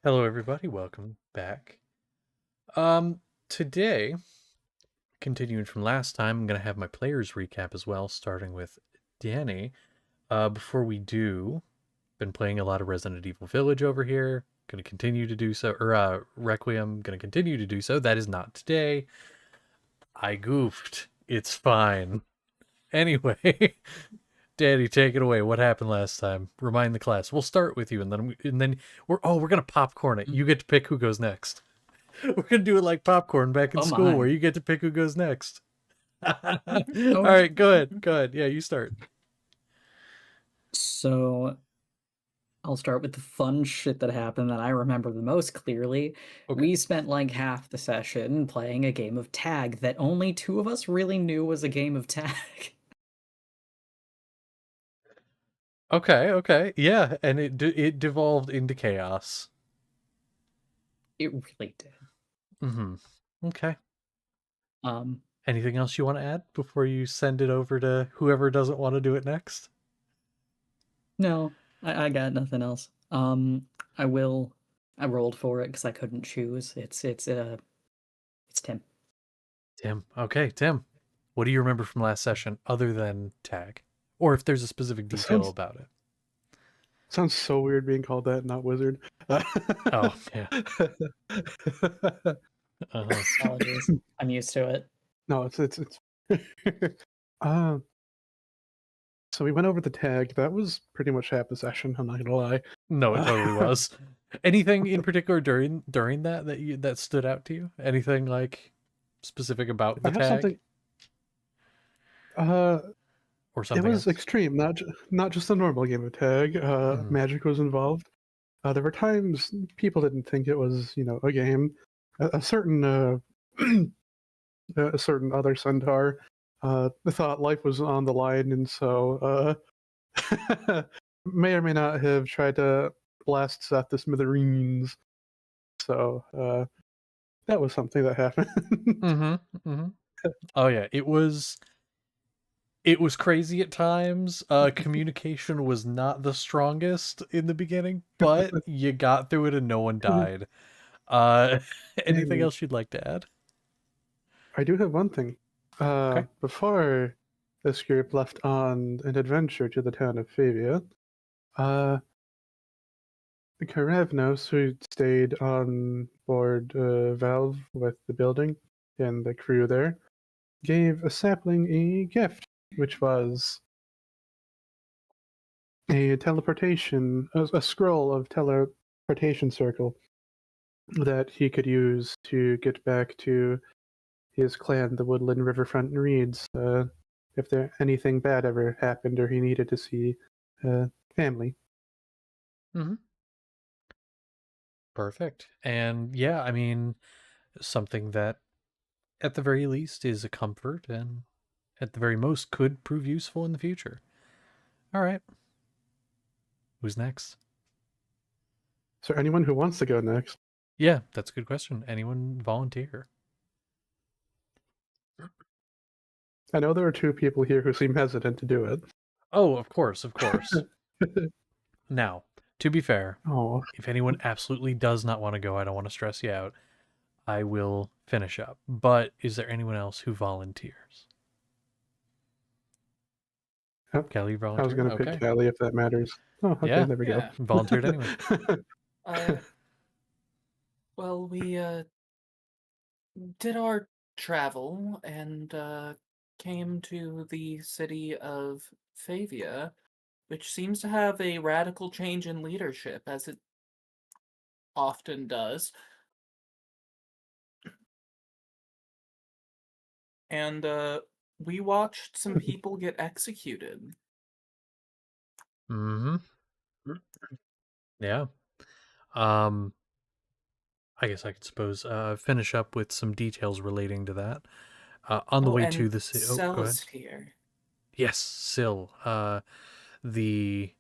Hello, everybody. Welcome back. Today, continuing from last time, I'm gonna have my players recap as well, starting with Danny. Before we do, been playing a lot of Resident Evil Village over here. Gonna continue to do so, or Requiem. Gonna continue to do so. That is not today. I goofed. It's fine. Anyway, Danny, take it away. What happened last time? Remind the class. We'll start with you, and then we're gonna popcorn it. You get to pick who goes next. We're gonna do it like popcorn back in Oh school, my. where you get to pick who goes next. All Oh. right, go ahead. Go ahead. Yeah, you start. So I'll start with the fun shit that happened that I remember the most clearly. Okay. We spent like half the session playing a game of tag that only two of us really knew was a game of tag. Okay. Okay. Yeah, and it devolved into chaos. It really did. Mm-hmm. Okay. Um, Anything else you want to add before you send it over to whoever doesn't want to do it next? no, I got nothing else. I rolled for it because I couldn't choose. It's Tim. Tim. Okay, Tim. What do you remember from last session other than tag? Or if there's a specific This detail about it. sounds so weird being called that, not wizard. Oh, yeah. Apologies. I'm used to it. No, it's um So we went over the tag. That was pretty much half the session. I'm not gonna lie. No, it totally Uh, was. Anything in particular during that stood out to you? Anything like specific about the I have tag something. Uh, or it something was else? extreme. Not just a normal game of tag. Mm-hmm. Magic was involved. There were times people didn't think it was, a game. A certain a certain other centaur thought life was on the line, and so may or may not have tried to blast Seth to smithereens. So that was something that happened. Mm-hmm. Mm-hmm. Oh yeah, it was crazy at times. Communication was not the strongest in the beginning, but you got through it and no one died. Uh, anything And else you'd like to add? I do have one thing. Okay. Before this group left on an adventure to the town of Favia, uh, Karavnos, who stayed on board Valve with the building and the crew there, gave a sapling a gift, which was a scroll of teleportation circle that he could use to get back to his clan, the Woodland Riverfront Reeds, if there anything bad ever happened or he needed to see family. Mm-hmm. Perfect. And yeah, I mean, something that at the very least is a comfort and at the very most could prove useful in the future. All right. Who's next? Is there anyone who wants to go next? Yeah, that's a good question. Anyone volunteer? I know there are two people here who seem hesitant to do it. Oh, of course, of course. Now, to be fair, Oh, if anyone absolutely does not want to go, I don't want to stress you out. I will finish up. But is there anyone else who volunteers? yep. Kelly I was volunteer? going to pick Okay. Callie if that matters. Oh, okay, Yeah, there we go. Yeah. volunteered anyway. Uh, well, we did our travel and came to the city of Favia, which seems to have a radical change in leadership, as it often does. And we watched some people get executed. Mm-hmm. Yeah. Um, I guess I could suppose finish up with some details relating to that. On the Oh, way and to the city. Oh, Cell go ahead. is here. Yes, Syl. The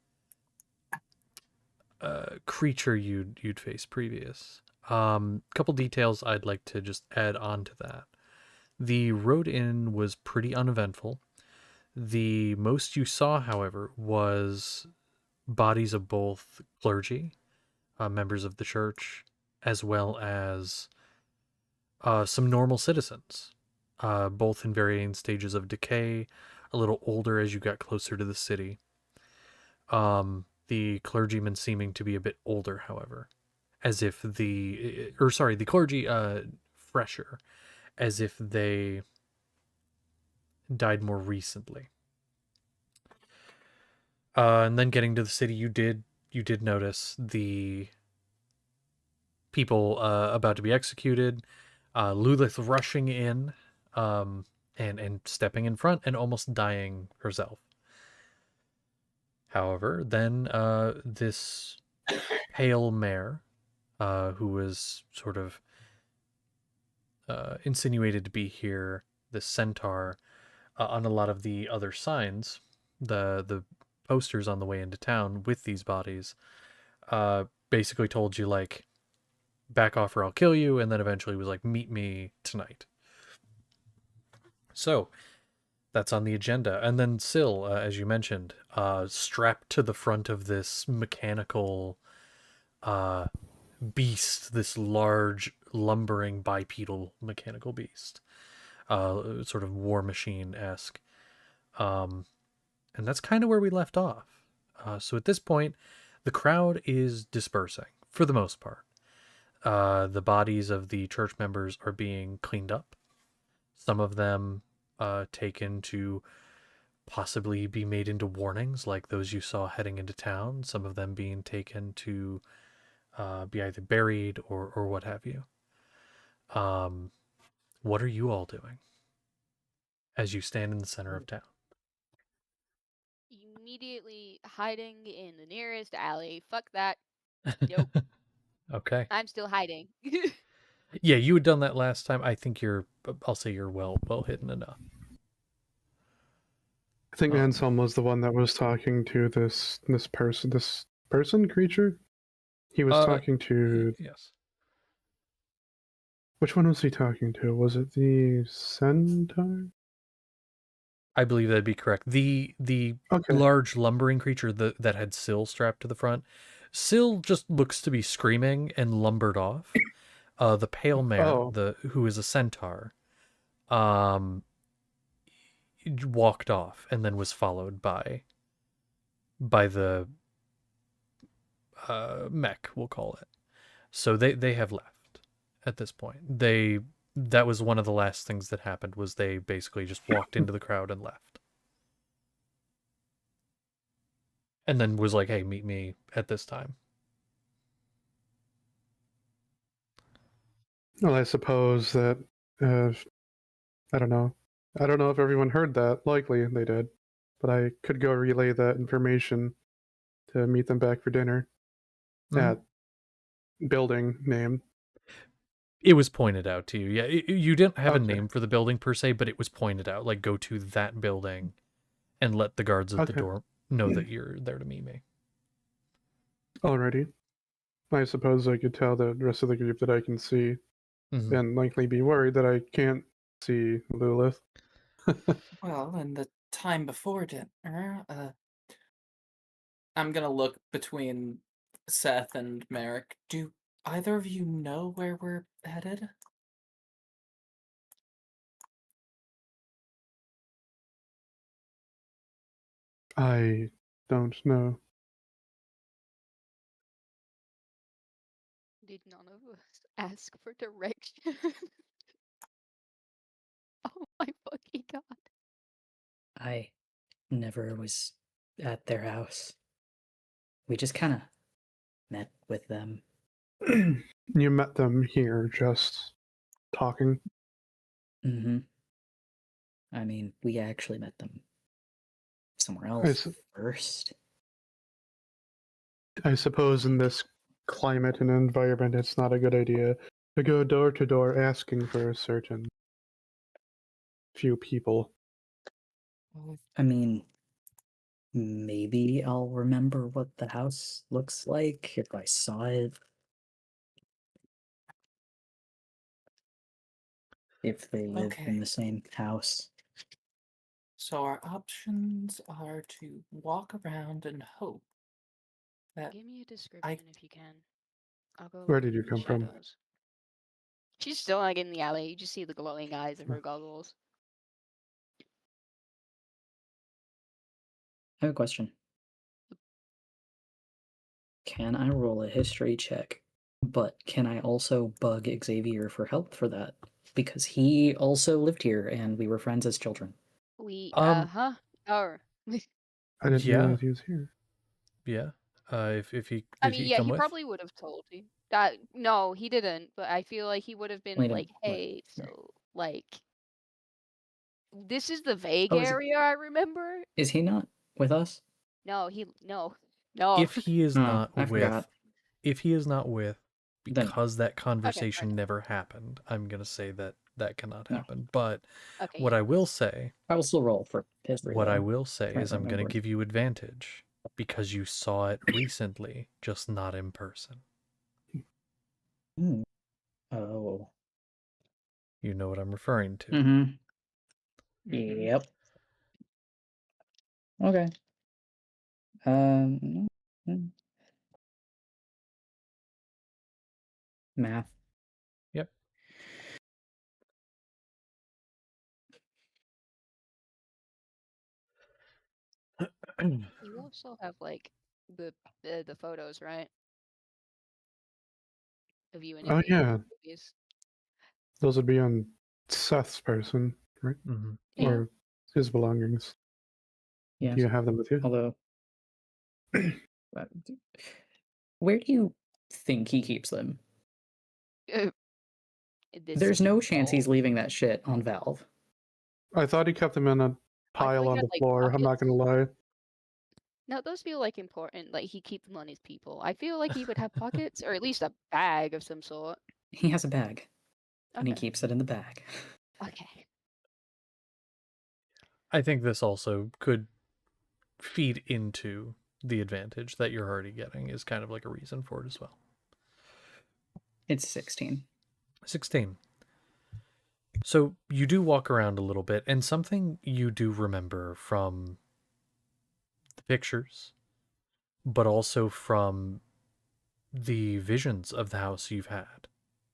creature you'd faced previous. Couple details I'd like to just add on to that. The road in was pretty uneventful. The most you saw, however, was bodies of both clergy, members of the church, as well as some normal citizens, both in varying stages of decay, a little older as you got closer to the city. The clergyman seeming to be a bit older, however, as if the clergy, fresher, as if they died more recently. And then getting to the city, you did notice the people about to be executed. Lulith rushing in, and stepping in front and almost dying herself. However, then this pale mare, who was sort of insinuated to be here, the centaur, on a lot of the other signs, the posters on the way into town with these bodies, basically told you like, back off or I'll kill you, and then eventually was like, meet me tonight. So that's on the agenda. And then Syl, as you mentioned, strapped to the front of this mechanical uh, beast, this large, lumbering bipedal mechanical beast, sort of war machine esque. And that's kind of where we left off. So at this point, the crowd is dispersing for the most part. The bodies of the church members are being cleaned up. Some of them taken to possibly be made into warnings like those you saw heading into town, some of them being taken to be either buried or what have you. What are you all doing as you stand in the center of town? Immediately hiding in the nearest alley. Fuck that. Nope. Okay. I'm still hiding. Yeah, you had done that last time. I think I'll say you're well hidden enough. I think Um, Anselm was the one that was talking to this person creature. He was talking to yes. which one was he talking to? Was it the centaur? I believe that'd be correct. The Okay. large lumbering creature that had Syl strapped to the front. Syl just looks to be screaming and lumbered off. The pale mare, Oh. who is a centaur, walked off and then was followed by the mech, we'll call it. So they have left at this point. That was one of the last things that happened, was they basically just walked into the crowd and left. And then was like, hey, meet me at this time. Well, I suppose that I don't know. I don't know if everyone heard that. Likely they did, but I could go relay that information to meet them back for dinner at building name. It was pointed out to you. Yeah, you didn't have a Okay. name for the building per se, but it was pointed out. Like, go to that building and let the guards at the Okay. door know that you're there to meet me. Alrighty. I suppose I could tell the rest of the group that I can see, Mhm. and likely be worried that I can't see Lilith. Well, in the time before dinner, I'm gonna look between Seth and Merrick. Do either of you know where we're headed? I don't know. Did none of us ask for direction? Oh my fucking god. I never was at their house. We just kind of met with them. You met them here just talking. Mm-hmm. I mean, we actually met them somewhere I, else s- first. I suppose in this climate and environment, it's not a good idea to go door to door asking for a certain few people. I mean, maybe I'll remember what the house looks like if I saw it. If they live in Okay. the same house. So our options are to walk around and hope that Give me a description if you can. I'll go Where look did you in the come from? shadows. She's still like in the alley. You just see the glowing eyes of her goggles. I have a question. Can I roll a history check? But can I also bug Xavier for help for that? Because he also lived here and we were friends as children. We, Um, huh? Oh. I didn't Yeah. realize he was here. Yeah. If he I did mean, he yeah, come he with? probably would have told you. That no, he didn't. But I feel like he would have been Wait a like, minute. "Hey, so like, this is the vague Oh, area I remember." is he not with us? No, no. If he is Oh, not I with, forgot. Then because that Okay, conversation fair enough. never happened, I'm gonna say that cannot No. happen. But Okay, what yeah. I will say, I will still roll for history. what I though. will say Trying is to I'm gonna remember. give you advantage because you saw it recently, just not in person. Hmm. Oh. You know what I'm referring to. Mm-hmm. Mhm. Yep. Okay. Mm, math. Yep. You also have like the photos, right? Of you and Oh Xavier yeah, movies. those would be on Seth's person, right? Mm-hmm. Yeah. Or his belongings. Yes. Do you have them with you? Although, uh, where do you think he keeps them? This There's no chance he's vault. leaving that shit on Valve. I thought he kept them in a I pile thought he on had, the like, floor. I'm not pockets. gonna lie. No, those feel like important. Like he keeps them on his people. I feel like he would have pockets, or at least a bag of some sort. He has a bag, and he Okay. keeps it in the bag. Okay. I think this also could feed into the advantage that you're already getting is kind of like a reason for it as well. It's 16. 16. So you do walk around a little bit, and something you do remember from the pictures, but also from the visions of the house you've had,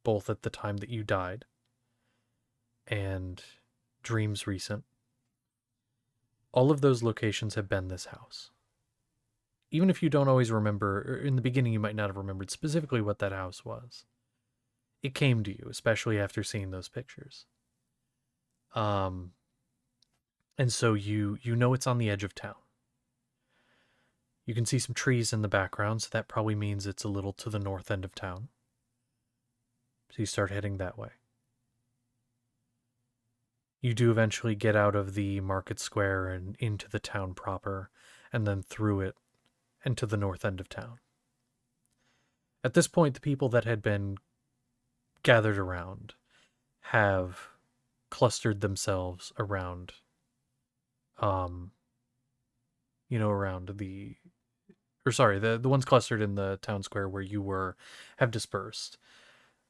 both at the time that you died and dreams recent. All of those locations have been this house. Even if you don't always remember, or in the beginning you might not have remembered specifically what that house was, it came to you, especially after seeing those pictures. And so you know it's on the edge of town. You can see some trees in the background, so that probably means it's a little to the north end of town. So you start heading that way. You do eventually get out of the market square and into the town proper, and then through it and to the north end of town. At this point, the people that had been gathered around have clustered themselves around, around the ones clustered in the town square where you were have dispersed.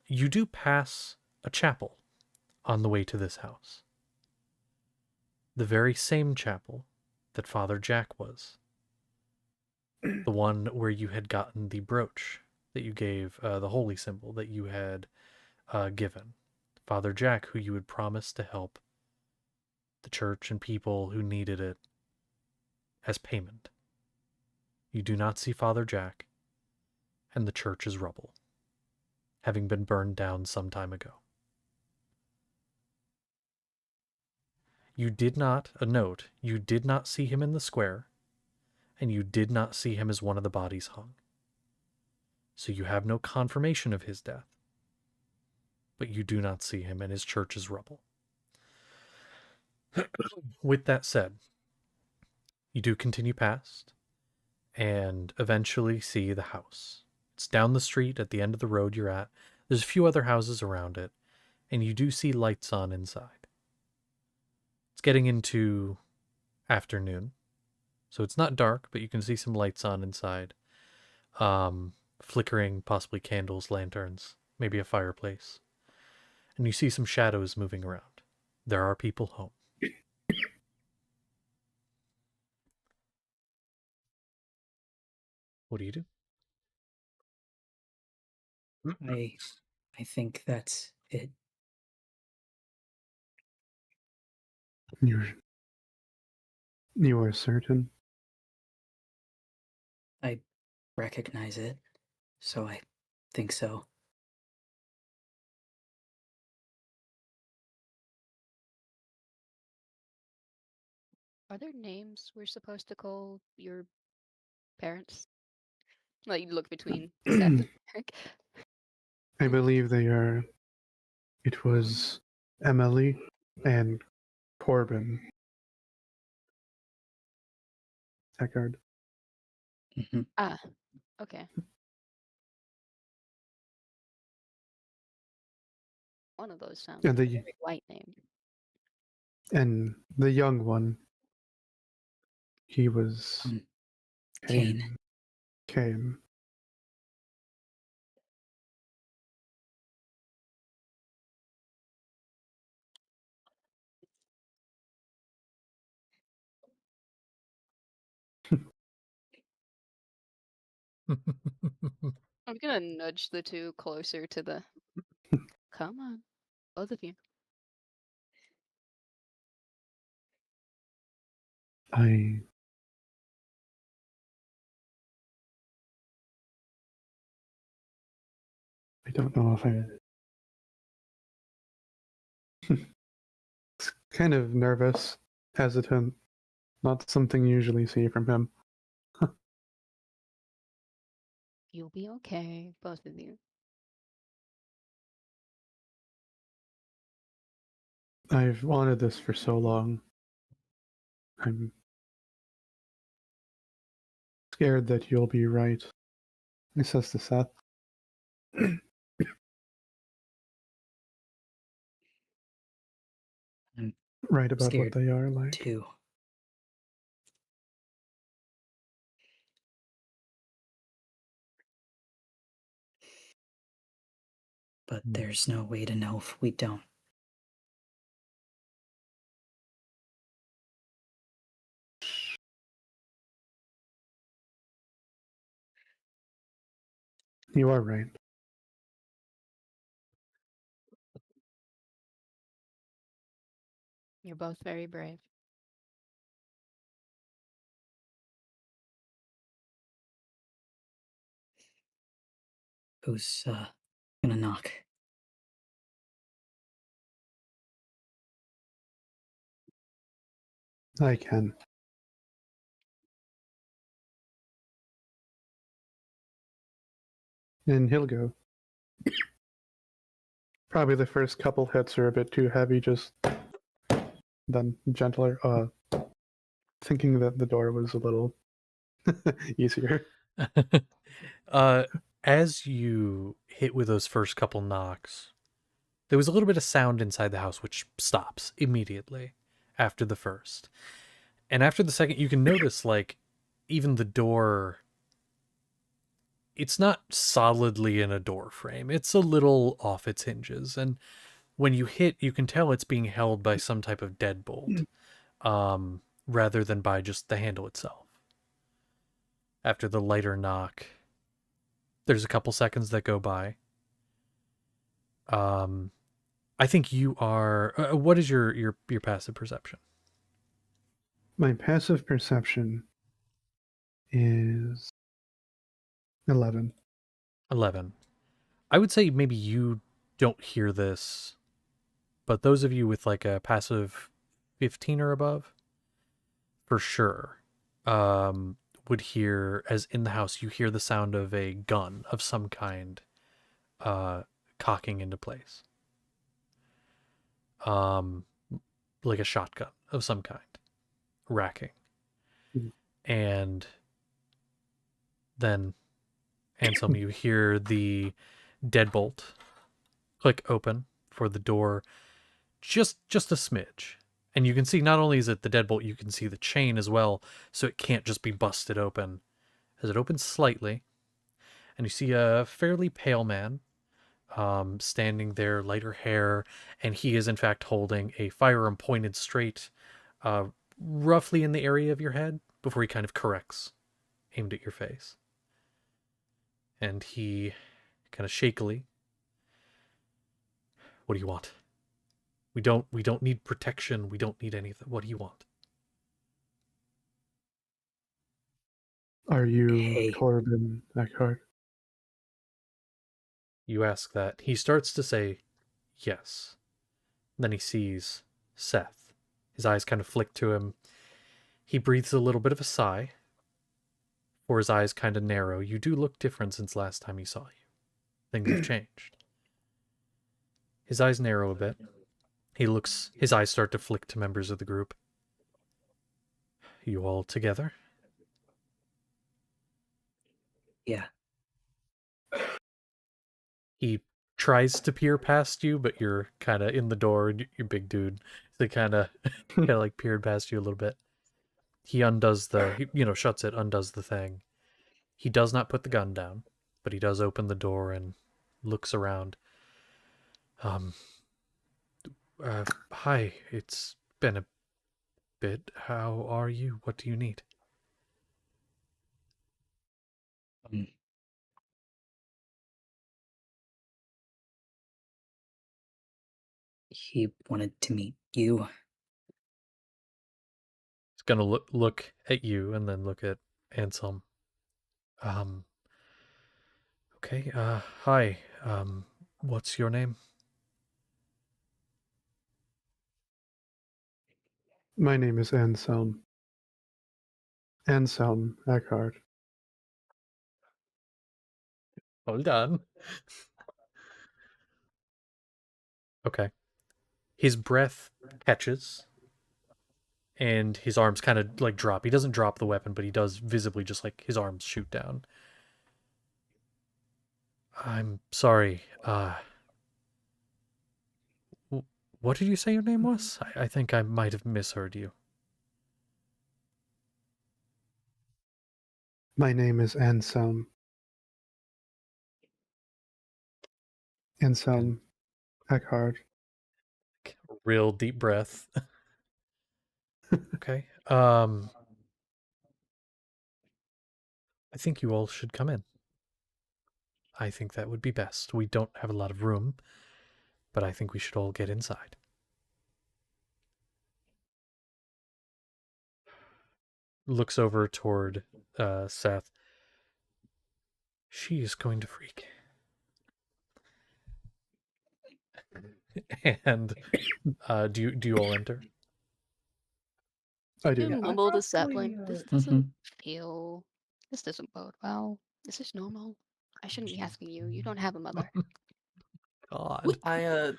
You do pass a chapel on the way to this house. The very same chapel that Father Jack was. The one where you had gotten the brooch that you gave, the holy symbol that you had given. Father Jack, who you had promised to help the church and people who needed it as payment. You do not see Father Jack, and the church is rubble, having been burned down some time ago. You did not see him in the square, and you did not see him as one of the bodies hung. So you have no confirmation of his death, but you do not see him, and his church is rubble. With that said, you do continue past, and eventually see the house. It's down the street at the end of the road you're at. There's a few other houses around it, and you do see lights on inside. It's getting into afternoon, so it's not dark, but you can see some lights on inside. Flickering, possibly candles, lanterns, maybe a fireplace. And you see some shadows moving around. There are people home. What do you do? I think that's it. You are certain? I recognize it, so I think so. Are there names we're supposed to call your parents? Like you look between Seth and Eric. I believe they are. It was Emily and Corbin. Eckard. Mm-hmm. Ah, okay. One of those sounds And like a the very white name. and the young one. He was Kane. Kane. I'm gonna nudge the two closer to the. Come on, both of you. I don't know if I kind of nervous, hesitant. Not something you usually see from him. You'll be okay, both of you. I've wanted this for so long. I'm scared that you'll be right. He says to Seth. I'm Right about what scared they are like. too. But there's no way to know if we don't. You are right. You're both very brave. Who's gonna knock? I can. And he'll go. Probably the first couple hits are a bit too heavy, just then gentler. Thinking that the door was a little easier. As you hit with those first couple knocks, there was a little bit of sound inside the house, which stops immediately after the first. And after the second, you can notice, like, even the door, it's not solidly in a door frame. It's a little off its hinges. And when you hit, you can tell it's being held by some type of deadbolt, rather than by just the handle itself. After the lighter knock, there's a couple seconds that go by. I think you are. What is your passive perception? My passive perception is 11. 11. I would say maybe you don't hear this, but those of you with like a passive 15 or above, for sure, would hear, as in the house, you hear the sound of a gun of some kind, cocking into place. Like a shotgun of some kind, racking. Mhm. And then, Anselm, you hear the deadbolt click open for the door, just a smidge. And you can see, not only is it the deadbolt, you can see the chain as well, so it can't just be busted open. As it opens slightly, and you see a fairly pale man, standing there, lighter hair, and he is in fact holding a firearm pointed straight, roughly in the area of your head, before he kind of corrects, aimed at your face. And he kind of shakily, "What do you want? We don't need protection. We don't need anything. What do you want?" Are you Hey, Corbin Eckhart? You ask that. He starts to say yes. Then he sees Seth. His eyes kind of flick to him. He breathes a little bit of a sigh, for his eyes kind of narrow. You do look different since last time he saw you. Things have changed. His eyes narrow a bit. His eyes start to flick to members of the group. You all together? yeah. He tries to peer past you, but you're kind of in the door, and you're big dude. So he kind of like peered past you a little bit. He undoes shuts it, undoes the thing. He does not put the gun down, but he does open the door and looks around. Um, Hi, it's been a bit. How are you? What do you need? Um, he wanted to meet you. He's gonna look at you and then look at Anselm. Um, okay, hi. What's your name? My name is Anselm. Anselm Eckhart. Hold on. Okay. His breath catches, and his arms kind of like drop. He doesn't drop the weapon, but he does visibly just like his arms shoot down. I'm sorry. What did you say your name was? I think I might have misheard you. My name is Anselm. Anselm Eckhart. Real deep breath. Okay. I think you all should come in. I think that would be best. We don't have a lot of room, but I think we should all get inside. Looks over toward Seth. She is going to freak. And do you all enter? I I do. mumble to Sapling. This doesn't Mhm. feel. This doesn't bode well. Is this normal? I shouldn't be asking you. You don't have a mother. God. I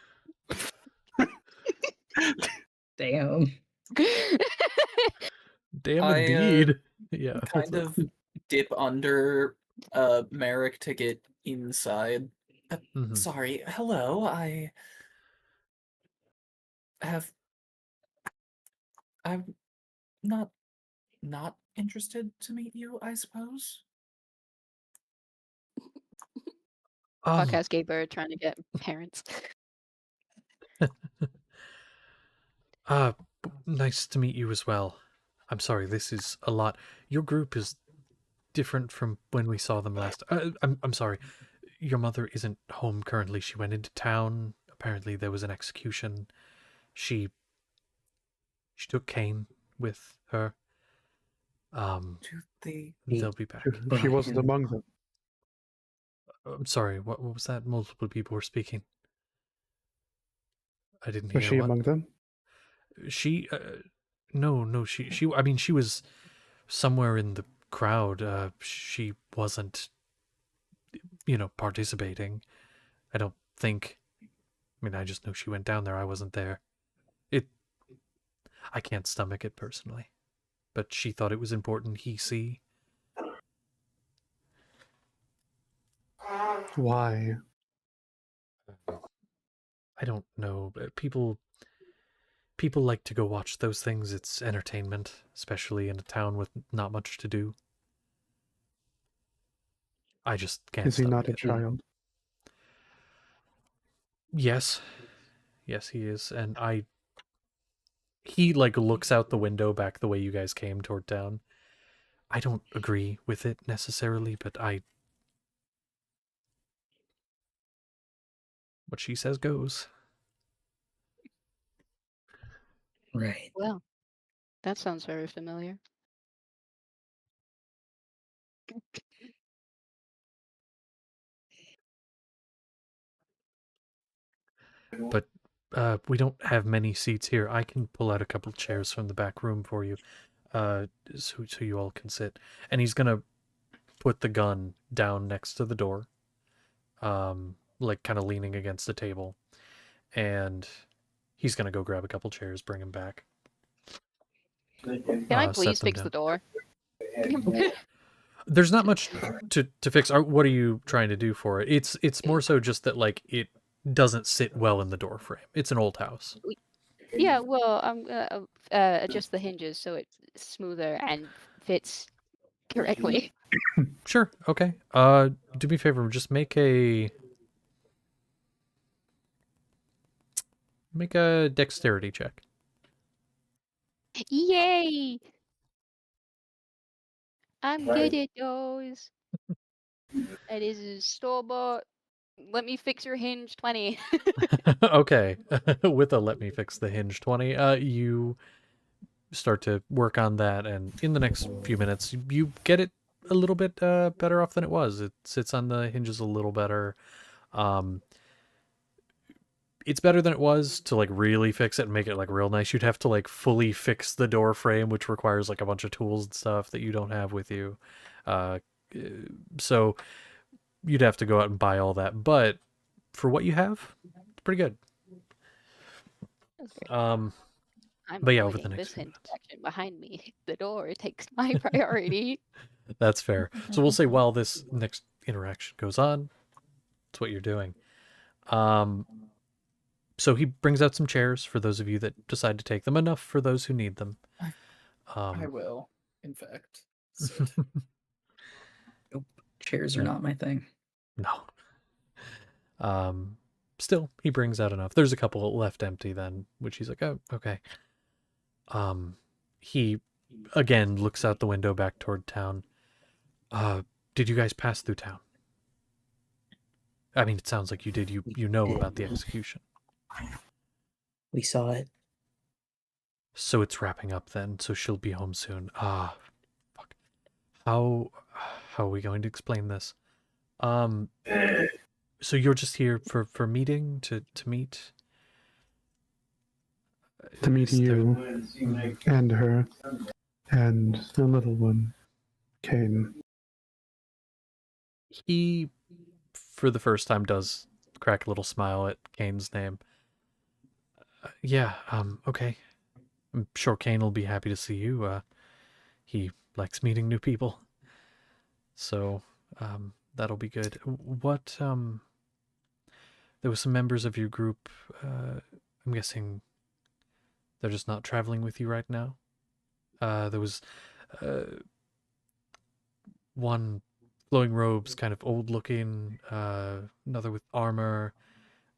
Damn. Damn I, indeed. Yeah. kind of dip under Merrick to get inside. Mhm. Sorry, hello. I have I'm not interested to meet you, I suppose. Podcast gay bird trying to get parents. uh nice to meet you as well. I'm sorry, this is a lot. Your group is different from when we saw them last. I'm sorry. Your mother isn't home currently. She went into town. Apparently there was an execution. She took Kane with her. To the They'll be back. She wasn't among them. I'm sorry. What was that? Multiple people were speaking. I didn't Was hear she what. among them? She no, she I mean she was somewhere in the crowd. She wasn't participating. I don't think. I mean, I just know she went down there. I wasn't there. I can't stomach it personally. But she thought it was important he see. Why? I don't know. People like to go watch those things. It's entertainment, especially in a town with not much to do. I just can't Is he stomach not a it. child? Yes. Yes, he is. And he like looks out the window back the way you guys came toward town. I don't agree with it necessarily, but what she says goes. Right. Well, that sounds very familiar. But we don't have many seats here. I can pull out a couple chairs from the back room for you, so you all can sit. And he's gonna put the gun down next to the door, like kind of leaning against the table, and he's gonna go grab a couple chairs, bring him back. Can I Set please them fix the down. door? There's not much to fix. What are you trying to do for it? It's more so just that like it doesn't sit well in the door frame. It's an old house. Yeah, well, I'm gonna adjust the hinges so it's smoother and fits correctly. Sure. Okay. Do me a favor. Just make a dexterity check. Yay! I'm good at those. That is a store-bought. Let me fix your hinge 20. Okay. With a let me fix the hinge 20, you start to work on that, and in the next few minutes, you get it a little bit better off than it was. It sits on the hinges a little better. Um, it's better than it was. To like really fix it and make it like real nice, you'd have to like fully fix the door frame, which requires like a bunch of tools and stuff that you don't have with you. Uh, so you'd have to go out and buy all that. But for what you have, it's pretty good. Okay. Um, I'm but yeah, over the avoiding next this few minutes. interaction behind me. The door takes my priority. That's fair. So we'll say while this next interaction goes on, it's what you're doing. So he brings out some chairs for those of you that decide to take them, enough for those who need them. I will, in fact, sit. Nope. Chairs are Yeah. not my thing. No. Still, he brings out enough. There's a couple left empty then, which he's like, oh, okay. He again looks out the window back toward town. Did you guys pass through town? I mean, it sounds like you did. You know about the execution. We saw it. So it's wrapping up then, so she'll be home soon. Fuck. How are we going to explain this? So you're just here for meeting to meet? To meet Is there- you and her and the little one, Kane. He, for the first time, does crack a little smile at Kane's name. Yeah, okay. I'm sure Kane will be happy to see you. He likes meeting new people. So, that'll be good. What, there was some members of your group, I'm guessing they're just not traveling with you right now? There was, one flowing robes, kind of old looking, another with armor,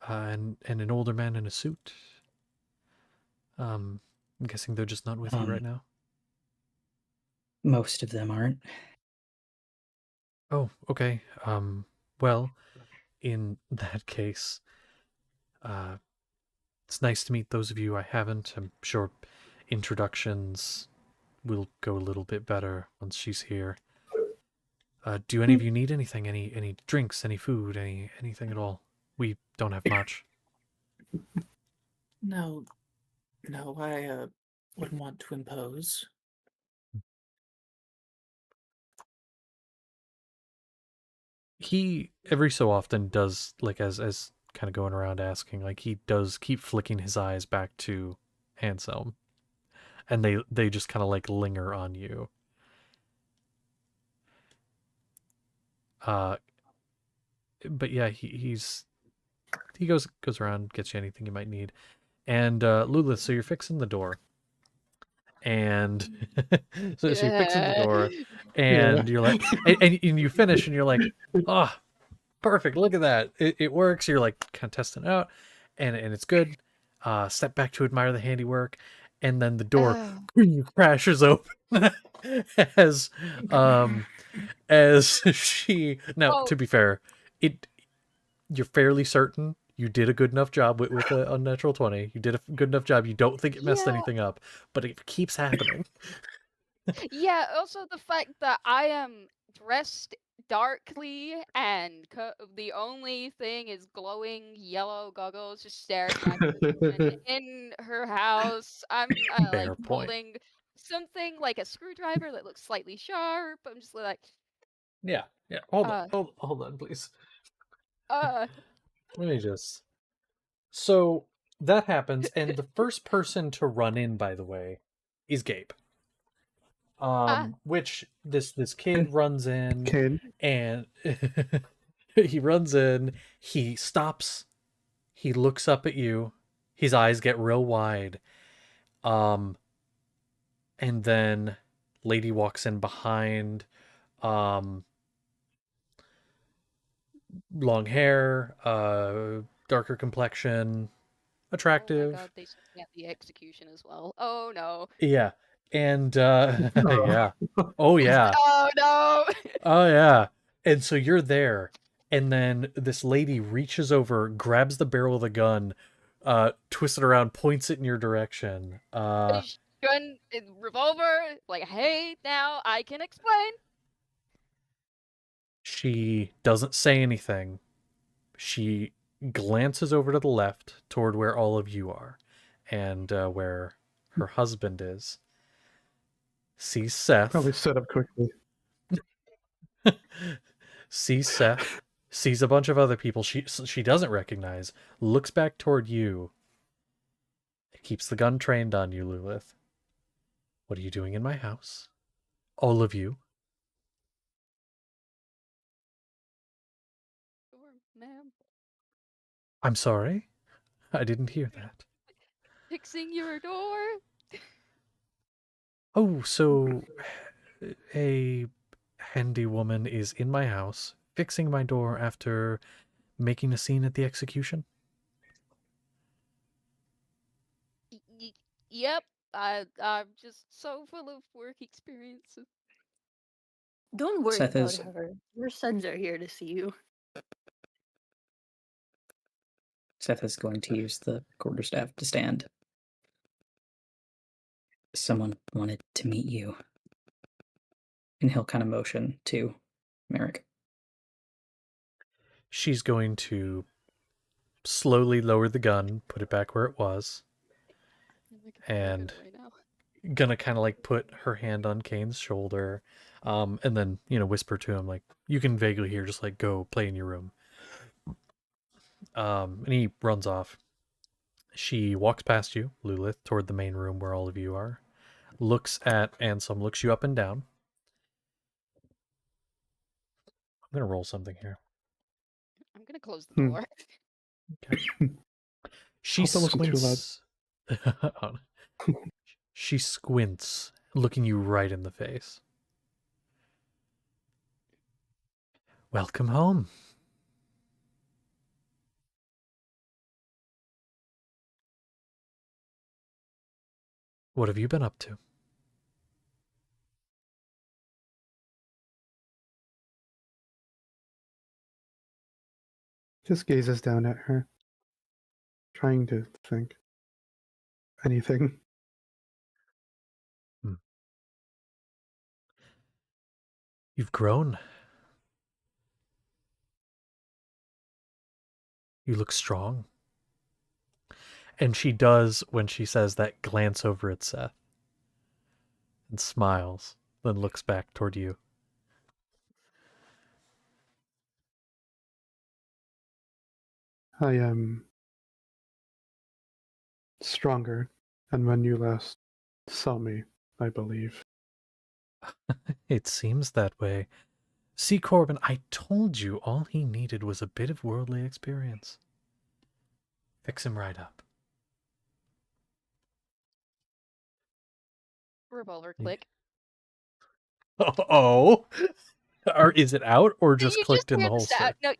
and an older man in a suit. I'm guessing they're just not with you right now? Most of them aren't. Oh, okay. Well, in that case, it's nice to meet those of you I haven't. I'm sure introductions will go a little bit better once she's here. Do any of you need anything? Any drinks, any food, anything at all? We don't have much. No, I wouldn't want to impose. He every so often does, like, as kind of going around asking, like, he does keep flicking his eyes back to Anselm, and they just kind of like linger on you. But yeah, he goes around, gets you anything you might need. And Lulith, so you're fixing the door. And so you're fixing the door, and you're like, and you finish, and you're like, oh, perfect, look at that, it works. You're like kind of testing it out, and it's good. Step back to admire the handiwork, and then the door crashes open as she, now to be fair, you're fairly certain you did a good enough job with an unnatural 20. You did a good enough job. You don't think it messed anything up, but it keeps happening. Yeah, also the fact that I am dressed darkly and the only thing is glowing yellow goggles just staring at this woman in her house. I'm Fair like point. holding something like a screwdriver that looks slightly sharp. I'm just like, Yeah. Hold on, please. Let me just. So that happens, and the first person to run in, by the way, is Gabe. Which this kid runs in, Kane. and he runs in, he stops, he looks up at you, his eyes get real wide, and then lady walks in behind, long hair, darker complexion, attractive. oh my god, they sent me at the execution as well. Oh no. Yeah. And yeah. Oh yeah. Oh no. Oh yeah. And so you're there, and then this lady reaches over, grabs the barrel of the gun, twists it around, points it in your direction. Gun, revolver, like, hey, now I can explain. She doesn't say anything. She glances over to the left toward where all of you are and where her husband is. Sees Seth. Probably set up quickly. Sees Seth. Sees a bunch of other people she doesn't recognize. Looks back toward you. Keeps the gun trained on you, Lilith. What are you doing in my house? All of you. Sure, ma'am. I'm sorry. I didn't hear that. Fixing your door. Oh, so a handy woman is in my house, fixing my door after making a scene at the execution? Yep. I'm just so full of work experiences. Don't worry Seth about is her. Your sons are here to see you. Seth is going to use the quarterstaff to stand. Someone wanted to meet you. And he'll kind of motion to Merrick. She's going to slowly lower the gun, put it back where it was, and right now. gonna kind of like put her hand on Kane's shoulder, and then whisper to him like, "You can vaguely hear, just like go play in your room." And he runs off. She walks past you, Lilith, toward the main room where all of you are. Looks at Ansem, looks you up and down. I'm gonna roll something here. I'm gonna close the door. Okay. She Hope that wasn't too loud. squints. She squints, looking you right in the face. Welcome home. What have you been up to? Just gazes down at her, trying to think. Anything. You've grown. You look strong. And she does, when she says that, glance over at Seth and smiles, then looks back toward you. I am stronger than when you last saw me, I believe. It seems that way. See, Corbin, I told you all he needed was a bit of worldly experience. Fix him right up. Revolver click. Oh, or is it out or just You clicked in hear the holster? sound. No,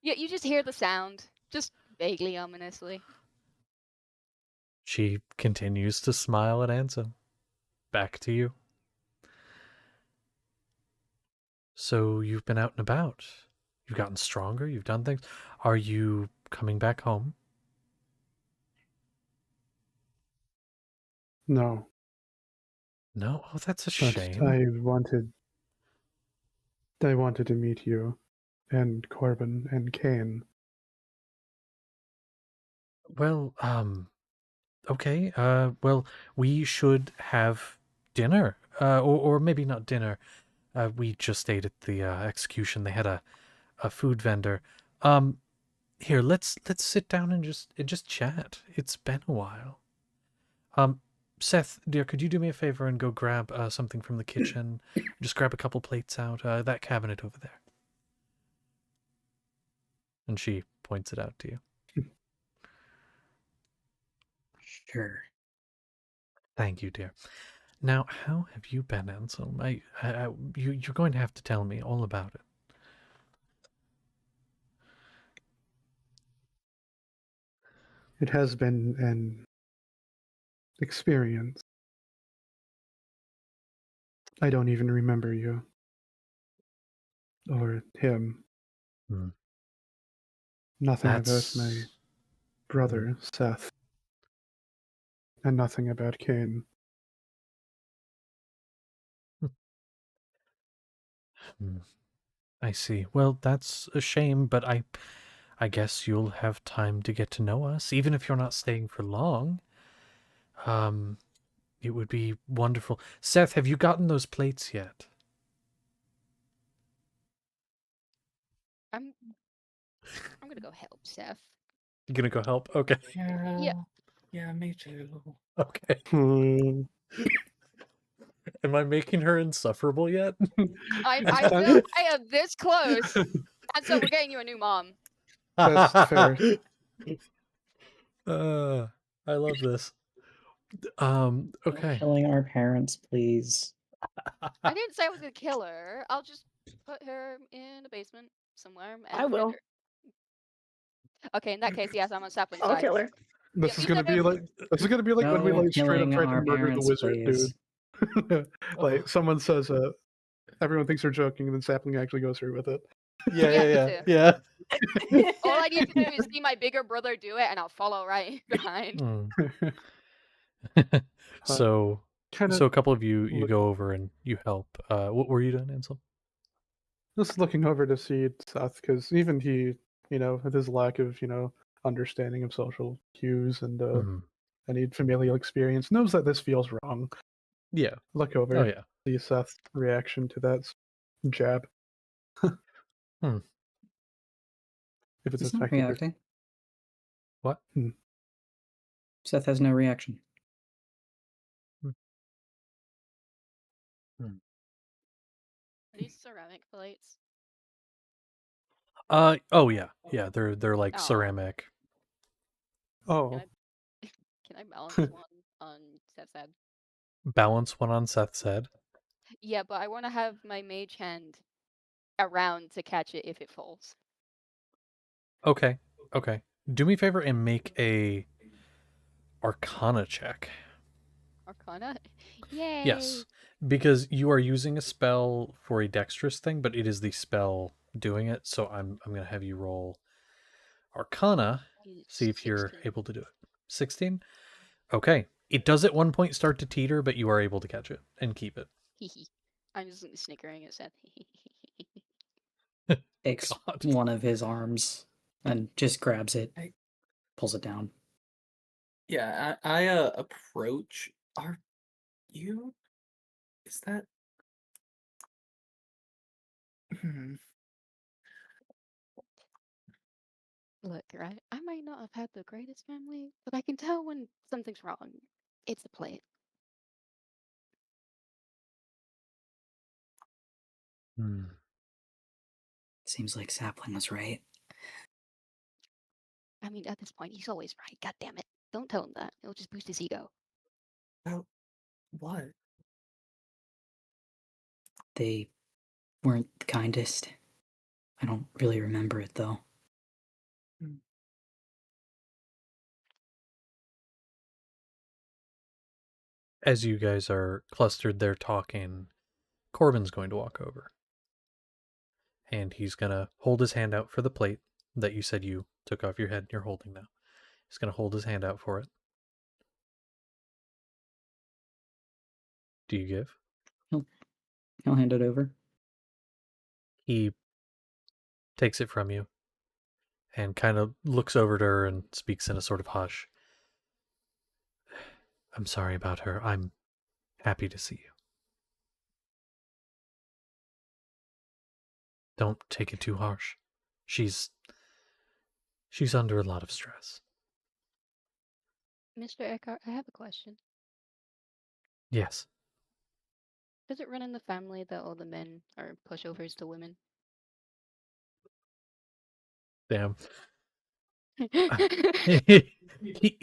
yeah, you just hear the sound, just vaguely ominously. She continues to smile at Ansem. Back to you. So you've been out and about. You've gotten stronger. You've done things. Are you coming back home? No, No. Oh, that's a but shame. I wanted to meet you and Corbin and Kane. Well, okay. Well, we should have dinner. Or maybe not dinner. We just ate at the execution. They had a food vendor. Here, let's sit down and just chat. It's been a while. Seth, dear, could you do me a favor and go grab something from the kitchen? Just grab a couple plates out. That cabinet over there. And she points it out to you. Sure. Thank you, dear. Now, how have you been, Ansel? You're going to have to tell me all about it. It has been an experience. I don't even remember you. Or him. Hmm. Nothing about That's my brother, Seth. And nothing about Kane. Hmm. I see. Well, that's a shame, but I I guess you'll have time to get to know us, even if you're not staying for long. It would be wonderful. Seth, have you gotten those plates yet? I'm gonna go help Seth. You gonna go help? Okay. Yeah. Yeah, me too. Okay. Hmm. Am I making her insufferable yet? I am this close, and so we're getting you a new mom. That's fair. I love this. No Okay. killing our parents, please. I didn't say I was gonna kill her. I'll just put her in the basement somewhere and I find will. her. Okay, in that case, yes, I'm on Sapling I'll side. kill her. This Yeah, is you gonna said be it- like when we No like straight up killing try to our murder the parents, wizard, please. dude. Like someone says, everyone thinks they're joking, and then Sapling actually goes through with it. Yeah, me yeah. all I need to do is see my bigger brother do it, and I'll follow right behind. Mm. so Kind so of a couple of you look- go over and you help. What were you doing, Ansel? just looking over to see Seth, because even he, with his lack of, understanding of social cues and Mhm. any familial experience, knows that this feels wrong. Yeah. Look over, Oh yeah. see Seth's reaction to that jab. Hmm. If it's He's not effective. reacting. What? Seth has no reaction. Are these ceramic plates? Oh yeah. Yeah, they're like Oh. ceramic. Oh, Can I balance one on Seth's head? Balance one on Seth's head. Yeah, but I want to have my mage hand around to catch it if it falls. Okay. Okay. Do me a favor and make a Arcana check. Arcana? Yay! Yes, because you are using a spell for a dexterous thing, but it is the spell doing it. So I'm gonna have you roll Arcana. See if you're 16. able to do it. 16. Okay. It does at one point start to teeter, but you are able to catch it and keep it. I'm just snickering at Seth. Takes God. one of his arms and just grabs it, I- pulls it down. Yeah, I approach. Are you? Is that? Hmm. Look, right? I might not have had the greatest family, but I can tell when something's wrong. It's the plate. Hmm. Seems like Sapling was right. I mean, at this point, he's always right. God damn it. Don't tell him that. It'll just boost his ego. About what? They weren't the kindest. I don't really remember it though. As you guys are clustered there talking, Corbin's going to walk over. And he's going to hold his hand out for the plate that you said you took off your head and you're holding now. He's going to hold his hand out for it. Do you give? I'll hand it over. He takes it from you and kind of looks over to her and speaks in a sort of hush. I'm sorry about her. I'm happy to see you. Don't take it too harsh. She's under a lot of stress. Mr. Eckhart, I have a question. Yes. Does it run in the family that all the men are pushovers to women? Damn.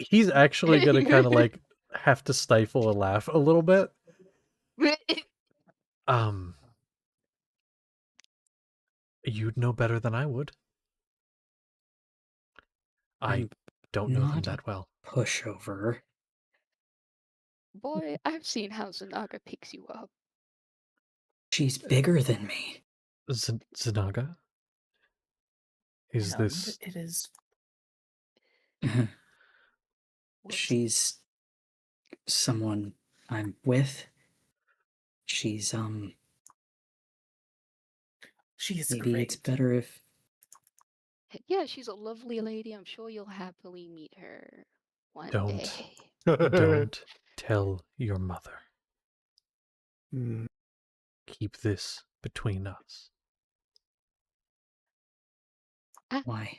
He's actually gonna kind of like have to stifle a laugh a little bit. You'd know better than I would. I I'm don't know them not that well. Pushover. Boy, I've seen how Zanaga picks you up. She's bigger than me. Zanaga? Is And this... it is. Whoops. She's someone I'm with. She's She is maybe great. it's better if Yeah, she's a lovely lady. I'm sure you'll happily meet her one Don't. day. Don't tell your mother. Hmm. Keep this between us. Why?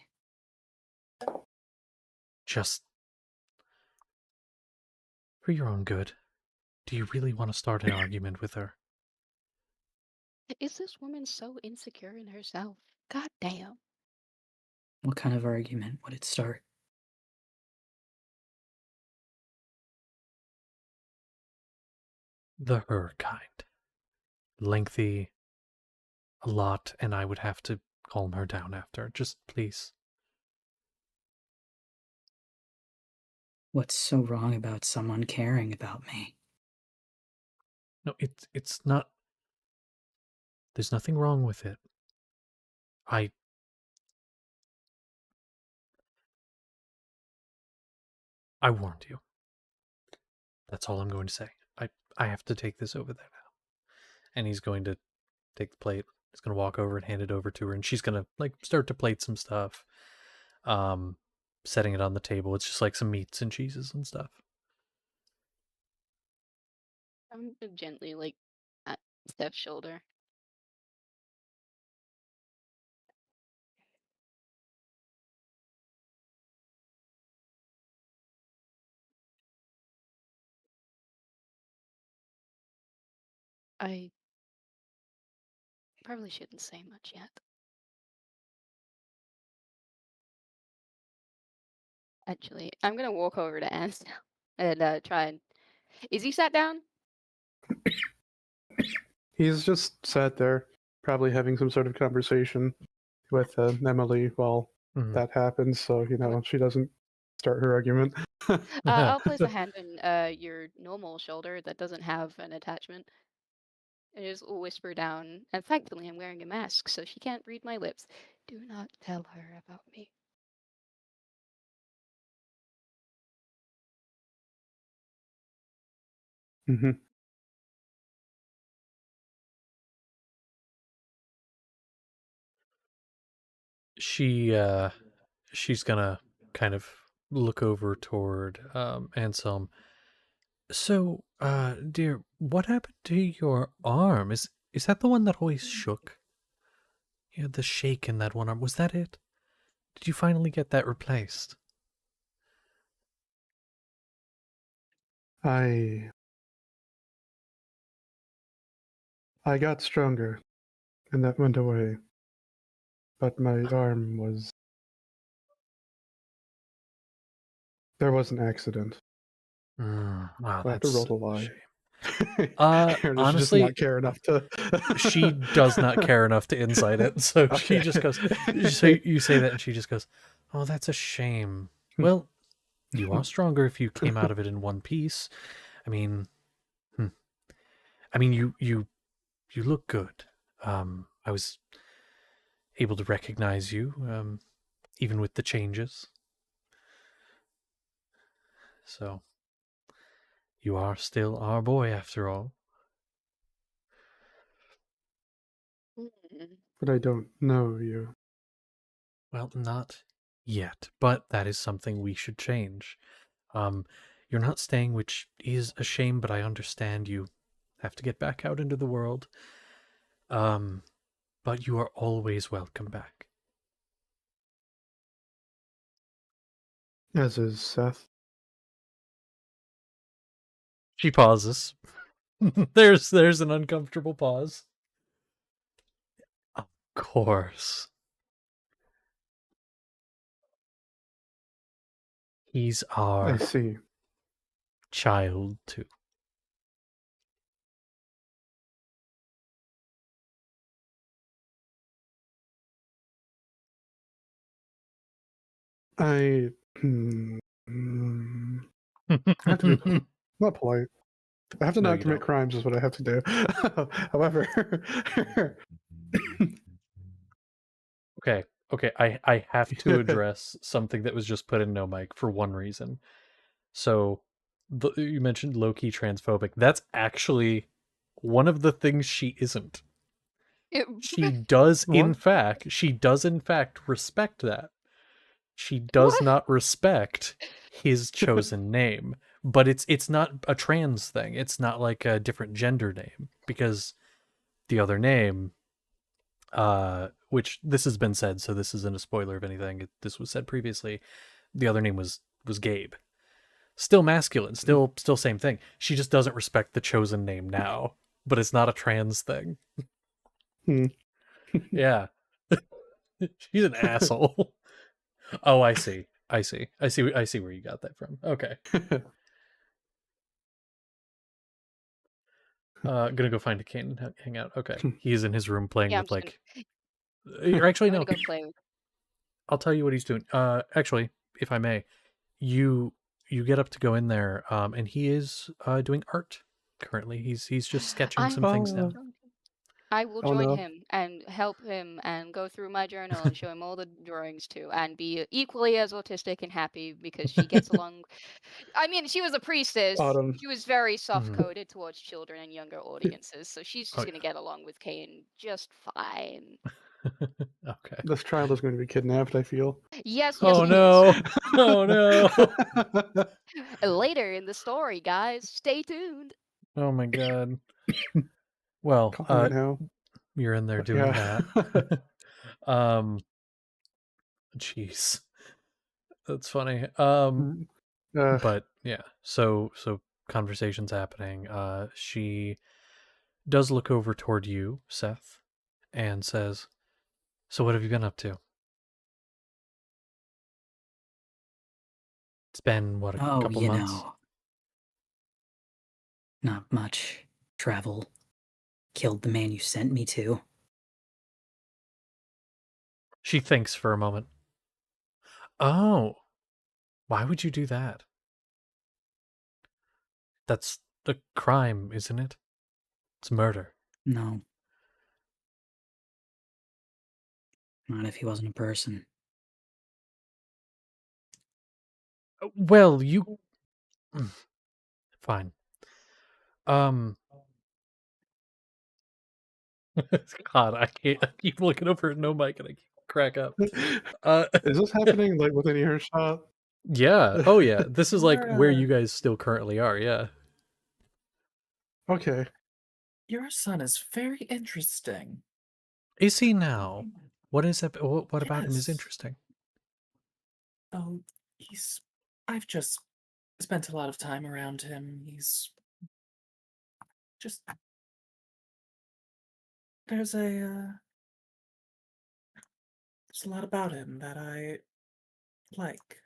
Just for your own good. Do you really want to start an argument with her? Is this woman so insecure in herself? God damn. What kind of argument would it start? The her kind. Lengthy, a lot, and I would have to calm her down after. Just please. What's so wrong about someone caring about me? No, it's not. There's nothing wrong with it. I warned you. That's all I'm going to say. I have to take this over there now. And he's going to take the plate. He's going to walk over and hand it over to her, and she's going to like start to plate some stuff. Setting it on the table. It's just like some meats and cheeses and stuff. I'm gently like at Steph's shoulder. I probably shouldn't say much yet. Actually, I'm gonna walk over to Ansel and try and. Is he sat down? He's just sat there, probably having some sort of conversation with Emily while Mhm. that happens, so, she doesn't start her argument. I'll place a hand on your normal shoulder that doesn't have an attachment. And just whisper down, and thankfully I'm wearing a mask, so she can't read my lips. Do not tell her about me. Hmm. She's gonna kind of look over toward Anselm. So, dear, what happened to your arm? Is that the one that always shook? Yeah, the shake in that one arm. Was that it? Did you finally get that replaced? I got stronger, and that went away. But my arm was... There was an accident. Wow, I have to roll that's to a lie. shame. Or does she just Honestly, not care enough to... she does not care enough to insight it, so she Okay. just goes. So you say that, and she just goes, "Oh, that's a shame." Well, you are stronger if you came out of it in one piece. I mean, you look good. I was able to recognize you, even with the changes. So you are still our boy after all. Mm. But I don't know you. Well, not yet, but that is something we should change. You're not staying, which is a shame, but I understand you have to get back out into the world. But you are always welcome back. As is Seth. She pauses. there's an uncomfortable pause. Of course. He's I our see. child too. I... I have to be not polite. I have to No, not you commit don't. crimes is what I have to do. However... Okay. I have to address something that was just put in no mic for one reason. So, you mentioned low-key transphobic. That's actually one of the things she isn't. She does in What? fact respect that. She does What? not respect his chosen name, but it's not a trans thing. It's not like a different gender name, because the other name, which this has been said, so this isn't a spoiler of anything. This was said previously. The other name was Gabe. Still masculine, still same thing. She just doesn't respect the chosen name now, but it's not a trans thing. Hmm. Yeah. She's an asshole. Oh, I see. I see where you got that from. Okay. Gonna go find a cane and hang out. Okay. He's in his room playing Yeah, I'm with just gonna, or actually I'm no. gonna go play with. I'll tell you what he's doing. Actually, if I may, you get up to go in there, and he is doing art currently. He's just sketching I'm some things Oh, down. I will oh join no. him and help him and go through my journal and show him all the drawings too, and be equally as autistic and happy because she gets along. I mean, she was a priestess. Autumn. She was very Mhm. soft-coded towards children and younger audiences, so she's Oh, just gonna get along with Kane just fine. okay. This child is going to be kidnapped, I feel. Yes, yes, Oh he is. no. Oh no. Later in the story, guys, stay tuned. Oh my god. Well, Calling it now. you're in there But doing yeah. that. Jeez. That's funny. But yeah, so conversation's happening. She does look over toward you, Seth, and says, "So what have you been up to? It's been what, a Oh, couple months?" not much. Travel. Killed the man you sent me to. She thinks for a moment. Oh, why would you do that? That's a crime, isn't it? It's murder. No. Not if he wasn't a person. Well, you fine. God, I can't. I keep looking over at no mic and I crack up. Is this happening like within earshot? Yeah. Oh, yeah. This is like where Your, you guys still currently are. Yeah. Okay. your son is very interesting. Is he now? What is it? What about him is Yes. interesting? Oh, I've just spent a lot of time around him. He's just. There's there's a lot about him that I like.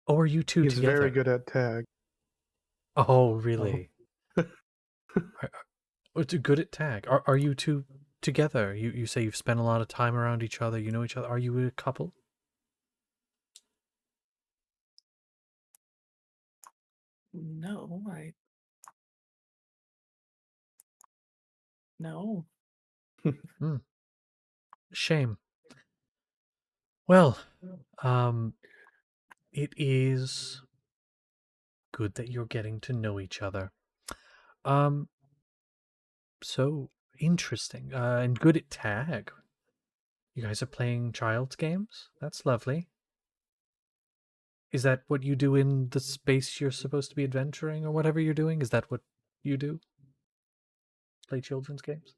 Oh, are you two He's very together? good at tag. Oh, Oh. really? Good at tag. Are you two together? You say you've spent a lot of time around each other. You know each other. Are you a couple? No, no. Shame. Well, it is good that you're getting to know each other. So interesting. And good at tag. You guys are playing child's games? That's lovely. Is that what you do in the space you're supposed to be adventuring or whatever you're doing? Is that what you do? Play children's games?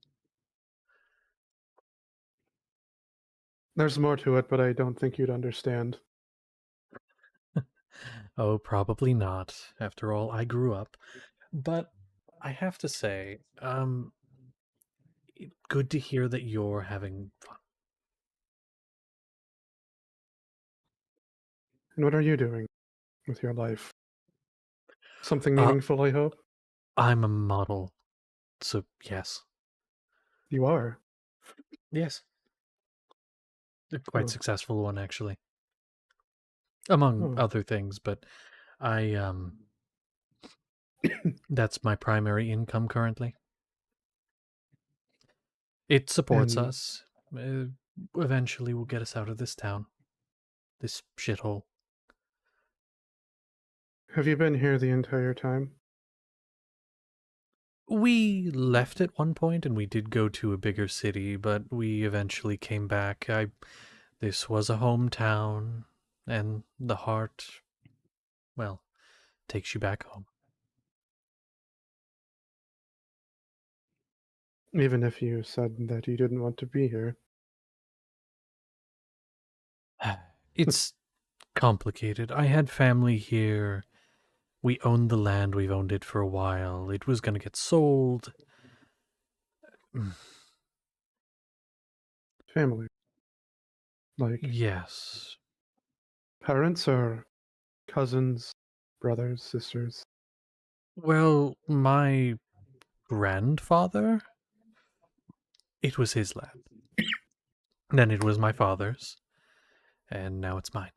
There's more to it, but I don't think you'd understand. Oh, probably not. After all, I grew up. But I have to say, good to hear that you're having fun. And what are you doing with your life? Something Uh, meaningful, I hope? I'm a model. So, yes. You are. Yes. A quite Oh. successful one, actually. Among Oh. other things, but I, that's my primary income currently. It supports And us. Eventually, will get us out of this town, this shithole. have you been here the entire time? We left at one point and we did go to a bigger city, but we eventually came back. This was a hometown, and the heart, well, takes you back home. Even if you said that you didn't want to be here. It's complicated. I had family here. We owned the land. We've owned it for a while. It was going to get sold. Family. Like Yes. parents or cousins, brothers, sisters. Well, my grandfather, it was his land. Then it was my father's. And now it's mine.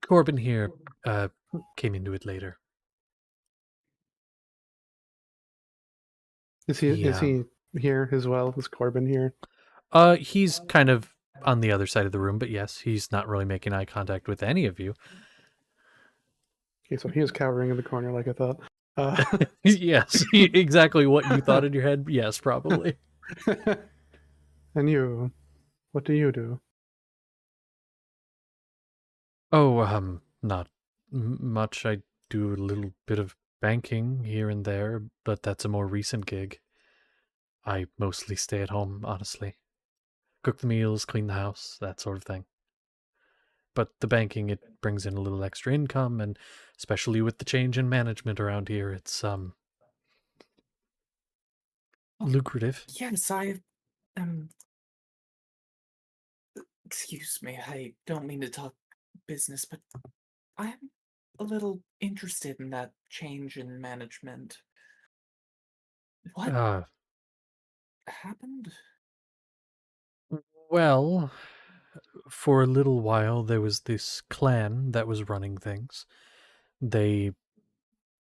Corbin here came into it later. Is he here as well? Is Corbin here? He's kind of on the other side of the room, but yes, he's not really making eye contact with any of you. Okay, so he is cowering in the corner like I thought. Yes, exactly what you thought in your head. Yes, probably. And you, what do you do? Oh, not much. I do a little bit of banking here and there, but that's a more recent gig. I mostly stay at home, honestly. Cook the meals, clean the house, that sort of thing. But the banking, it brings in a little extra income, and especially with the change in management around here, it's lucrative. Yes, excuse me, I don't mean to talk business, but I'm a little interested in that change in management. What happened? Well, for a little while, there was this clan that was running things. They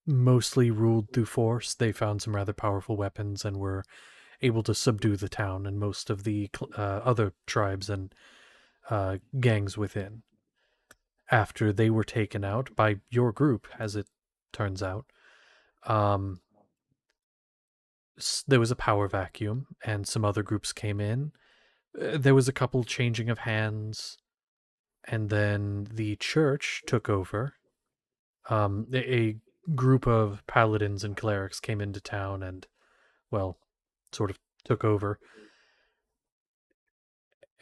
mostly ruled through force. They found some rather powerful weapons and were able to subdue the town and most of the other tribes and gangs within. After they were taken out by your group, as it turns out, there was a power vacuum and some other groups came in. There was a couple changing of hands, and then the church took over. A group of paladins and clerics came into town and, well, sort of took over.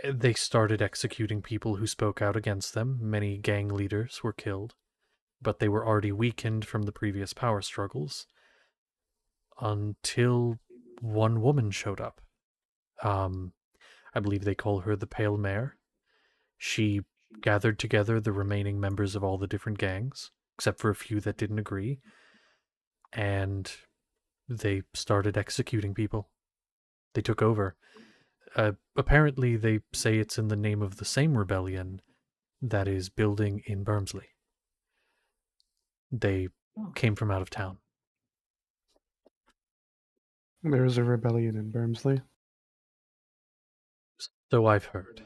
They started executing people who spoke out against them. Many gang leaders were killed, but they were already weakened from the previous power struggles until one woman showed up. I believe they call her the Pale Mare. She gathered together the remaining members of all the different gangs, except for a few that didn't agree, and they started executing people. They took over. Apparently, they say it's in the name of the same rebellion that is building in Bermsley. They came from out of town. There is a rebellion in Bermsley. So I've heard.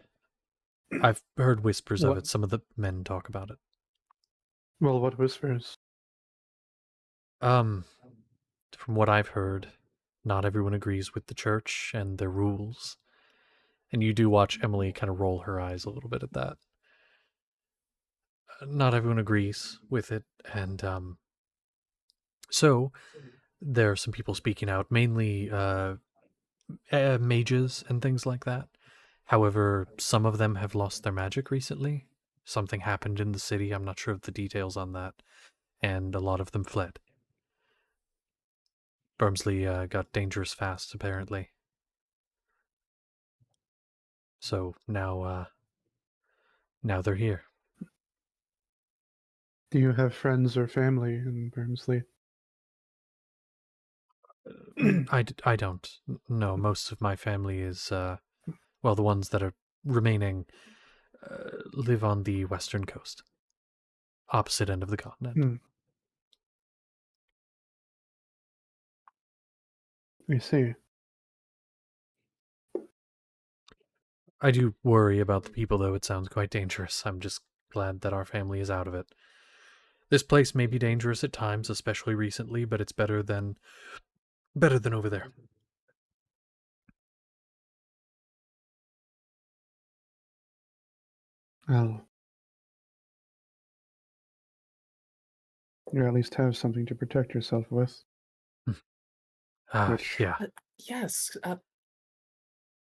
I've heard whispers of What? it. Some of the men talk about it. Well, what whispers? From what I've heard, not everyone agrees with the church and their rules. And you do watch Emily kind of roll her eyes a little bit at that. Not everyone agrees with it, and so there are some people speaking out, mainly mages and things like that. However, some of them have lost their magic recently. Something happened in the city, I'm not sure of the details on that, and a lot of them fled. Bermsley got dangerous fast, apparently. So now they're here. Do you have friends or family in Bermsley? I don't. No, most of my family is, well, the ones that are remaining live on the western coast, opposite end of the continent. I see. I do worry about the people, though. It sounds quite dangerous. I'm just glad that our family is out of it. This place may be dangerous at times, especially recently, but it's better than Better than over there. Well, you at least have something to protect yourself with. Which, Yeah. Yes.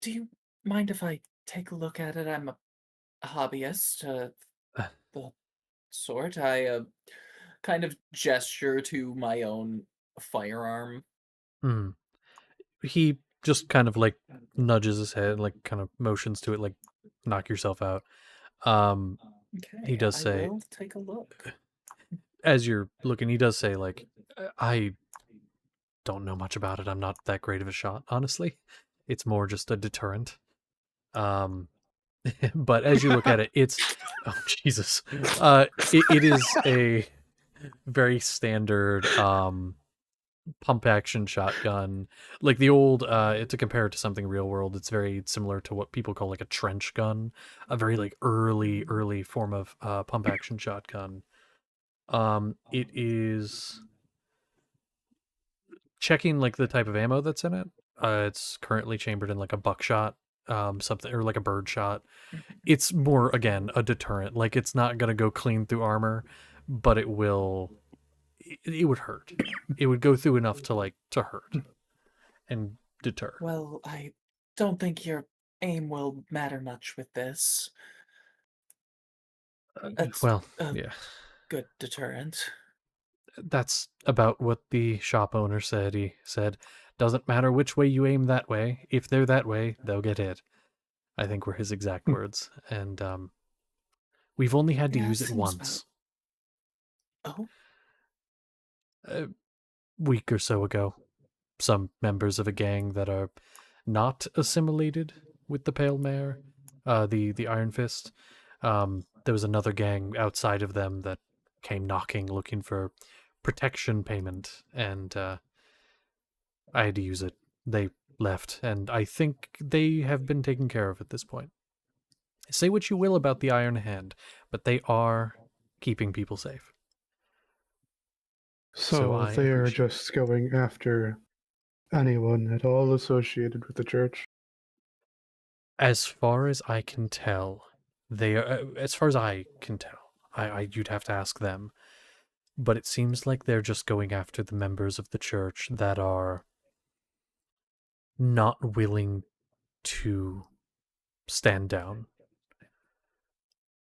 Do you mind if I take a look at it? I'm a hobbyist, Uh, the sort. I kind of gesture to my own firearm. hmm. He just kind of like nudges his head, like kind of motions to it, like knock yourself out. He Okay, does I say, will take a look. as you're looking, he does say, like, I don't know much about it. I'm not that great of a shot, honestly. It's more just a deterrent. But as you look at it, it's oh Jesus. It is a very standard pump action shotgun. Like the old to compare it to something real world, it's very similar to what people call like a trench gun, a very like early form of pump action shotgun. It is checking like the type of ammo that's in it. It's currently chambered in like a buckshot, something or like a bird shot. It's more again a deterrent. Like it's not gonna go clean through armor, but it will. It would hurt. It would go through enough to hurt and deter. Well, I don't think your aim will matter much with this. It's Well, a yeah, good deterrent. that's about what the shop owner said. He said, "Doesn't matter which way you aim that way. If they're that way, they'll get hit." I think were his exact words, and we've only had to Yeah, use it seems about. once, Oh, a week or so ago. Some members of a gang that are not assimilated with the Pale Mare, the Iron Fist. There was another gang outside of them that came knocking, looking for protection payment, and I had to use it. They left, and I think they have been taken care of at this point. Say what you will about the Iron Hand, but they are keeping people safe. So so I they are appreciate it. just going after anyone at all associated with the church. As far as I can tell, they are. As far as I can tell, you'd have to ask them. But it seems like they're just going after the members of the church that are not willing to stand down,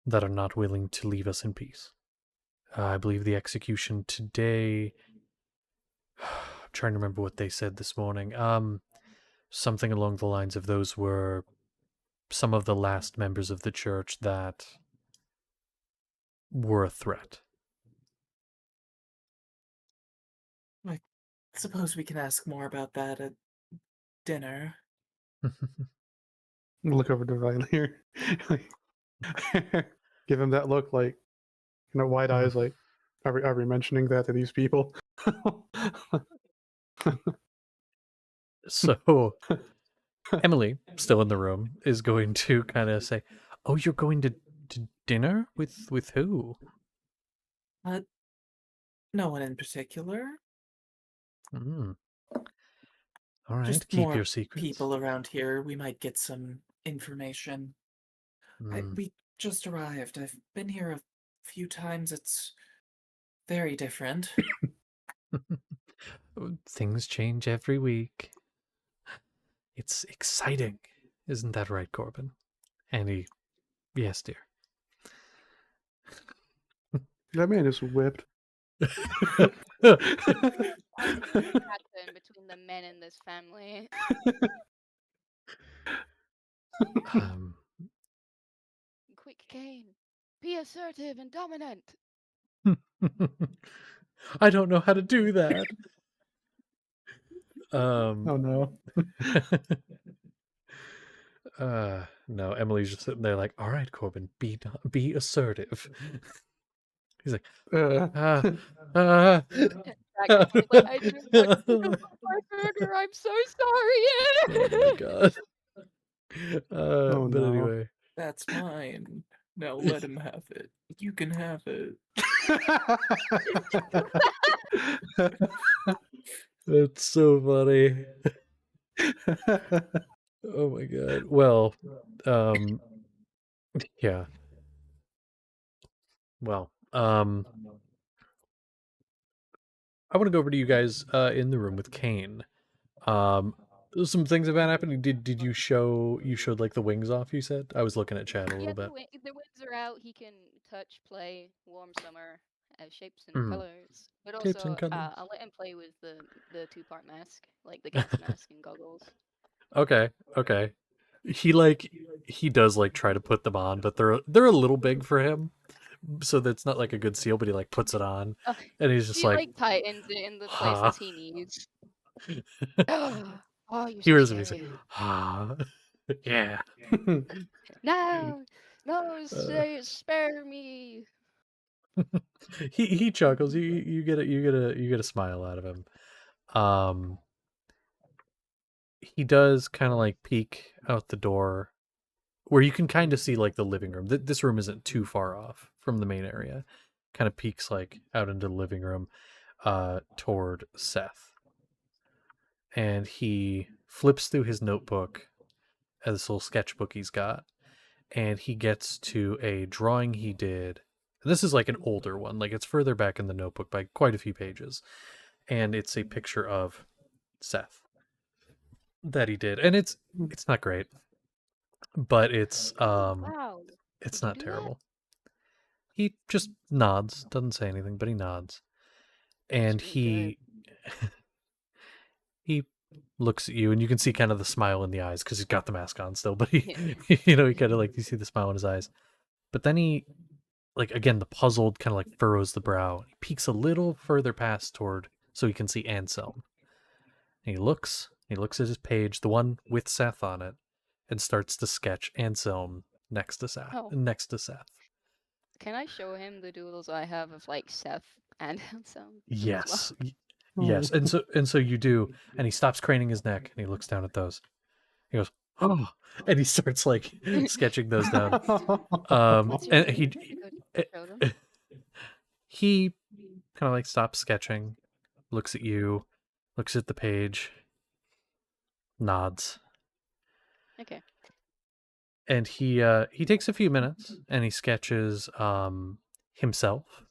that are not willing to leave us in peace. I believe the execution today. I'm trying to remember what they said this morning. Something along the lines of those were some of the last members of the church that were a threat. I suppose we can ask more about that at dinner. Look over to Valier. Give him that look, like, wide eyes, like, are we mentioning that to these people? So Emily, still in the room, is going to kind of say, "Oh, you're going to dinner with who?" Uh, no one in particular. Mm. All right, Just keep more your secrets. people around here. We might get some information. Mm. We just arrived. I've been here a few times. It's very different. Things change every week. It's exciting, isn't that right, Corbin? And yes, dear. That man is whipped. Pattern between the men in this family. um, Quick, Kane. Be assertive and dominant. I don't know how to do that. Oh no. No, Emily's just sitting there like, all right, Corbin, be assertive. He's like, Uh, Like, I do not my murder. I'm so sorry. oh my god. Oh, But no. anyway. That's mine. Now let him have it. You can have it. That's so funny. Oh my god. Well, yeah. Well, I want to go over to you guys in the room with Kane. Um, some things have been happening. Did you showed like the wings off? You said I was looking at chat a Yeah, little bit. the wings are out. He can touch, play, warm summer, shapes and Mhm. colors. But Shapes also, and colors. I'll let him play with the two-part mask, like the gas mask and goggles. Okay, okay. He does like try to put them on, but they're a little big for him, so that's not like a good seal. But he like puts it on, Oh, and he's just he like, like tightens it in the ha. places he needs. Oh, you're He so was like, scary. ha. Yeah. No, no, Uh, spare me. he chuckles. You get a smile out of him. Um, he does kind of like peek out the door where you can kind of see like the living room. This room isn't too far off from the main area. Kind of peeks like out into the living room toward Seth. And he flips through his notebook, this little sketchbook he's got, and he gets to a drawing he did. This is like an older one, like it's further back in the notebook by quite a few pages. And it's a picture of Seth that he did. And it's not great, but Oh, wow. it's Did you not do that? terrible. He just nods, doesn't say anything, but he nods. That's And really good. he looks at you, and you can see kind of the smile in the eyes because he's got the mask on still, but he Yeah. he kind of like, you see the smile in his eyes. But then he, like, again, the puzzled kind of like furrows the brow. He peeks a little further past toward so he can see Anselm. And he looks at his page, the one with Seth on it, and starts to sketch Anselm next to Seth. Oh, can I show him the doodles I have of like Seth and Anselm as well? Yes. Yes. And so you do, and he stops craning his neck and he looks down at those. He goes, "Oh," and he starts like sketching those down. That's And really good. Show them. he kind of like stops sketching, looks at you, looks at the page, nods, Okay. and he takes a few minutes and he sketches himself,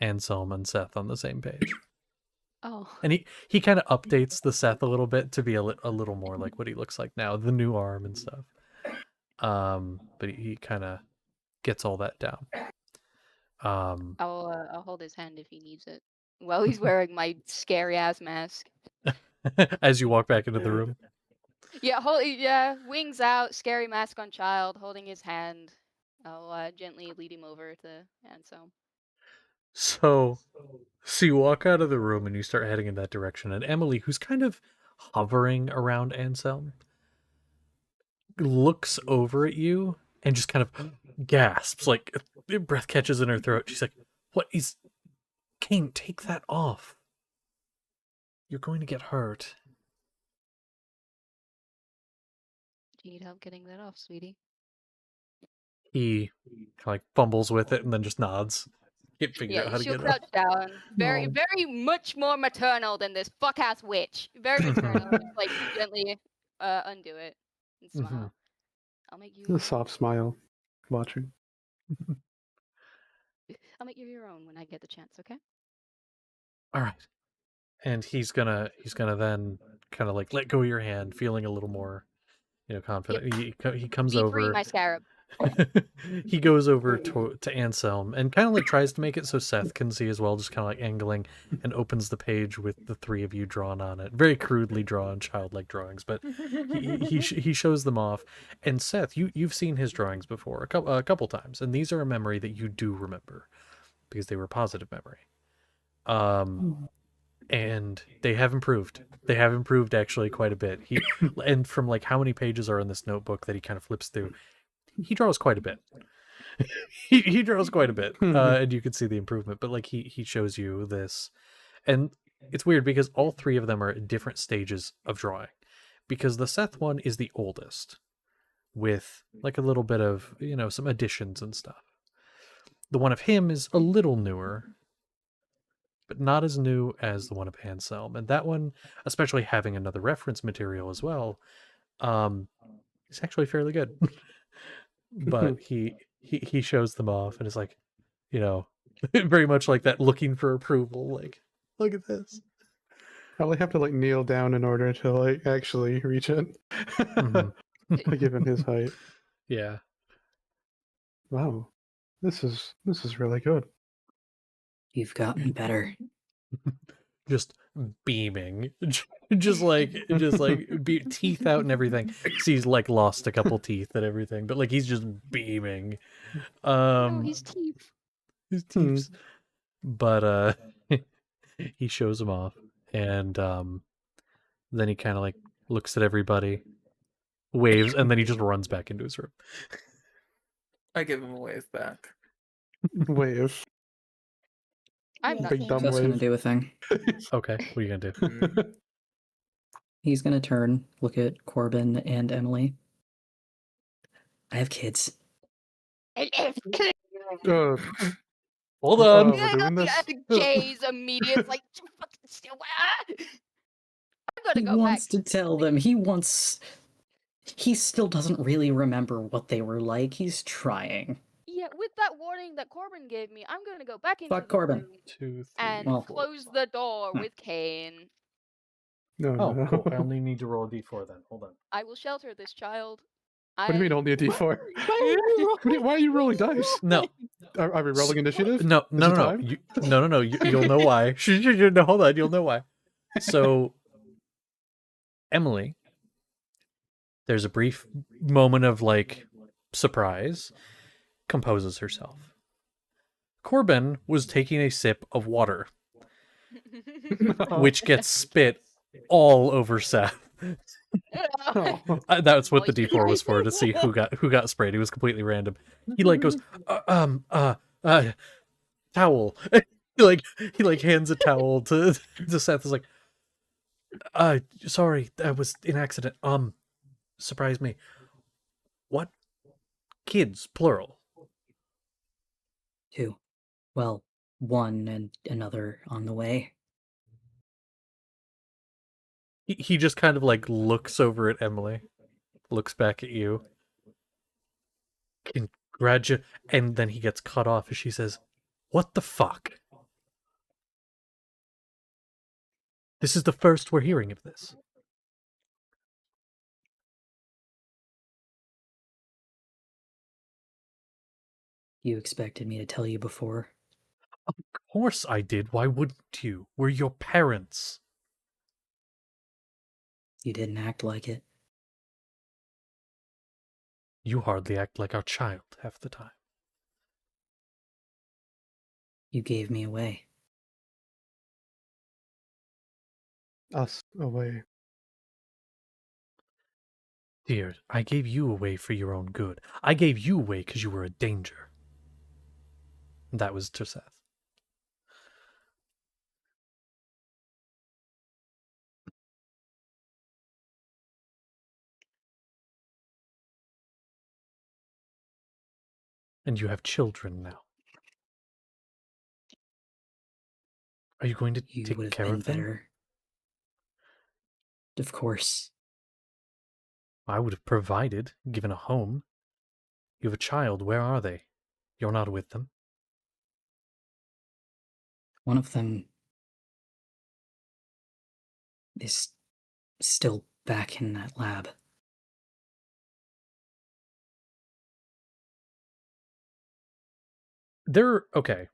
Anselm, and Seth on the same page. Oh. And he kind of updates the Seth a little bit to be a little more like what he looks like now, the new arm and stuff. But he kind of gets all that down. I'll hold his hand if he needs it while he's wearing my scary ass mask. As you walk back into the room. Yeah, wings out, scary mask on child, holding his hand. I'll gently lead him over to Anselm. So you walk out of the room and you start heading in that direction, and Emily, who's kind of hovering around Anselm, looks over at you and just kind of gasps, like breath catches in her throat. She's like, "What is Kane, take that off. You're going to get hurt." Do you need help getting that off, sweetie? He kind of like fumbles with it and then just nods. Can't figure out how to She'll get it off. crouch down. Very, No. very much more maternal than this fuck ass witch. Very maternal. Just like gently undo it and smile. Mhm. I'll make you. A soft smile, watching. I'll make you your own when I get the chance. Okay. All right. And he's gonna then kind of like let go of your hand, feeling a little more, confident. He comes Be free, over. my scarab. He goes over to Anselm and kind of like tries to make it so Seth can see as well, just kind of like angling, and opens the page with the three of you drawn on it, very crudely drawn, childlike drawings, but he shows them off. And Seth, you've seen his drawings before a couple times, and these are a memory that you do remember because they were positive memory. And they have improved. They have improved actually quite a bit. And from like how many pages are in this notebook that he kind of flips through, he draws quite a bit. he draws quite a bit, and you can see the improvement. But like he shows you this, and it's weird because all three of them are at different stages of drawing. Because the Seth one is the oldest, with like a little bit of some additions and stuff. The one of him is a little newer, but not as new as the one of Anselm. And that one, especially having another reference material as well, is actually fairly good. But he shows them off and is like, very much like that, looking for approval. Like, look at this. I'll have to like kneel down in order to like actually reach it, given his height. Yeah. Wow, this is really good. You've gotten better. Just beaming, just like teeth out and everything. He's like lost a couple teeth and everything, but like he's just beaming. No, he's teeth. His teeth. But he shows him off, and then he kind of like looks at everybody, waves, and then he just runs back into his room. I give him a wave back. Wave. I'm not Big dumb Just gonna wave. do a thing. Okay, what are you gonna do? Mm. He's gonna turn, look at Corbin and Emily. I have kids. Uh, Hold on. we're doing this. Jay's immediate like fucking still. I'm gonna He go wants back. to tell them. He still doesn't really remember what they were like. He's trying. Yeah, with that warning that Corbin gave me, I'm gonna go back into Fuck the Corbin. room 2, 3, and Well- close the door with Kane. No, Oh, no. cool. I only need to roll a d4 then. Hold on. I will shelter this child. What do you mean only a d4? Why are you rolling dice? No, Are we rolling initiative? no, Is it no. time? No. You'll know why. No, hold on. You'll know why. So, Emily, there's a brief moment of like surprise, composes herself. Corbin was taking a sip of water, which gets spit all over Seth. Oh. That's what the D4 was for, to see who got sprayed. It was completely random. He like goes, towel. he like hands a towel to Seth. Is like, sorry, that was an accident. Surprise me. What? Kids, plural. 2. Well, 1 and another on the way. He just kind of like looks over at Emily, looks back at you. And then he gets cut off as she says, "What the fuck? This is the first we're hearing of this." You expected me to tell you before. Of course I did. Why wouldn't you? We're your parents. You didn't act like it. You hardly act like our child half the time. You gave me away. Us away. Dear, I gave you away for your own good. I gave you away because you were a danger. That was to Seth. And you have children now. Are you going to You take would have care been of them? better. Of course. I would have provided, given a home. You have a child. Where are they? You're not with them. One of them is still back in that lab. Okay.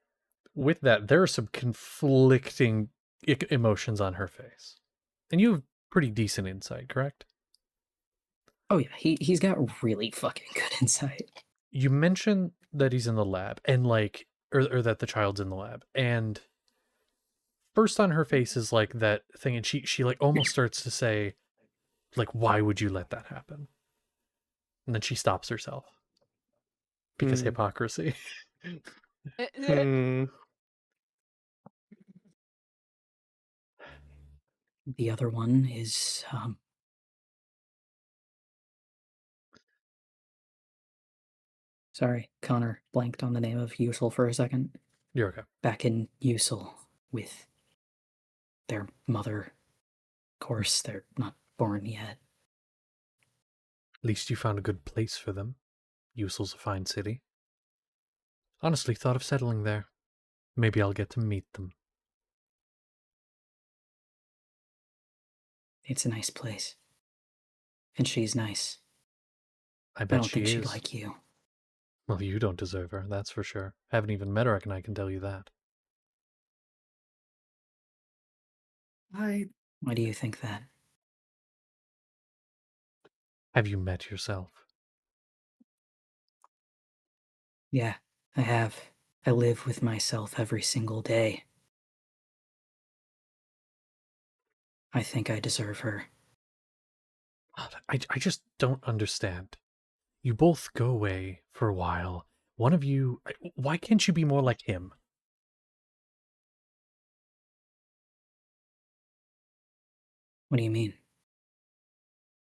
With that, there are some conflicting emotions on her face. And you have pretty decent insight, correct? Oh yeah, he's got really fucking good insight. You mentioned that he's in the lab and like or that the child's in the lab. And first on her face is like that thing, and she like almost starts to say, like, why would you let that happen? And then she stops herself. Because hypocrisy. Hmm. The other one is sorry, Connor blanked on the name of Usul for a second. You're okay. Back in Usul. with their mother. Of course, they're not born yet. At least you found a good place for them. Usel's a fine city. Honestly, thought of settling there. Maybe I'll get to meet them. It's a nice place. And she's nice. I I bet don't she think is. she'd like you. Well, you don't deserve her, that's for sure. Haven't even met her, and I can tell you that. I Why do you think that? Have you met yourself? Yeah, I have. I live with myself every single day. I think I deserve her. I just don't understand. You both go away for a while. One of you... Why can't you be more like him? What do you mean?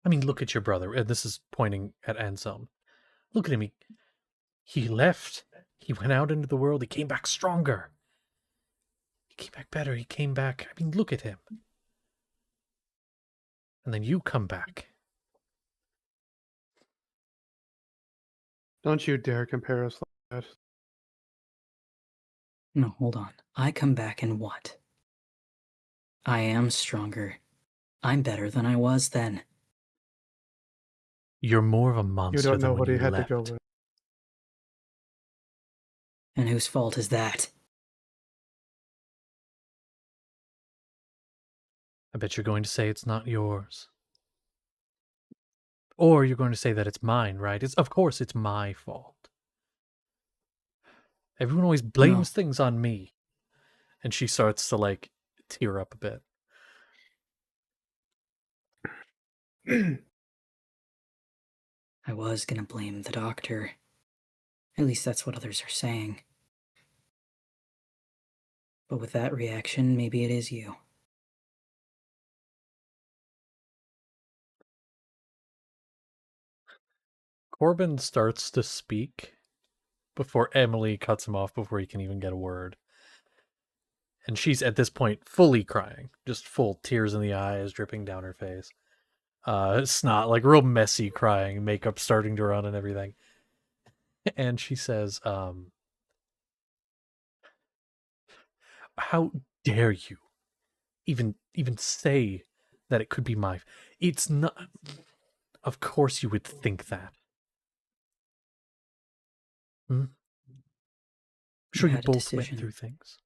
I mean, look at your brother. And this is pointing at Anselm. Look at him. He left. He went out into the world. He came back stronger. He came back better. He came back... I mean, look at him. And then you come back. Don't you dare compare us like that. No, hold on. I come back and what? I am stronger. I'm better than I was then. You're more of a You monster don't know than when what he you had left. to go with. And whose fault is that? I bet you're going to say it's not yours. Or you're going to say that it's mine, right? Of course it's my fault. Everyone always blames things on me. And she starts to, like, tear up a bit. I was gonna blame the doctor. At least that's what others are saying. But with that reaction, maybe it is you. Corbin starts to speak before Emily cuts him off before he can even get a word. And she's, at this point, fully crying. Just full tears in the eyes, dripping down her face. Snot, like real messy crying, makeup starting to run and everything. And she says, how dare you even say that it could be my... It's not... Of course you would think that. I'm sure you had a both went decision. through things.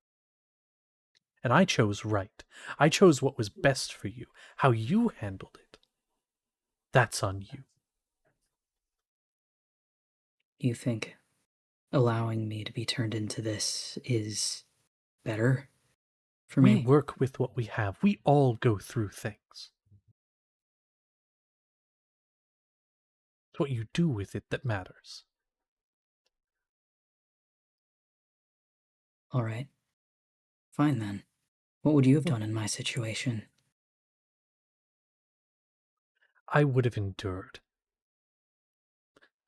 And I chose right. I chose what was best for you. How you handled it. That's on you. You think allowing me to be turned into this is better for We me? work with what we have. We all go through things. It's what you do with it that matters. All right. Fine then. What would you have done in my situation? I would have endured.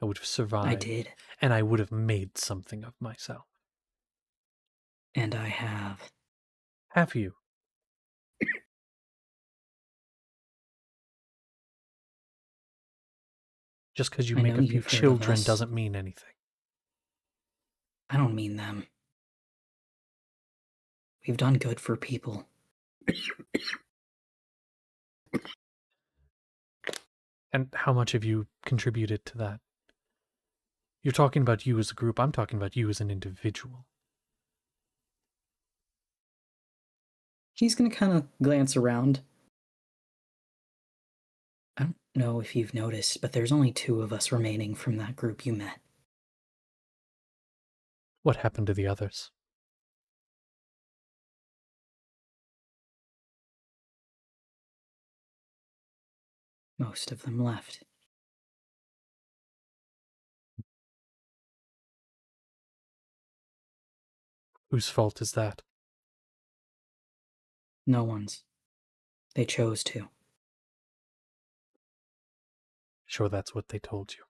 I would have survived. I did. And I would have made something of myself. And I have. Have you? Just because you I make know a few you've heard of children us. doesn't mean anything. I don't mean them. We've done good for people. And how much have you contributed to that? You're talking about you as a group. I'm talking about you as an individual. He's gonna kind of glance around. I don't know if you've noticed, but there's only 2 of us remaining from that group you met. What happened to the others? Most of them left. Whose fault is that? No one's. They chose to. Sure, that's what they told you.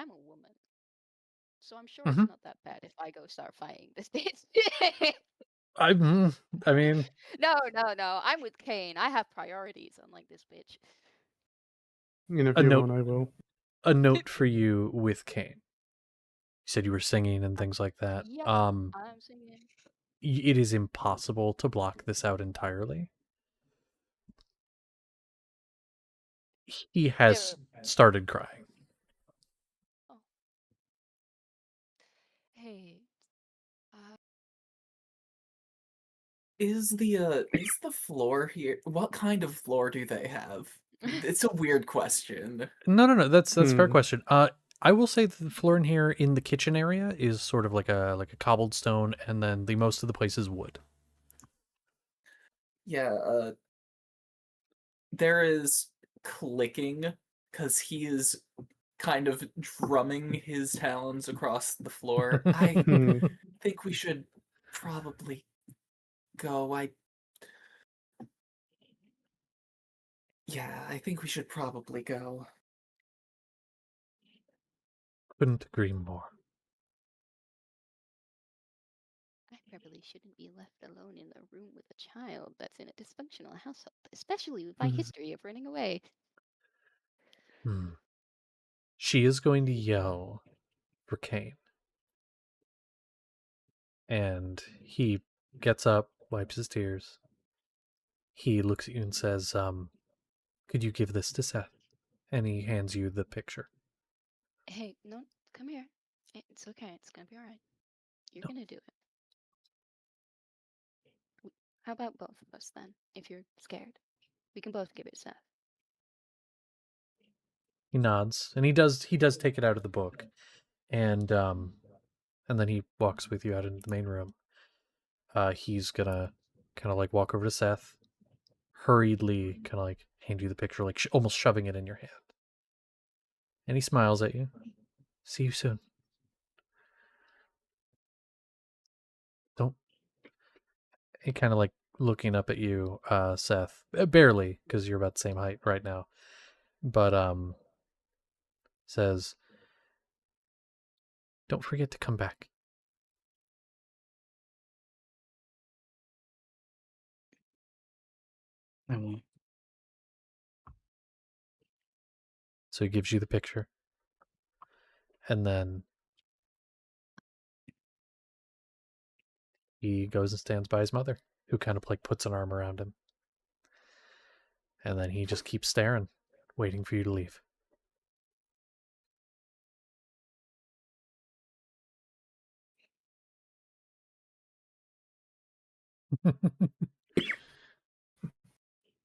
I'm a woman, so I'm sure Mhm. it's not that bad if I go start fighting this bitch. I mean, No, I'm with Kane. I have priorities, unlike this bitch. In a a few note moments, I will. a note for you with Kane. You said you were singing and Um, things like that. yeah, I'm singing. It is impossible to block this out entirely. He has started crying. Oh. Hey, uh, Is the floor here? What kind of floor do they have? It's a weird question. No. That's a fair Hmm. question. I will say that the floor in here in the kitchen area is sort of like a cobbled stone, and then the most of the place is wood. Yeah, there is clicking because he is kind of drumming his talons across the floor. I Hmm. think we should probably go. Yeah, I think we should probably go. Couldn't agree more. I probably shouldn't be left alone in the room with a child that's in a dysfunctional household, especially with my Mhm. history of running away. She is going to yell for Kane, and he gets up, wipes his tears. He looks at you and says, "Could you give this to Seth?" And he hands you the picture. Hey, no, come here. It's okay. It's gonna be all right. You're No. gonna do it. How about both of us then? If you're scared, we can both give it Seth. He nods, and he does take it out of the book, and then he walks with you out into the main room. He's gonna kind of like walk over to Seth, hurriedly kind of like hand you the picture, like almost shoving it in your hand. And he smiles at you. See you soon. Don't. He kind of like looking up at you, Seth, barely because you're about the same height right now, but says, "Don't forget to come back." I won't. So he gives you the picture, and then he goes and stands by his mother, who kind of like puts an arm around him. And then he just keeps staring, waiting for you to leave.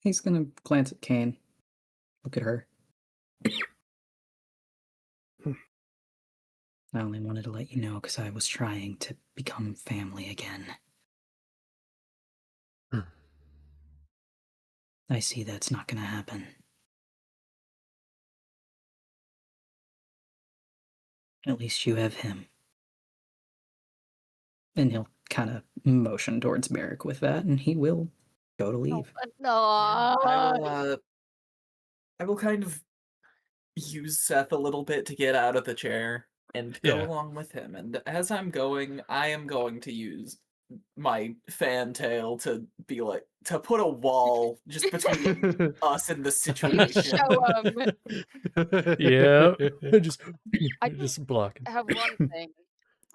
He's gonna glance at Kane, look at her. I only wanted to let you know because I was trying to become family again. I see that's not gonna happen. At least you have him. And he'll kind of motion towards Merrick with that, and he will go to leave. No. I will kind of use Seth a little bit to get out of the chair and go Yeah. along with him. And as I'm going, I am going to use my fantail to be like to put a wall just between us and the situation. Show him. Yeah. just I just blocking. have one thing.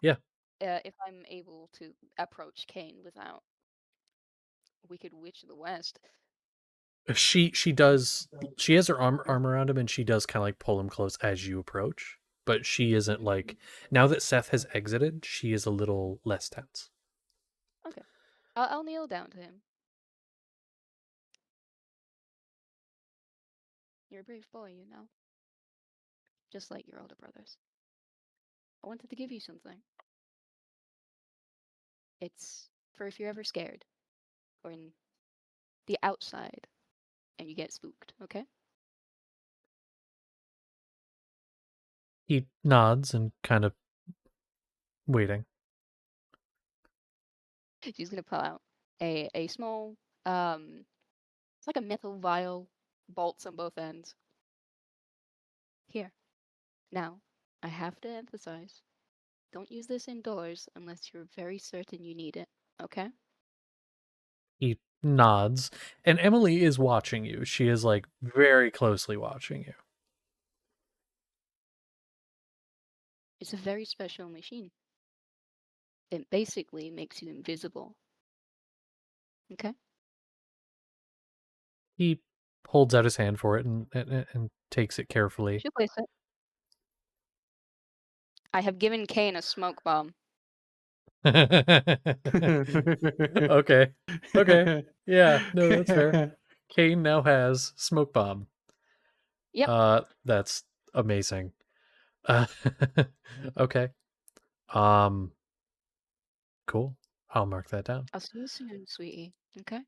Yeah. If I'm able to approach Kane without Wicked Witch of the West. She does. She has her arm around him, and she does kind of like pull him close as you approach. But she isn't like, now that Seth has exited, she is a little less tense. Okay. I'll kneel down to him. You're a brave boy, you know. Just like your older brothers. I wanted to give you something. It's for if you're ever scared or in the outside and you get spooked, okay? He nods and kind of waiting. She's gonna pull out a small it's like a metal vial, bolts on both ends. Here. Now, I have to emphasize, don't use this indoors unless you're very certain you need it, okay? He nods, and Emily is watching you. She is like very closely watching you. It's a very special machine. It basically makes you invisible. Okay? He holds out his hand for it and takes it carefully. Should place it. I have given Kane a smoke bomb. Okay. Okay. Yeah, no, that's fair. Kane now has smoke bomb. Yep. That's amazing. Uh, okay. Um, cool. I'll mark that down. I'll see you soon, sweetie. Okay?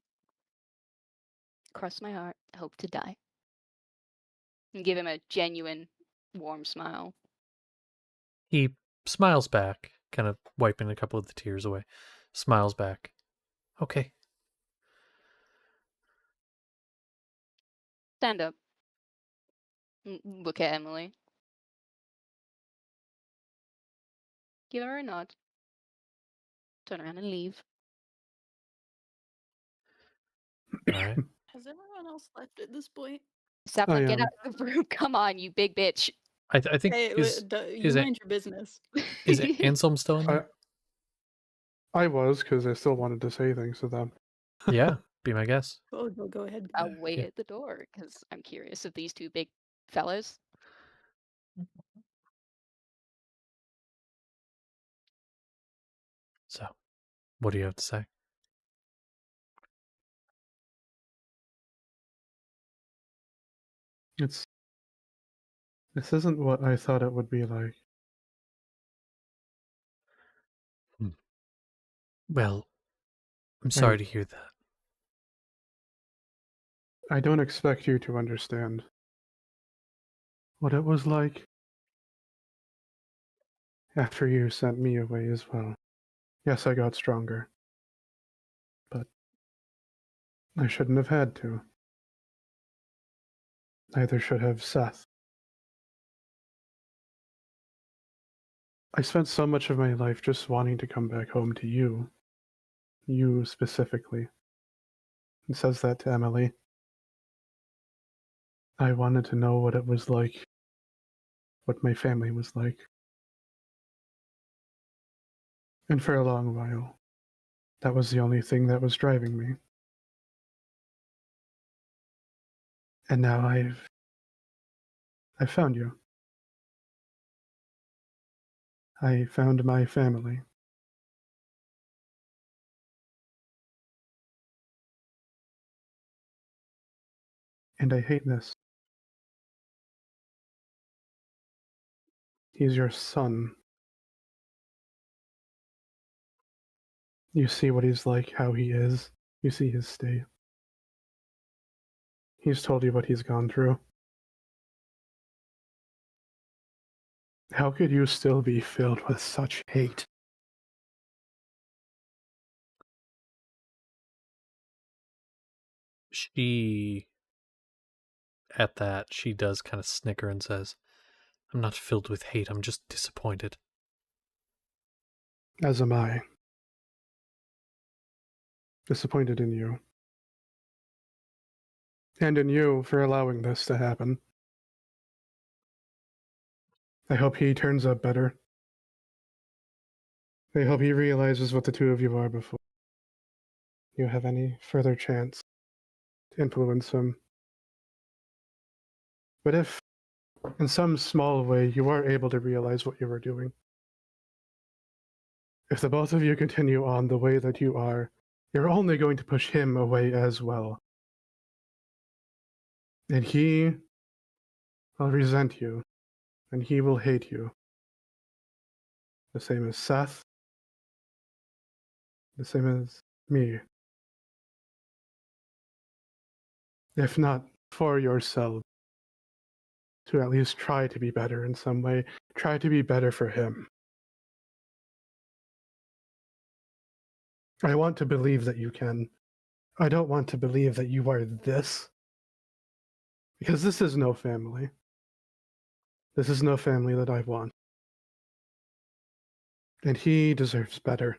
Cross my heart, hope to die. And give him a genuine, warm smile. He smiles back, kind of wiping a couple of the tears away. Smiles back. Okay. Stand up. Look at Emily. Give her a nod. Turn around and leave. All right. Has everyone else left at this point? Sapling, get am. out of the room. Come on, you big bitch. I think Hey, is you it mind your business. Anselm still in there? I was, because I still wanted to say things to them. Yeah, be my guess. Go ahead. I'll wait at the door because I'm curious of these two big fellas. So, what do you have to say? This isn't what I thought it would be like. Well, I'm sorry to hear that. I don't expect you to understand what it was like after you sent me away as well. Yes, I got stronger. But I shouldn't have had to. Neither should have Seth. I spent so much of my life just wanting to come back home to you. You specifically. It says that to Emily. I wanted to know what it was like. What my family was like. And for a long while, that was the only thing that was driving me. And now I've found you. I found my family. And I hate this. He's your son. You see what he's like, how he is. You see his state. He's told you what he's gone through. How could you still be filled with such hate? At that, she does kind of snicker and says, I'm not filled with hate, I'm just disappointed. As am I. Disappointed in you. And in you for allowing this to happen. I hope he turns up better. I hope he realizes what the two of you are before you have any further chance to influence him. But if, in some small way, you are able to realize what you are doing, if the both of you continue on the way that you are, you're only going to push him away as well. And he will resent you, and he will hate you. The same as Seth, the same as me. If not for yourself, to at least try to be better in some way, try to be better for him. I want to believe that you can. I don't want to believe that you are this. Because this is no family. This is no family that I want. And he deserves better.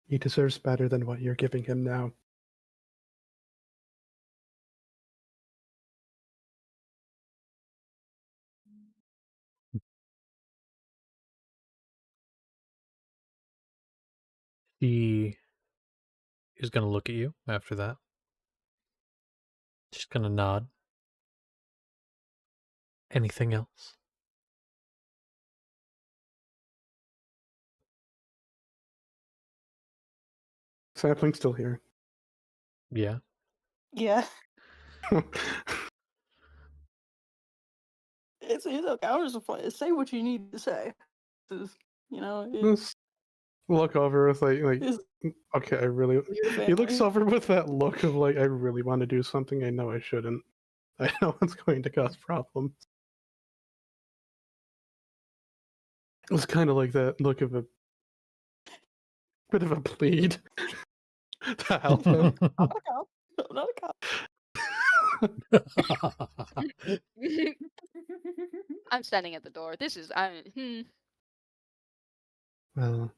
He deserves better than what you're giving him now. He is going to look at you after that. She's going to nod. Anything else? Sapling's still here. Yeah. Yeah. It's okay. I'll just say what you need to say. You know, Just look over with it's okay, I really. your He looks family. over with that look of I really want to do something I know I shouldn't. I know it's going to cause problems. It's kind of like that look of a bit of a plead to help him. I'm not a cop. I'm not a cop. I'm standing at the door. This is Well,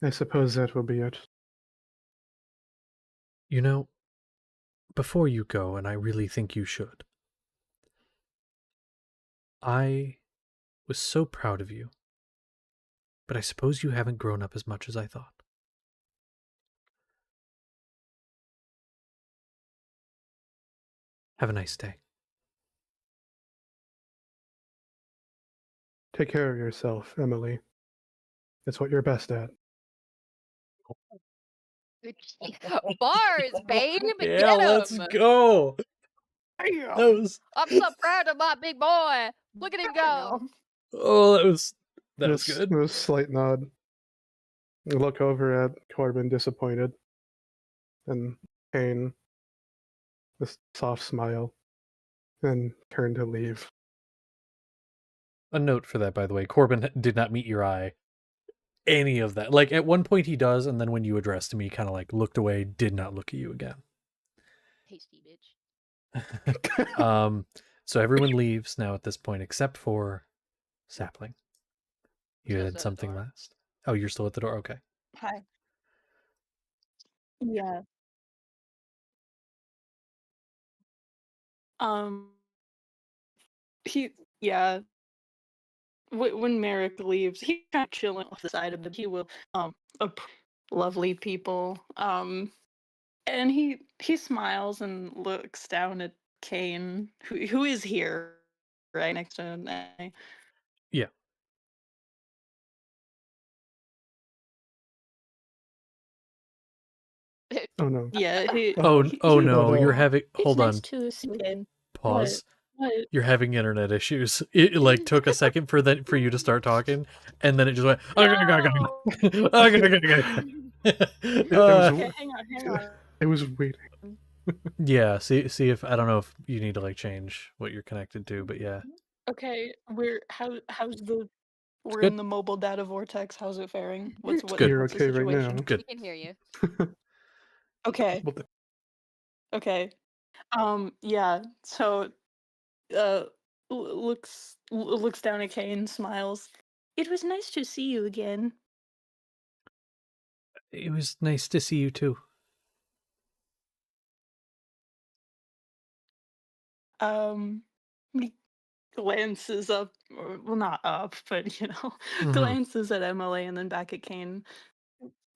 I suppose that will be it. You know, before you go, and I really think you should, I was so proud of you, but I suppose you haven't grown up as much as I thought. Have a nice day. Take care of yourself, Emily. It's what you're best at. bars, babe. Yeah, Get let's 'em. go. Damn. That was I'm so proud of my big boy. Look at him go. that was Just good. a slight nod. Look over at Corbin, disappointed, and Kane, a soft smile, and turn to leave. A note for that, by the way. Corbin did not meet your eye. Any of that. Like, at one point he does, and then when you addressed him, he kind of looked away, did not look at you again. Tasty bitch. So everyone leaves now at this point, except for Sapling. You Still had at the something door. last. Oh, you're still at the door? Okay. Hi. Yeah. Um. Yeah. When Merrick leaves, he's kind of chilling off the side of the. He will lovely people. And he smiles and looks down at Kane, who is here, right next to him. Yeah. Oh no. Yeah. Oh, Oh no, you're having. It's Hold nice on. to see you again. Pause. What? You're having internet issues. It took a second for you to start talking, and then it just went. No! It Uh, was. Hang on. It was waiting. yeah. See if I don't know if you need to change what you're connected to, but yeah, Okay, we're good. in the mobile data vortex. How's it faring? What's good. You're what's the okay right now. situation? Good. We can hear you. Okay. Well, Okay. Yeah. So looks down at Kane, smiles. It was nice to see you again. It was nice to see you too. He glances up, or, well, not up, but Mhm. glances at Emily and then back at Kane.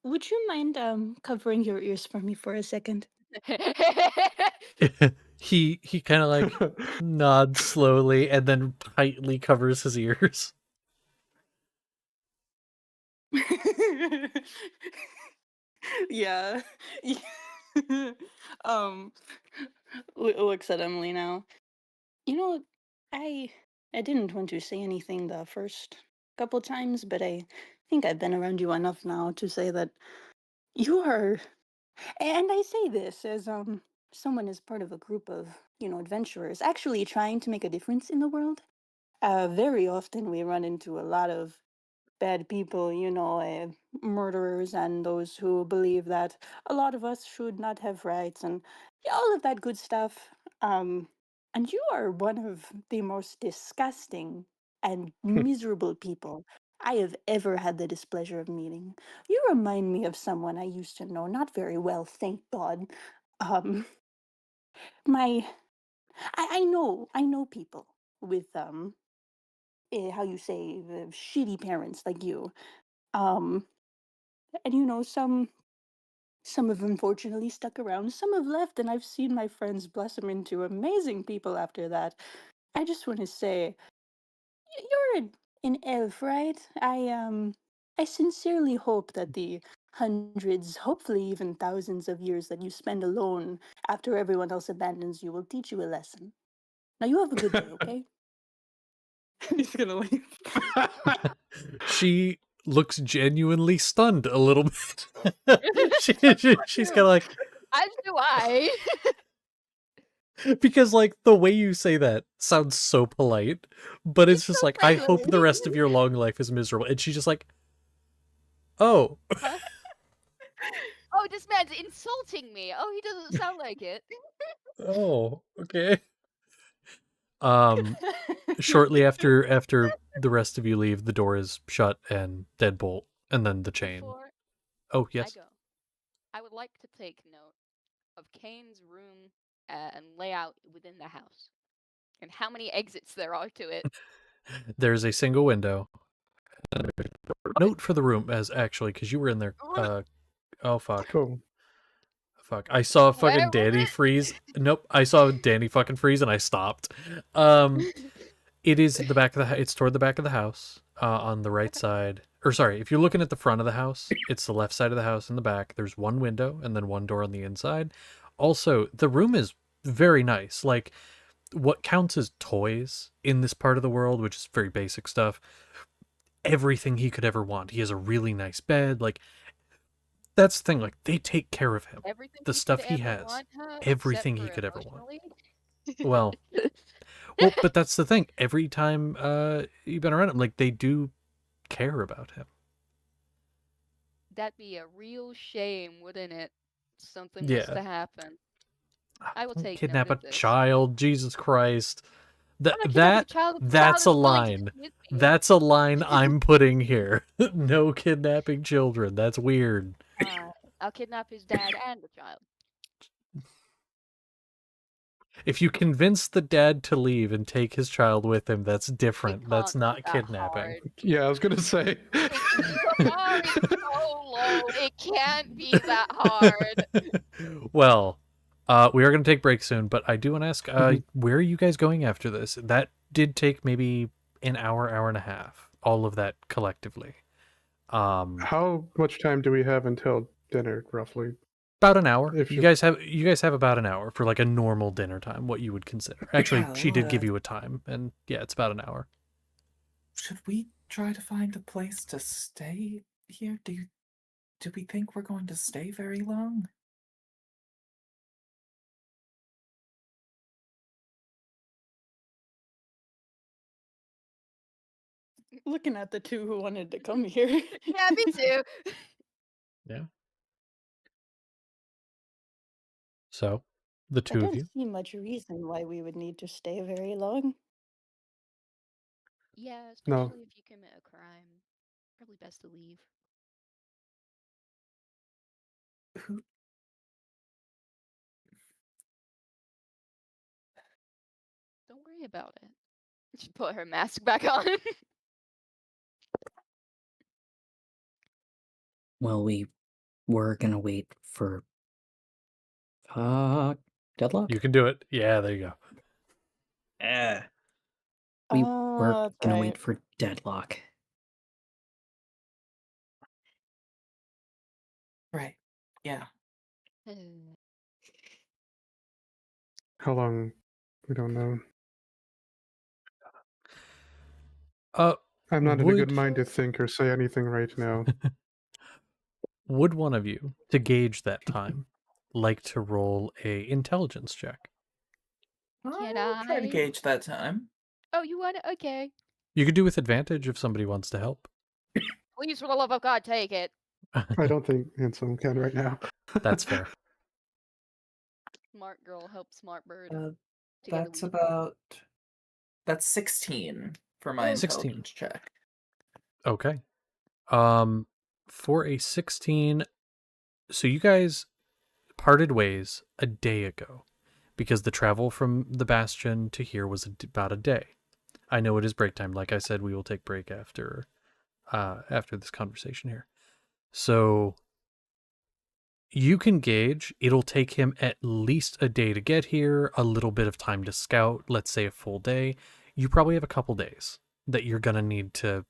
Would you mind covering your ears for me for a second? he kind of nods slowly and then tightly covers his ears. Yeah. um looks at Emily now. You know, I I didn't want to say anything the first couple times, but I think I've been around you enough now to say that you are, and I say this as someone is part of a group of, adventurers actually trying to make a difference in the world. Very often we run into a lot of bad people, murderers, and those who believe that a lot of us should not have rights, and all of that good stuff. And you are one of the most disgusting and miserable people I have ever had the displeasure of meeting. You remind me of someone I used to know, not very well, thank God. Um, my, I know people with how you say, shitty parents like you. Um, and some have unfortunately stuck around, some have left, and I've seen my friends blossom into amazing people after that. I just want to say, you're an elf, right? I sincerely hope that the hundreds, hopefully even thousands of years that you spend alone after everyone else abandons you will teach you a lesson. Now you have a good day, okay? He's gonna leave. She looks genuinely stunned a little bit. She's kind of like, As do I. because like the way you say that sounds so polite, but it's just so like, I hope friendly. the rest of your long life is miserable. And she's just like, oh, Huh? Oh, this man's insulting me. Oh, he doesn't sound like it. oh, okay. Shortly after the rest of you leave, the door is shut and deadbolt, and then the chain. Before Oh, I yes. go, I would like to take note of Kane's room and layout within the house, and how many exits there are to it. There's a single window. Note for the room, as actually, because you were in there. Oh fuck. Cool. Fuck. I saw Where fucking was Danny it? freeze. Nope. I saw Danny fucking freeze and I stopped. It is at the back of the it's toward the back of the house, on the right side. Or sorry, if you're looking at the front of the house, it's the left side of the house in the back. There's one window and then one door on the inside. Also, the room is very nice. Like, what counts as toys in this part of the world, which is very basic stuff, everything he could ever want. He has a really nice bed. Like, that's the thing. Like, they take care of him. Everything The he stuff could he ever has, want, huh? everything Except he for could ever want. emotionally? Well, but that's the thing. Every time you've been around him, like, they do care about him. That'd be a real shame, wouldn't it? Something was Yeah. to happen. I will Don't take kidnap note a of this. child. Jesus Christ. I'm not kidnapping a child if the child That's is a willing to line. come with me. That's a line I'm putting here. No kidnapping children. That's weird. I'll kidnap his dad and the child. If you convince the dad to leave and take his child with him, that's different. It That's can't be not that kidnapping. hard. Yeah, I was gonna say. The bar is so low. It can't be that hard. Well, we are going to take break soon, but I do want to ask, where are you guys going after this? That did take maybe an hour and a half, all of that collectively. How much time do we have until dinner, roughly? About an hour. If You guys have about an hour for like a normal dinner time, what you would consider. Actually, she did give you a time, and yeah, it's about an hour. Should we try to find a place to stay here? Do we think we're going to stay very long? Looking at the two who wanted to come here. Yeah, me too. Yeah. So, the I two of don't you. see much reason why we would need to stay very long. Yeah, No. especially if you commit a crime. Probably best to leave. Who? Don't worry about it. She put her mask back on. Well, we were gonna wait for deadlock. You can do it. Yeah, there you go. Yeah. We were That's gonna right. wait for deadlock. Right. Yeah. How long? We don't know. I'm not in a good mind to think or say anything right now. Would one of you, to gauge that time, like to roll a intelligence check? Can I'll try to I? gauge that time. Oh, you want it? Okay. You could do with advantage if somebody wants to help. Please, for the love of God, take it. I don't think Anselm can right now. That's fair. Smart girl help smart bird. Uh, Together that's we about... That's 16 for my 16. intelligence check. Okay. For a 16, so you guys parted ways a day ago because the travel from the Bastion to here was about a day. I know it is break time. Like I said, we will take break after this conversation here. So you can gauge it'll take him at least a day to get here, a little bit of time to scout, let's say a full day. You probably have a couple days that you're gonna need to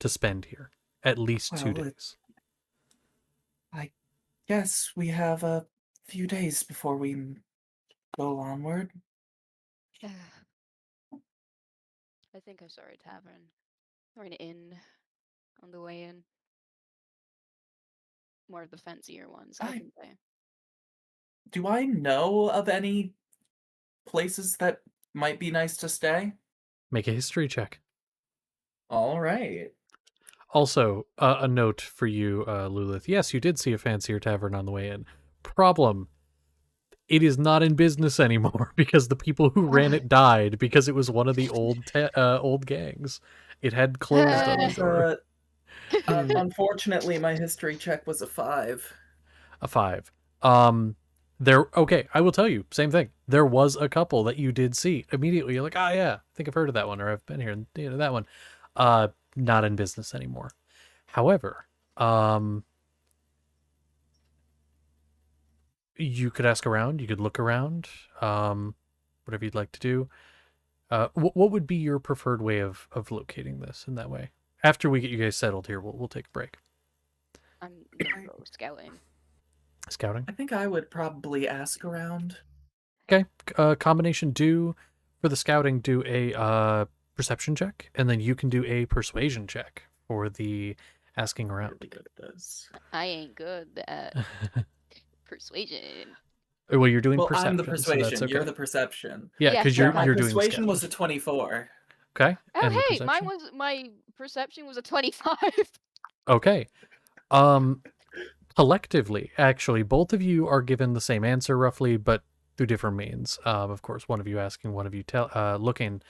spend here. At least 2 Well, days. I guess we have a few days before we go onward. I think I saw a tavern or an inn on the way in. More of the fancier ones, I can say. Do I know of any places that might be nice to stay? Make a history check. All right. Also, a note for you, Lulith. Yes, you did see a fancier tavern on the way in. Problem: it is not in business anymore because the people who ran it died because it was one of the old gangs. It had closed on the door. Unfortunately, my history check was a 5. A 5. Okay, I will tell you, same thing. There was a couple that you did see immediately. You're like, ah, yeah, I think I've heard of that one, or I've been here, and that one. Not in business anymore. However, you could ask around, you could look around, whatever you'd like to do. What would be your preferred way of locating this in that way? After we get you guys settled here, we'll take a break. I'm gonna go scouting. Scouting. I think I would probably ask around. Okay. Combination do for the scouting. Do a perception check, and then you can do a persuasion check for the asking around. Really good at this. I ain't good at persuasion. Well, you're doing Well, perception. I'm the So persuasion. that's okay. You're the perception. Yeah, Yeah, because sure. My you're doing persuasion scouting. was a 24. Okay. Oh, And the hey, perception? my perception was a 25. Okay. Collectively, actually, both of you are given the same answer roughly, but through different means. Of course, one of you asking, one of you looking.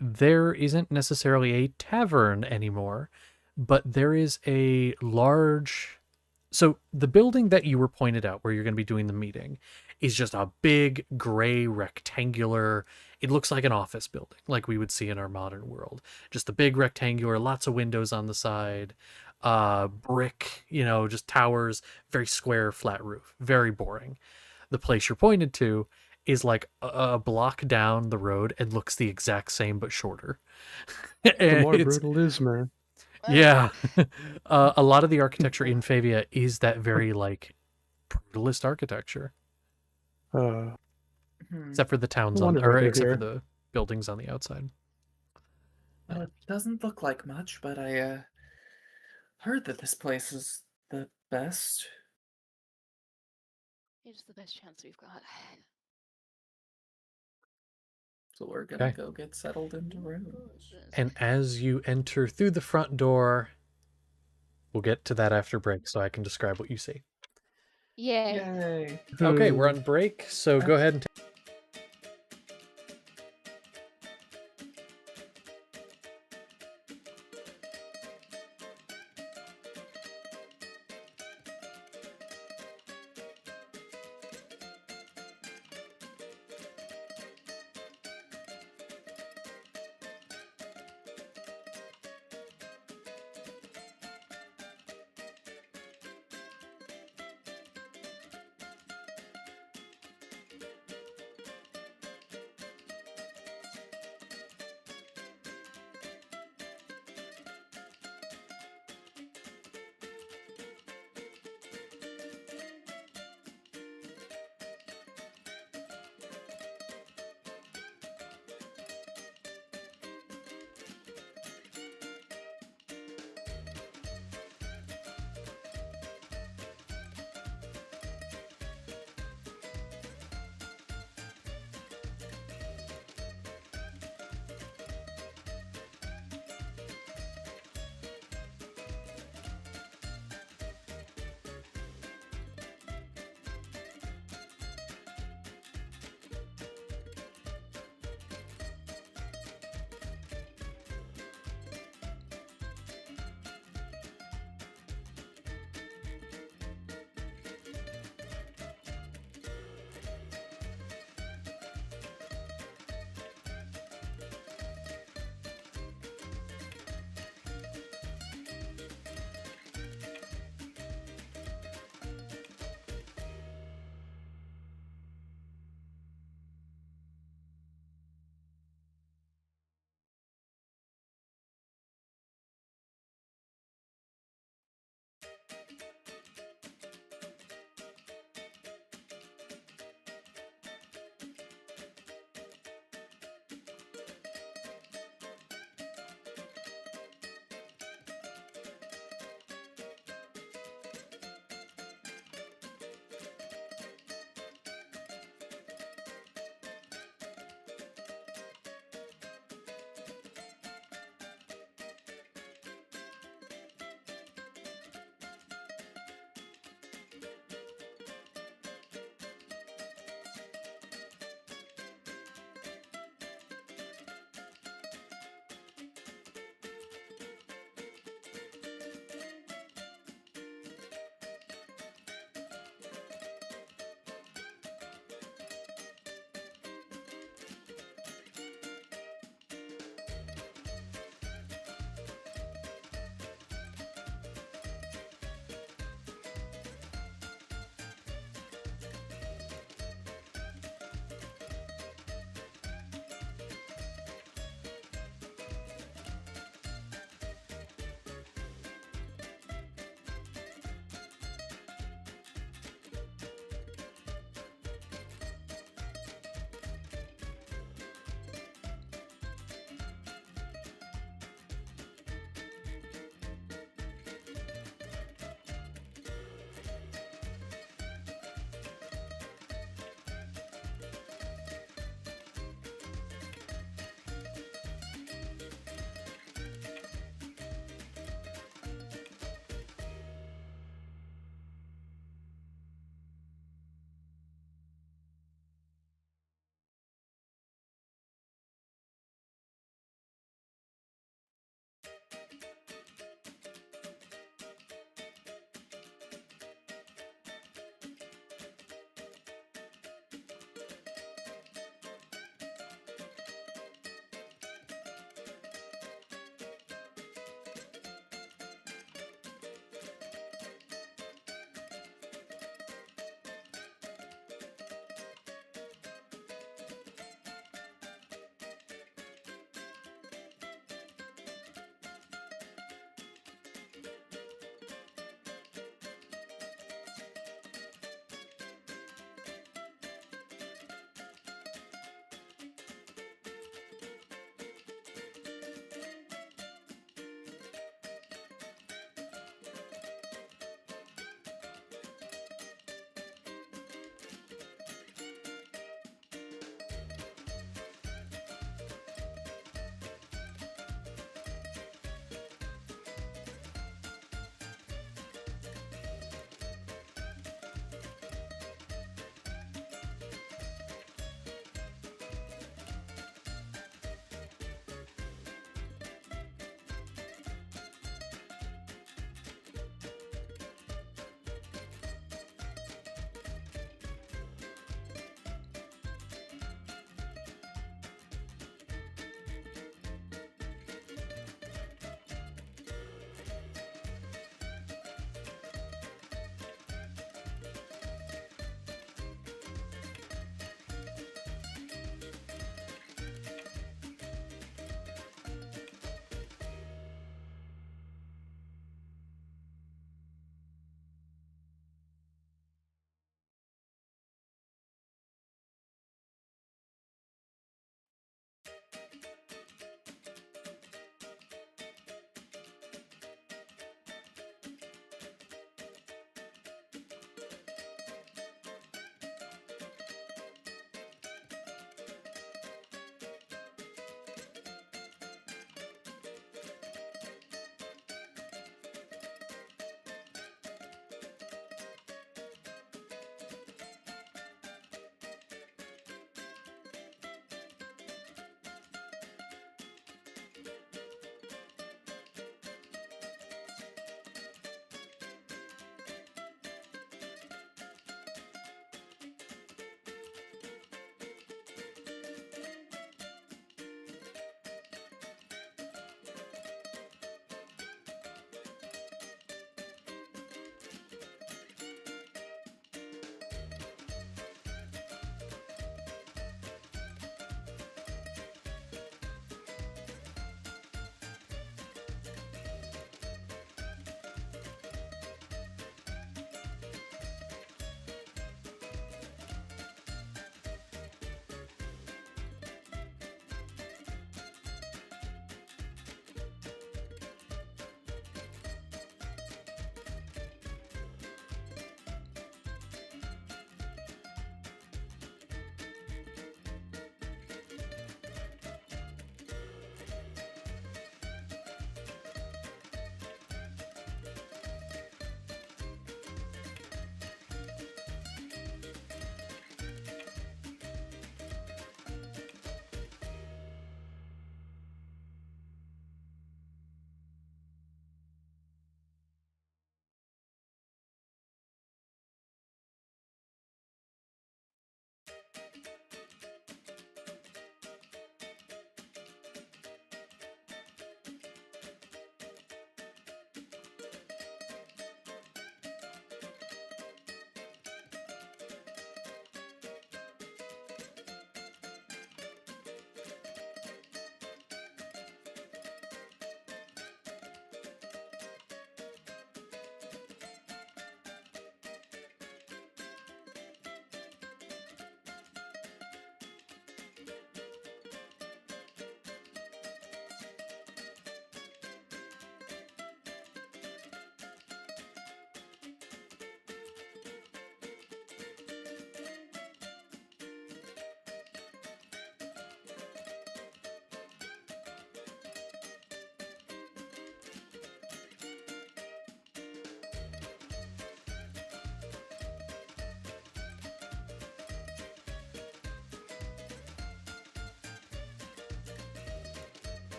There isn't necessarily a tavern anymore, but there is a large. So the building that you were pointed out where you're going to be doing the meeting is just a big gray rectangular. It looks like an office building, like we would see in our modern world. Just a big rectangular, lots of windows on the side, brick, just towers, very square, flat roof, very boring. The place you're pointed to is like a block down the road and looks the exact same but shorter. The more It's- brutal Ismer. yeah. A lot of the architecture in Favia is that very like brutalist architecture, except for the towns I on, wonder or what they except for hear. the buildings on the outside. It doesn't look like much, but I heard that this place is the best. It's the best chance we've got. So we're gonna Okay. go get settled into rooms. And as you enter through the front door, we'll get to that after break, so I can describe what you see. Yay. Yay! Okay, we're on break, so go ahead and take.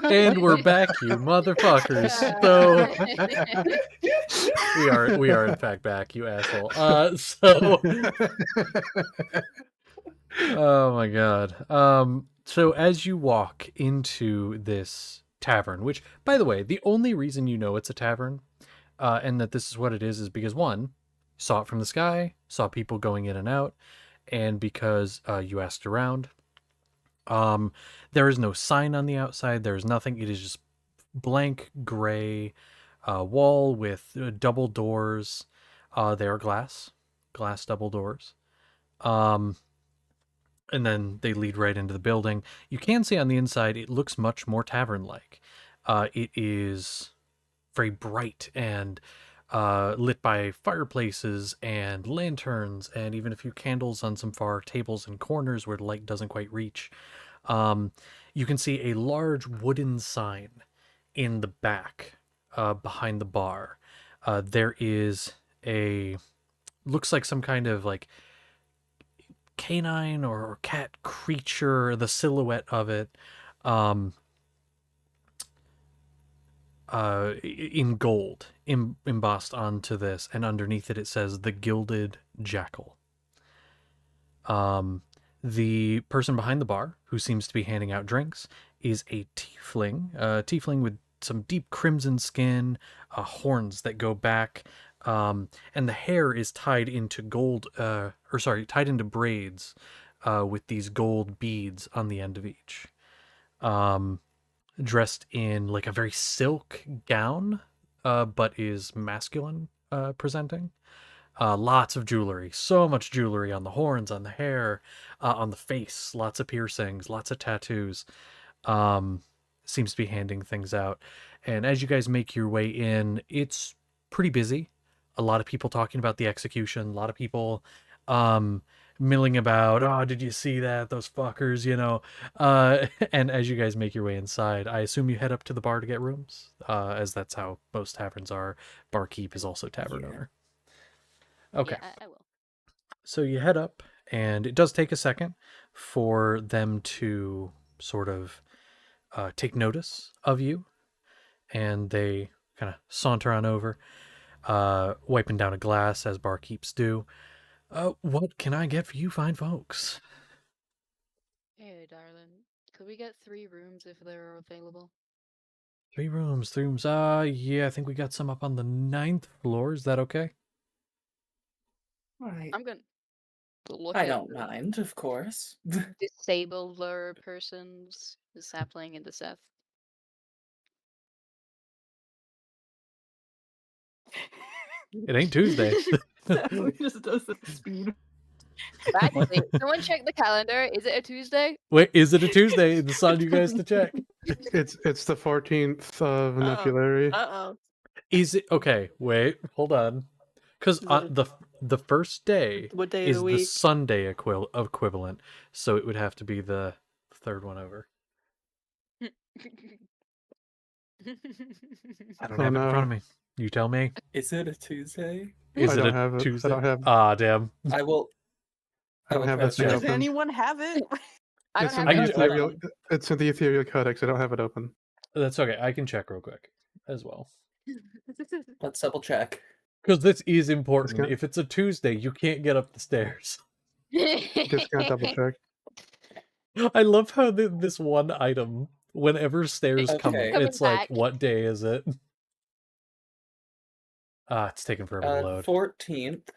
And we're back, you motherfuckers. So we are in fact back, you asshole. Oh my god. So as you walk into this tavern, which by the way, the only reason you know it's a tavern, and that this is what it is because one, saw it from the sky, saw people going in and out, and because you asked around. There is no sign on the outside. There is nothing. It is just blank gray wall with double doors. They are glass double doors. And then they lead right into the building. You can see on the inside, it looks much more tavern-like. It is very bright and lit by fireplaces and lanterns, and even a few candles on some far tables and corners where the light doesn't quite reach. You can see a large wooden sign in the back behind the bar. There is looks like some kind of like canine or cat creature, the silhouette of it, in gold, embossed onto this, and underneath it says the Gilded Jackal. The person behind the bar, who seems to be handing out drinks, is a tiefling with some deep crimson skin, horns that go back, and the hair is tied into tied into braids, with these gold beads on the end of each. Dressed in like a very silk gown, but is masculine presenting. Lots of jewelry, so much jewelry on the horns, on the hair, on the face, lots of piercings, lots of tattoos. Seems to be handing things out. And as you guys make your way in, it's pretty busy. A lot of people talking about the execution, a lot of people milling about, oh, did you see that? Those fuckers, you know. And as you guys make your way inside, I assume you head up to the bar to get rooms, as that's how most taverns are. Barkeep is also tavern owner. Okay. Yeah, I will. So you head up, and it does take a second for them to sort of take notice of you, and they kind of saunter on over, wiping down a glass as barkeeps do. What can I get for you fine folks? Hey, darling. Could we get 3 rooms if they're available? 3 rooms, 3 rooms. Yeah, I think we got some up on the 9th floor. Is that okay? I'm gonna look I at don't the mind, of course. disabler persons, the sapling and the Seth. It ain't Tuesday. Sally just does the speed. Actually, someone check the calendar. Is it a Tuesday? Wait, is it a Tuesday? It's on you guys to check. It's the 14th of Nepulary. Uh-oh. Is it okay? Wait, hold on, because Is it a- the first day What day of is the the week? Sunday equivalent, so it would have to be the third one over. I don't Oh, have it in front of no. me. You tell me. Is it a Tuesday? Is I it don't a have it. Tuesday? I don't have. Ah, damn. I will. I don't have that press thing check. Does open. anyone have it? I It's don't in have the it I- ethereal. It's in the ethereal codex. I don't have it open. That's okay. I can check real quick as well, Let's double check. because this is important. Discount. If it's a Tuesday, you can't get up the stairs. Discount double check. I love how this one item, whenever stairs come up, Okay. Coming it's like, back. what day is it? It's taking forever to load. 14th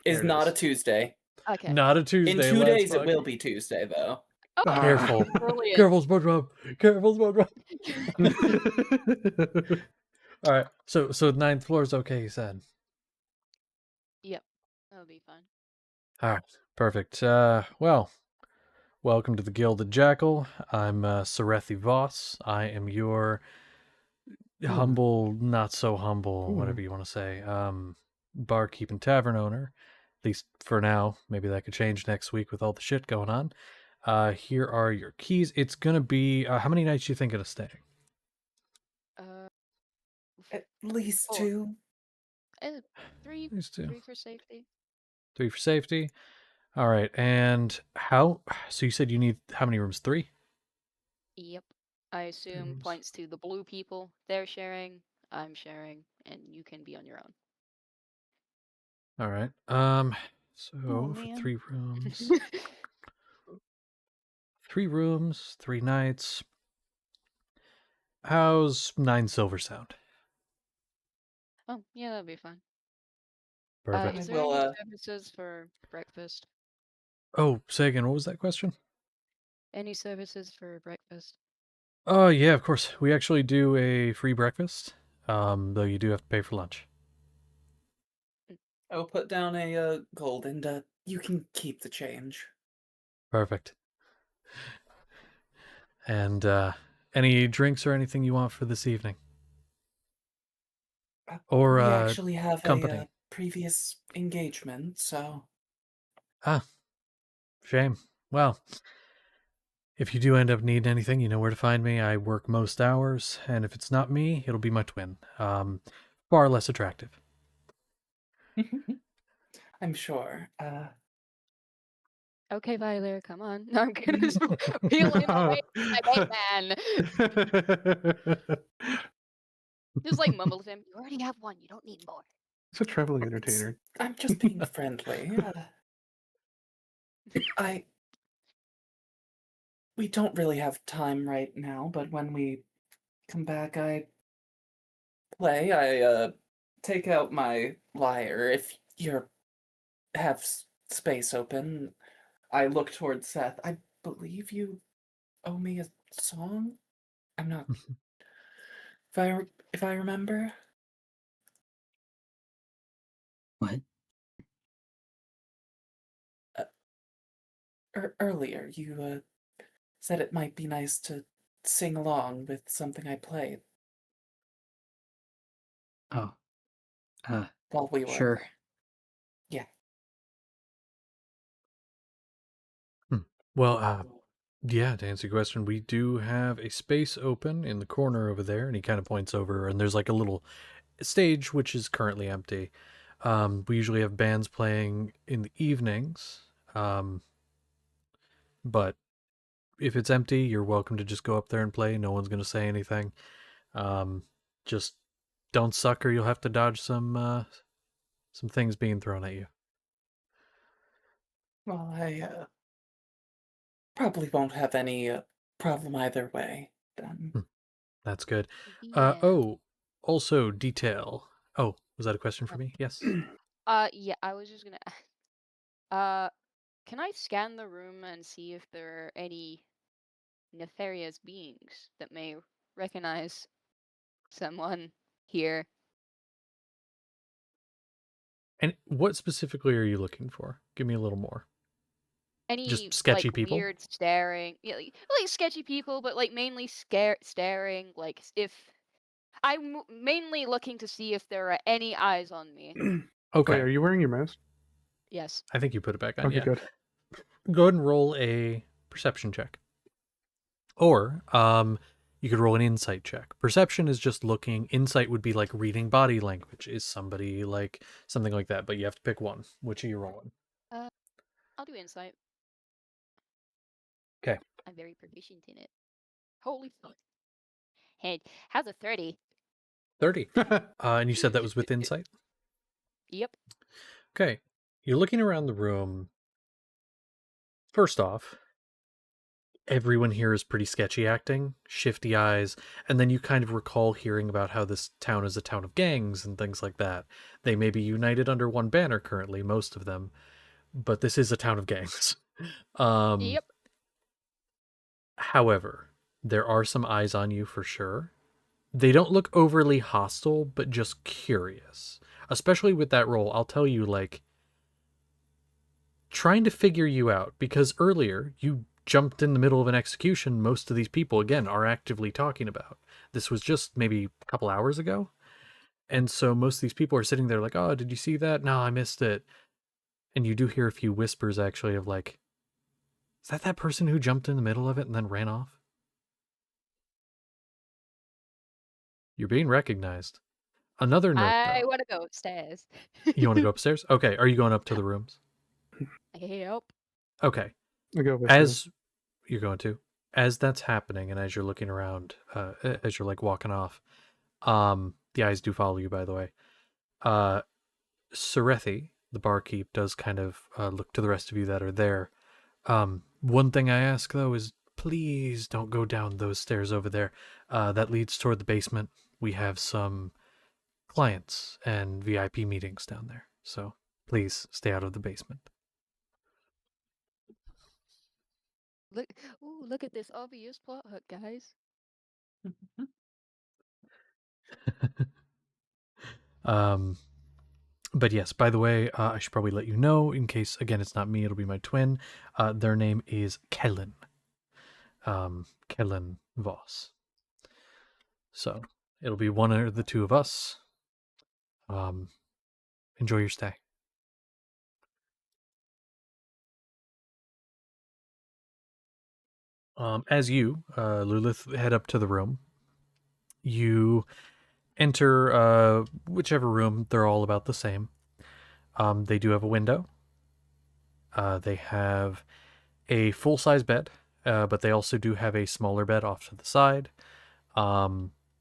is There it not is. a Tuesday. Okay. Not a Tuesday. In 2 let's days, it will fucking- be Tuesday, though. Oh, Ah. Careful. brilliant. Careful, SpongeBob. Careful, SpongeBob. All right. So 9th floor is okay, you said. Yep, that'll be fine. All right. Perfect. Well, welcome to the Gilded Jackal. I'm Sarethi Voss. I am your humble, not so humble, whatever you want to say, barkeep and tavern owner. At least for now. Maybe that could change next week with all the shit going on. Here are your keys. It's gonna be how many nights you think of staying? At least 4. 2. 3, These two. 3 for safety. 3 for safety. All right, and how? So you said you need how many rooms? 3? Yep. I assume Rooms. points to the blue people. They're sharing, I'm sharing, and you can be on your own. All right. So Oh for man. 3 rooms, 3 nights. How's 9 silver sound? Oh, yeah, that'd be fine. Perfect. Is I there will, any services for breakfast? Oh, say again, what was that question? Any services for breakfast? Oh, yeah, of course. We actually do a free breakfast, though you do have to pay for lunch. I will put down a gold, and you can keep the change. Perfect. And any drinks or anything you want for this evening? Or We actually have a company? previous engagement, so Ah, shame. Well, if you do end up needing anything, you know where to find me. I work most hours, and if it's not me, it'll be my twin. Far less attractive. I'm sure. Okay, Violet, come on. No, I'm gonna just peel him away from my main man. Just like mumble to him, you already have one, you don't need more. He's a traveling entertainer. I'm just being friendly. We don't really have time right now, but when we come back, I play. I take out my lyre. If you have space open, I look towards Seth. I believe you owe me a song. I'm not. If I remember. What? Earlier, you said it might be nice to sing along with something I played Oh, while we were. sure. Yeah. Well, yeah, to answer your question, we do have a space open in the corner over there, and he kind of points over, and there's like a little stage which is currently empty. We usually have bands playing in the evenings, but if it's empty, you're welcome to just go up there and play. No one's going to say anything. Um, just don't suck, or you'll have to dodge some things being thrown at you. Well, I probably won't have any problem either way. Then. That's good. Yeah. Oh, also detail. Oh, was that a question for me? Yes. Yeah, I was just gonna can I scan the room and see if there are any nefarious beings that may recognize someone here? And what specifically are you looking for? Give me a little more. Any Just sketchy like people? weird staring, yeah, like sketchy people, but like mainly staring. Like if I'm mainly looking to see if there are any eyes on me. Okay. Wait, are you wearing your mask? Yes. I think you put it back on. Okay, Yeah. good. Go ahead and roll a perception check. Or you could roll an insight check. Perception is just looking. Insight would be like reading body language. Is somebody like something like that? But you have to pick one. Which are you rolling? I'll do insight. Okay. I'm very proficient in it. Holy fuck. Hey, how's a 30? 30. And you said that was with insight? Yep. Okay. You're looking around the room. First off, everyone here is pretty sketchy acting, shifty eyes, and then you kind of recall hearing about how this town is a town of gangs and things like that. They may be united under one banner currently, most of them, but this is a town of gangs. Yep. However, there are some eyes on you for sure. They don't look overly hostile, but just curious. Especially with that role, I'll tell you, like, trying to figure you out, because earlier you jumped in the middle of an execution most of these people, again, are actively talking about. This was just maybe a couple hours ago. And so most of these people are sitting there like, oh, did you see that? No, I missed it. And you do hear a few whispers, actually, of like, is that person who jumped in the middle of it and then ran off? You're being recognized. Another note, I though. want to go upstairs. You want to go upstairs? Okay, are you going up to the rooms? Yep. Okay. I go with you. As you're going to, as that's happening, and as you're looking around, as you're like walking off, the eyes do follow you, by the way. Sarethi, the barkeep, does kind of look to the rest of you that are there. One thing I ask though is, please don't go down those stairs over there. That leads toward the basement. We have some clients and VIP meetings down there, so please stay out of the basement. Look at this obvious plot hook, guys. But yes, by the way, I should probably let you know, in case, again, it's not me, it'll be my twin. Their name is Kellen. Kellen Voss. So it'll be one or the two of us. Enjoy your stay. As you, Lulith, head up to the room, you enter whichever room. They're all about the same. They do have a window. They have a full-size bed, but they also do have a smaller bed off to the side.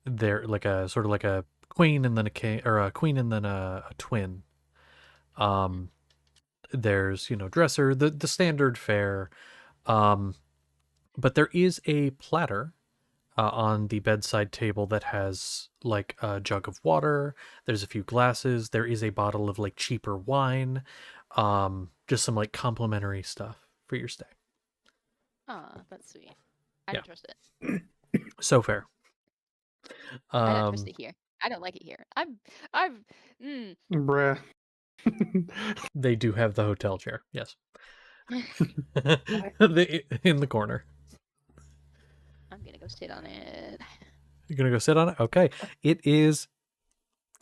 They're like a sort of like a queen and then a king, or a queen and then a twin. There's dresser, the standard fare. But there is a platter on the bedside table that has like a jug of water. There's a few glasses. There is a bottle of like cheaper wine. Just some like complimentary stuff for your stay. Ah, that's sweet. I Yeah. don't trust it. So fair. I don't trust it here. I don't like it here. Bruh. They do have the hotel chair. Yes. I- In the corner. I'm gonna go sit on it. You're gonna go sit on it? Okay. It is.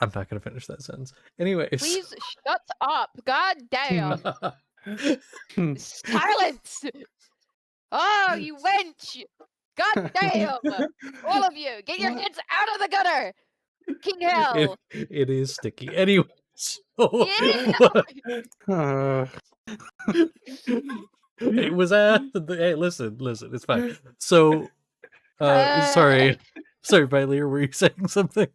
I'm not gonna finish that sentence. Anyways. Please shut up. God damn. Silence. Oh, you wench. God damn. All of you, get your heads out of the gutter. King hell. It is sticky. Anyways. Uh, It was hey, listen, it's fine. So sorry, Bailey, were you saying something?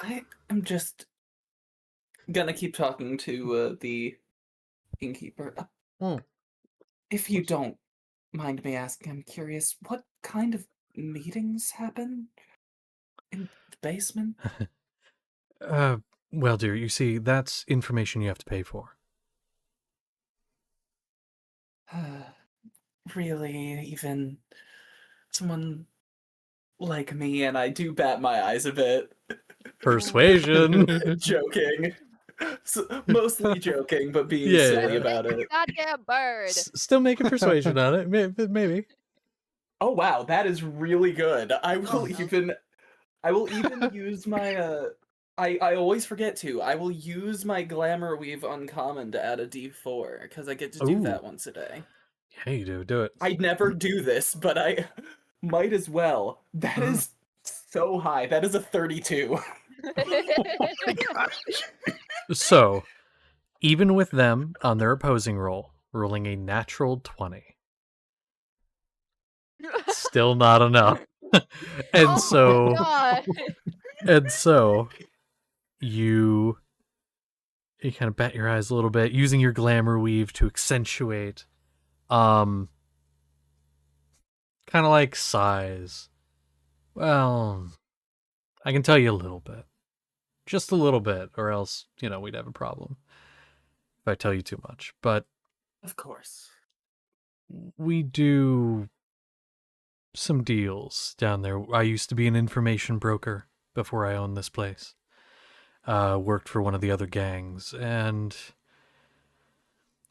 I am just gonna keep talking to the innkeeper. If you don't mind me asking, I'm curious, what kind of meetings happen in the basement? Well, dear, you see, that's information you have to pay for. Really, even someone like me, and I do bat my eyes a bit. Persuasion. Joking. Mostly joking, but being Yeah. silly about it. Goddamn bird. Still making persuasion on it, maybe. Oh wow, that is really good. I will even use my I always forget to. I will use my Glamour Weave Uncommon to add a D4, because I get to do Ooh. that once a day. Yeah, you do it. I never do this, but I might as well. That is so high. That is a 32. So, even with them on their opposing roll, rolling a natural 20, still not enough. And Oh so, my God. and so, you kind of bat your eyes a little bit, using your Glamour Weave to accentuate, kind of like size. Well, I can tell you a little bit. Just a little bit, or else, we'd have a problem if I tell you too much. But Of course. we do some deals down there. I used to be an information broker before I owned this place. Worked for one of the other gangs, and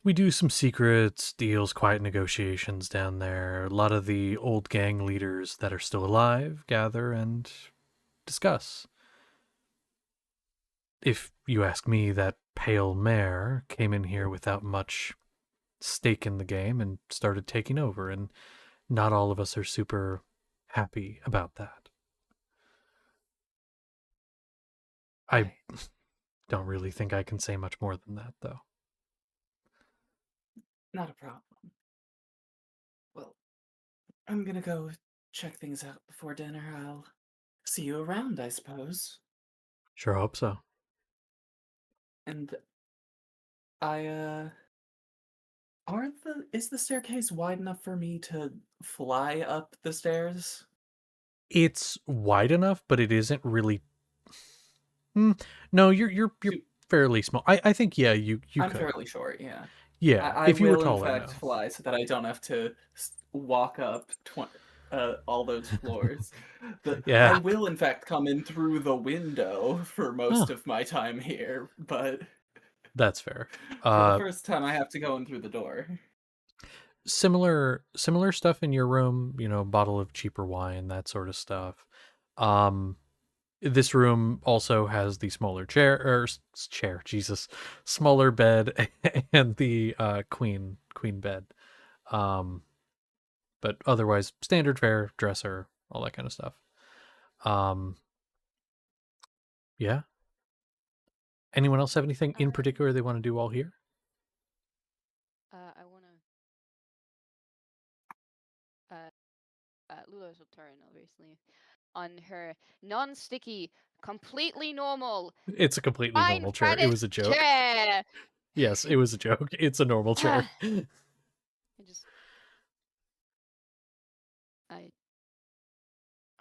we do some secrets, deals, quiet negotiations down there. A lot of the old gang leaders that are still alive gather and discuss. If you ask me, that pale mare came in here without much stake in the game and started taking over, and not all of us are super happy about that. I don't really think I can say much more than that, though. Not a problem. Well, I'm gonna go check things out before dinner. I'll see you around, I suppose. Sure hope so. And I, is the staircase wide enough for me to fly up the stairs? It's wide enough, but it isn't really. No, you're Too- fairly small. I think yeah, you I'm could. fairly short, yeah. Yeah, I if you were will, in tall fact, enough. fly so that I don't have to walk up all those floors. I Yeah. will, in fact, come in through the window for most Oh, of my time here, but that's fair. for the first time, I have to go in through the door. Similar stuff in your room, bottle of cheaper wine, that sort of stuff. Um this room also has the smaller chair, Jesus, smaller bed and the queen bed. Um but otherwise standard fare, dresser, all that kind of stuff. Um yeah. Anyone else have anything in particular they want to do while here? I wanna. Lula's will turn, obviously, on her non-sticky, completely normal, It's a completely fine normal chair. It Spanish was a joke. chair. Yes, it was a joke. It's a normal chair. I just, I'm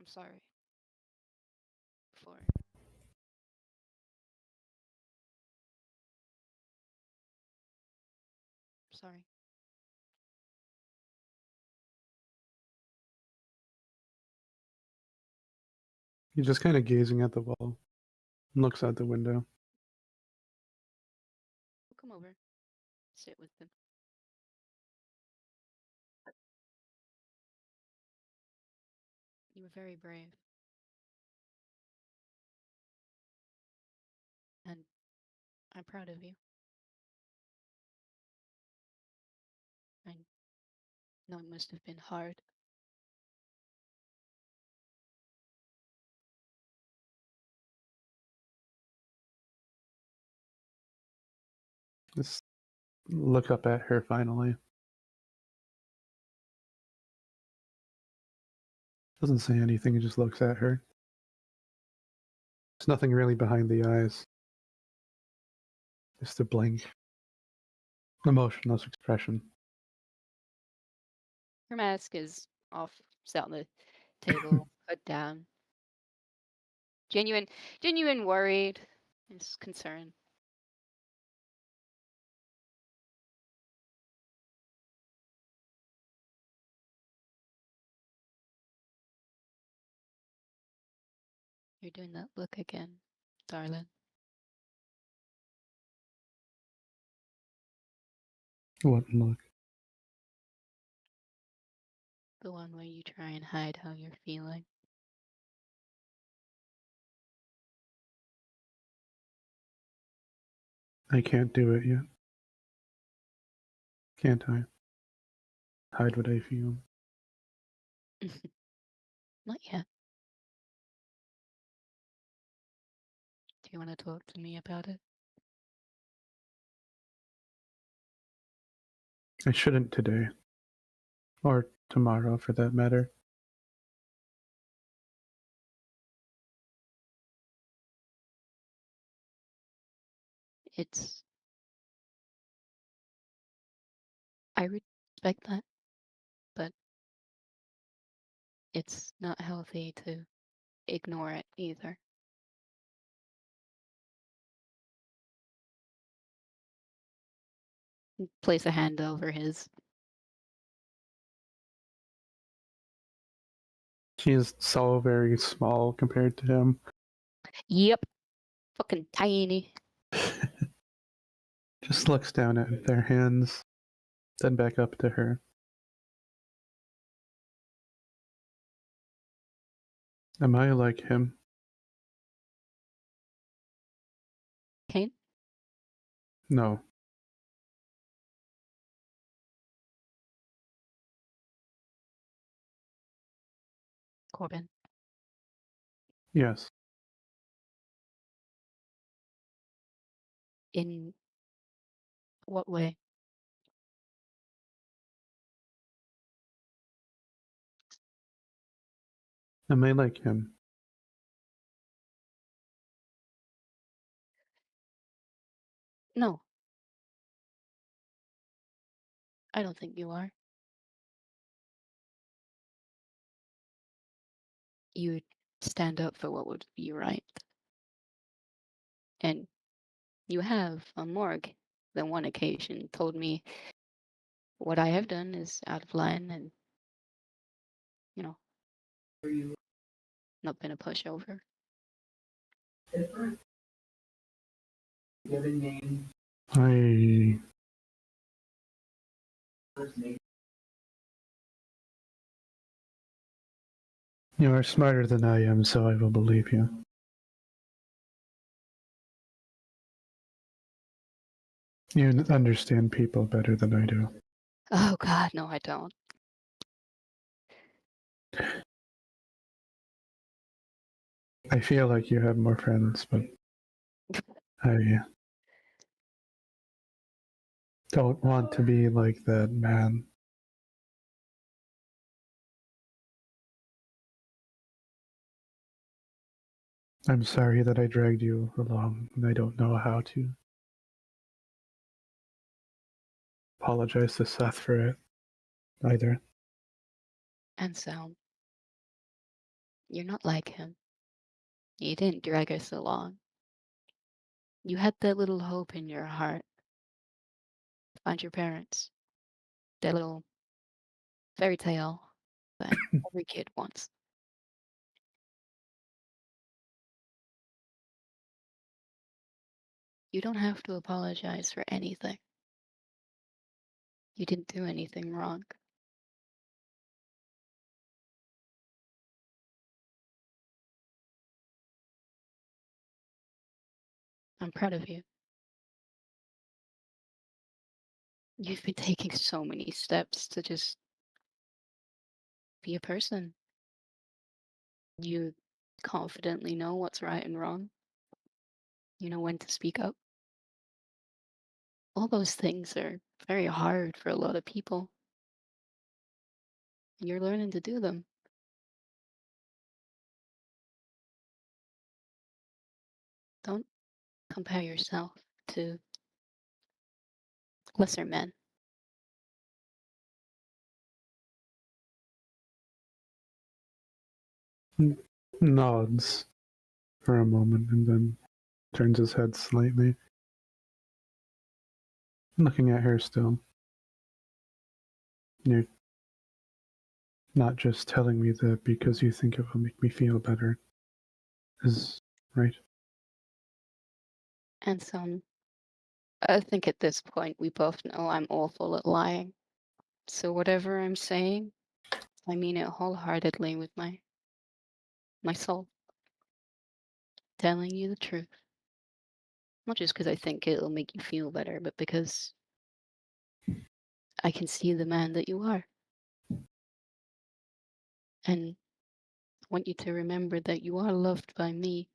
sorry for. Sorry. He's just kind of gazing at the wall. Looks out the window. Come over, sit with them. You were very brave, and I'm proud of you. I know it must have been hard. Just look up at her finally. Doesn't say anything, he just looks at her. There's nothing really behind the eyes. Just a blank, emotionless expression. Her mask is off, set on the table, hood down. Genuine worried, is concerned. You're doing that look again, darling. What look? The one where you try and hide how you're feeling. I can't do it yet. Can't I? Hide what I feel. Not yet. Do you want to talk to me about it? I shouldn't today. Or tomorrow, for that matter. It's. I respect that, but it's not healthy to ignore it either. Place a hand over his. She is so very small compared to him. Yep. Fucking tiny. Just looks down at their hands, then back up to her. Am I like him? Kane? No. Corbin. Yes. In what way? Am I like him? No. I don't think you are. You stand up for what would be right. And you have, on more than one occasion, told me what I have done is out of line and, you know, not been a pushover. I. You are smarter than I am, so I will believe you. You understand people better than I do. Oh God, no, I don't. I feel like you have more friends, but I don't want to be like that man. I'm sorry that I dragged you along, and I don't know how to apologize to Seth for it either. And so, you're not like him. You didn't drag us along. You had that little hope in your heart to find your parents. That little fairy tale that every kid wants. You don't have to apologize for anything. You didn't do anything wrong. I'm proud of you. You've been taking so many steps to just be a person. You confidently know what's right and wrong. You know when to speak up. All those things are very hard for a lot of people. And you're learning to do them. Don't compare yourself to lesser men. Nods for a moment and then turns his head slightly, looking at her still. You're not just telling me that because you think it will make me feel better. Is right? And so I think at this point we both know I'm awful at lying. So whatever I'm saying, I mean it wholeheartedly with my soul. Telling you the truth. Not just because I think it'll make you feel better, but because I can see the man that you are. And I want you to remember that you are loved by me.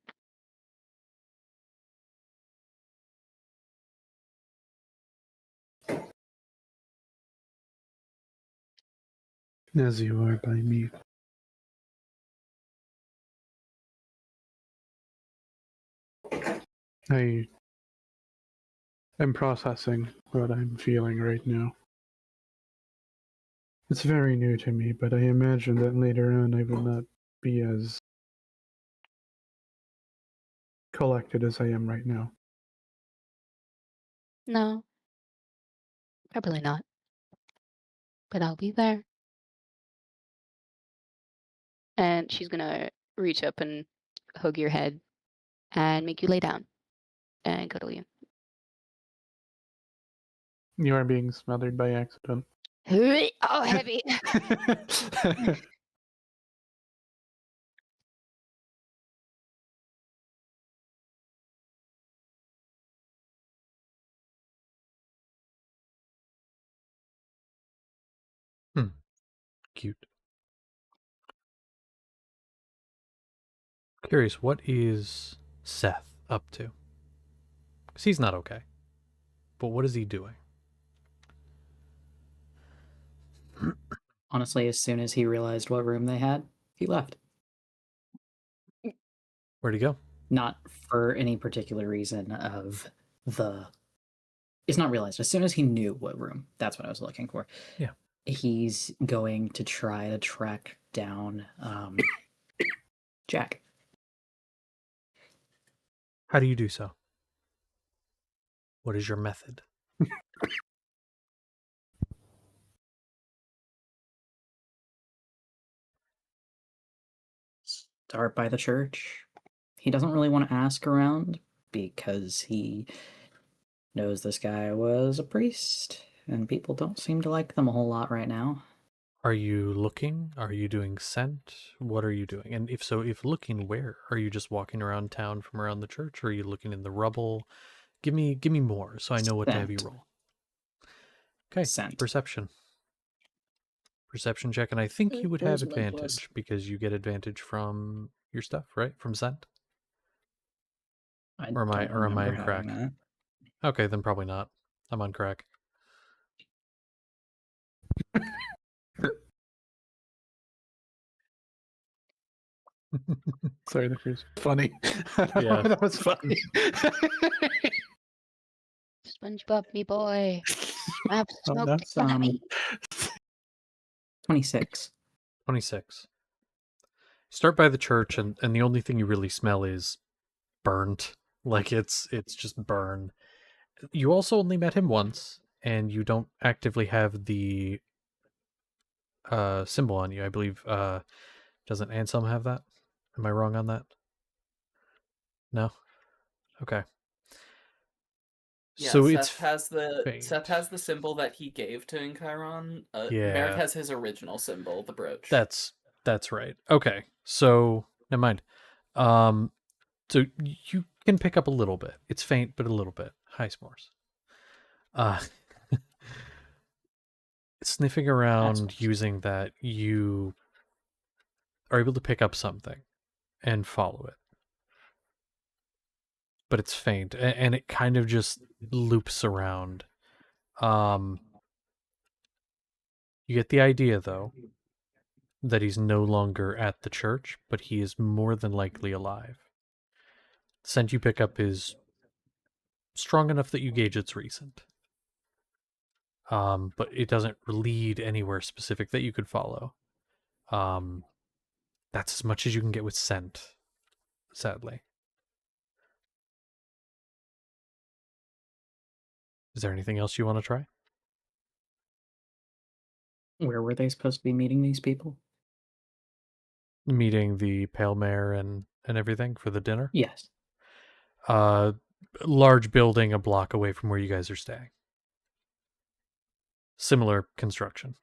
As you are by me. I am processing what I'm feeling right now. It's very new to me, but I imagine that later on I will not be as collected as I am right now. No, probably not. But I'll be there. And she's gonna reach up and hug your head and make you lay down and cuddle you. You are being smothered by accident. Oh, heavy. Cute. Curious, what is Seth up to? Because he's not okay. But what is he doing? Honestly, as soon as he realized what room they had, he left. Where'd he go? Not for any particular reason of the. It's not realized. As soon as he knew what room, that's what I was looking for. Yeah. He's going to try to track down Jack. How do you do so? What is your method? Start by the church. He doesn't really want to ask around because he knows this guy was a priest, and people don't seem to like them a whole lot right now. Are you looking? Are you doing scent? What are you doing? And if so, if looking, where? Are you just walking around town from around the church? Or are you looking in the rubble? Give me more so I know what to have you Scent. roll. Okay, Scent. perception. Perception check, and I think you would have Where's my plus? advantage because you get advantage from your stuff, right? From scent? I Or am I don't remember on having crack? that. Okay, then probably not. I'm on crack. Sorry, that was funny. Yeah. That was funny. SpongeBob, me boy. I've Oh, smoked no. It's 26. 26. Start by the church, and the only thing you really smell is burnt. Like it's just burn. You also only met him once, and you don't actively have the symbol on you. I believe doesn't Anselm have that? Am I wrong on that? No? Okay. Yeah, So Seth it's has the faint. symbol that he gave to Encheiron. Merrick Yeah. has his original symbol, the brooch. That's right. Okay. So never mind. So you can pick up a little bit. It's faint, but a little bit. High s'mores. Sniffing around Excellent. using that, you are able to pick up something and follow it. But it's faint, and it kind of just loops around. You get the idea, though, that he's no longer at the church, but he is more than likely alive. The scent you pick up is strong enough that you gauge it's recent. But it doesn't lead anywhere specific that you could follow. That's as much as you can get with scent, sadly. Is there anything else you want to try? Where were they supposed to be meeting these people? Meeting the Pale Mare and everything for the dinner? Yes. Large building a block away from where you guys are staying. Similar construction.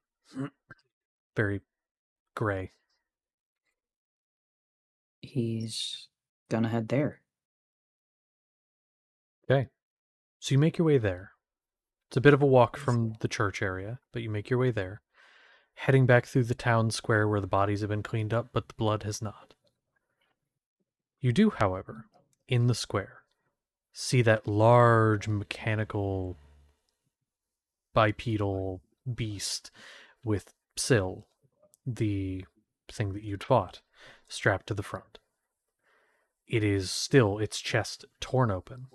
Very gray. He's gonna head there. Okay. So you make your way there. It's a bit of a walk from the church area, but you make your way there. Heading back through the town square where the bodies have been cleaned up, but the blood has not. You do, however, in the square, see that large mechanical bipedal beast with Syl, the thing that you'd fought, strapped to the front. It is still its chest torn open.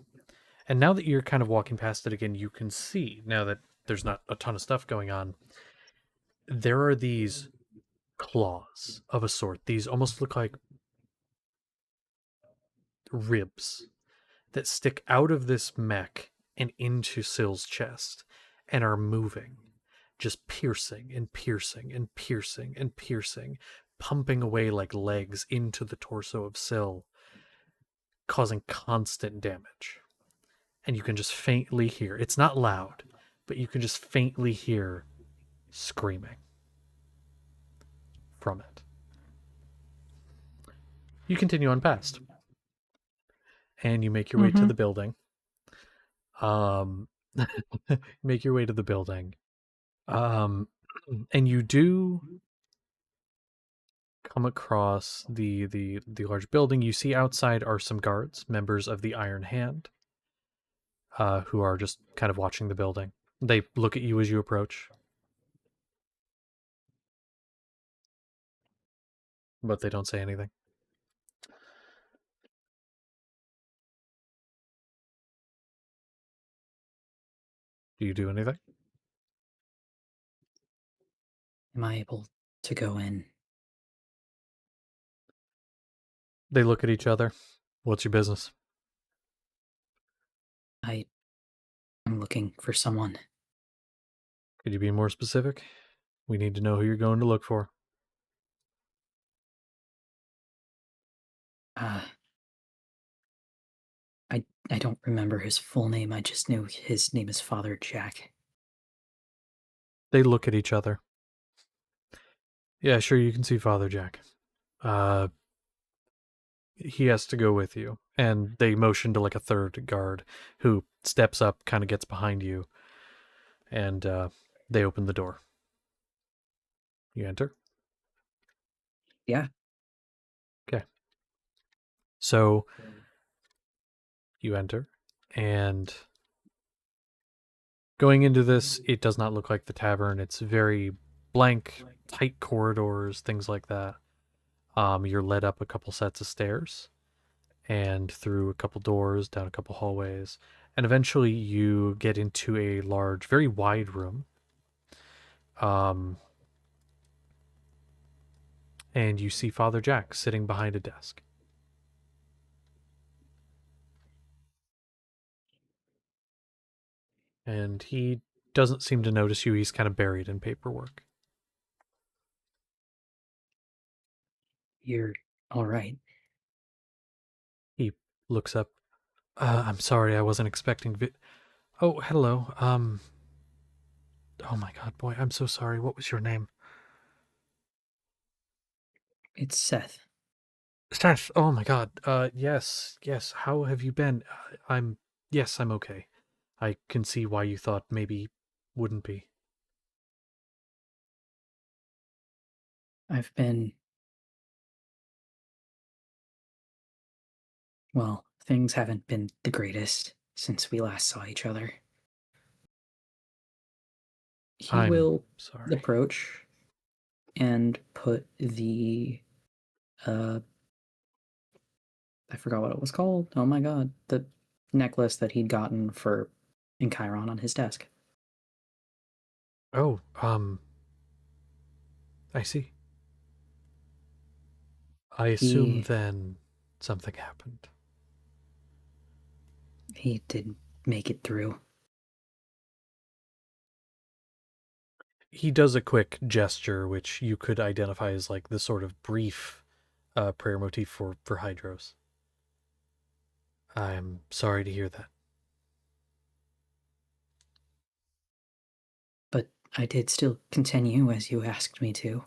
And now that you're kind of walking past it again, you can see, now that there's not a ton of stuff going on, there are these claws of a sort. These almost look like ribs that stick out of this mech and into Syl's chest and are moving, just piercing and piercing and piercing and piercing, pumping away like legs into the torso of Syl, causing constant damage. And you can just faintly hear, it's not loud, but you can just faintly hear screaming from it. You continue on past. And you make your way to the building. Make your way to the building. And you do come across the large building. You see outside are some guards, members of the Iron Hand, who are just kind of watching the building. They look at you as you approach, but they don't say anything. Do you do anything? Am I able to go in? They look at each other. What's your business? I'm looking for someone. Could you be more specific? We need to know who you're going to look for. I don't remember his full name. I just knew his name is Father Jack. They look at each other. Yeah, sure, you can see Father Jack. He has to go with you. And they motion to like a third guard who steps up, kind of gets behind you, and they open the door. You enter? Yeah. Okay. So you enter, and going into this, it does not look like the tavern. It's very blank, tight corridors, things like that. You're led up a couple sets of stairs and through a couple doors, down a couple hallways, and eventually you get into a large, very wide room. And you see Father Jack sitting behind a desk. And he doesn't seem to notice you. He's kind of buried in paperwork. You're all right. He looks up. I'm sorry, I wasn't expecting Oh, hello. Oh my god, boy, I'm so sorry. What was your name? It's Seth. Seth. Oh my god. Yes. How have you been? Yes, I'm okay. I can see why you thought maybe wouldn't be. I've been. Well, things haven't been the greatest since we last saw each other. He I'm will sorry. approach and put the I forgot what it was called. Oh my god. The necklace that he'd gotten for in Chiron on his desk. Oh, I see. I assume He then something happened. he did make it through. He does a quick gesture, which you could identify as like the sort of brief prayer motif for Hydros. I'm sorry to hear that. But I did still continue as you asked me to.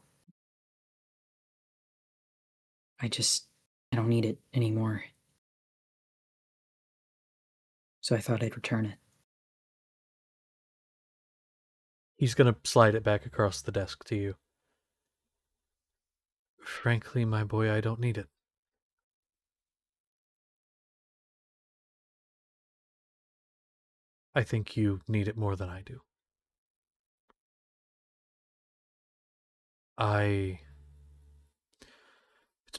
I don't need it anymore. So I thought I'd return it. He's gonna slide it back across the desk to you. Frankly, my boy, I don't need it. I think you need it more than I do. I.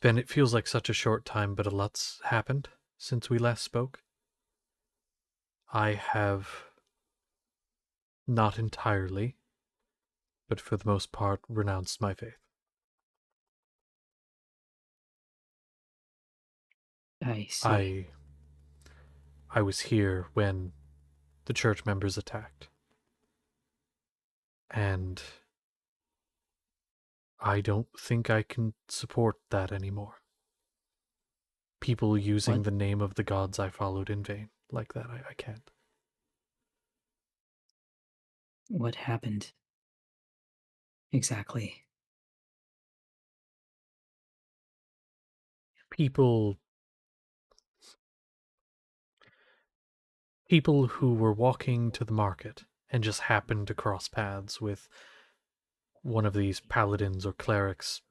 It feels like such a short time, but a lot's happened since we last spoke. I have not entirely, but for the most part, renounced my faith. I see. I was here when the church members attacked. And I don't think I can support that anymore. People using What? the name of the gods I followed in vain like that, I can't. What happened? Exactly. People who were walking to the market and just happened to cross paths with one of these paladins or clerics.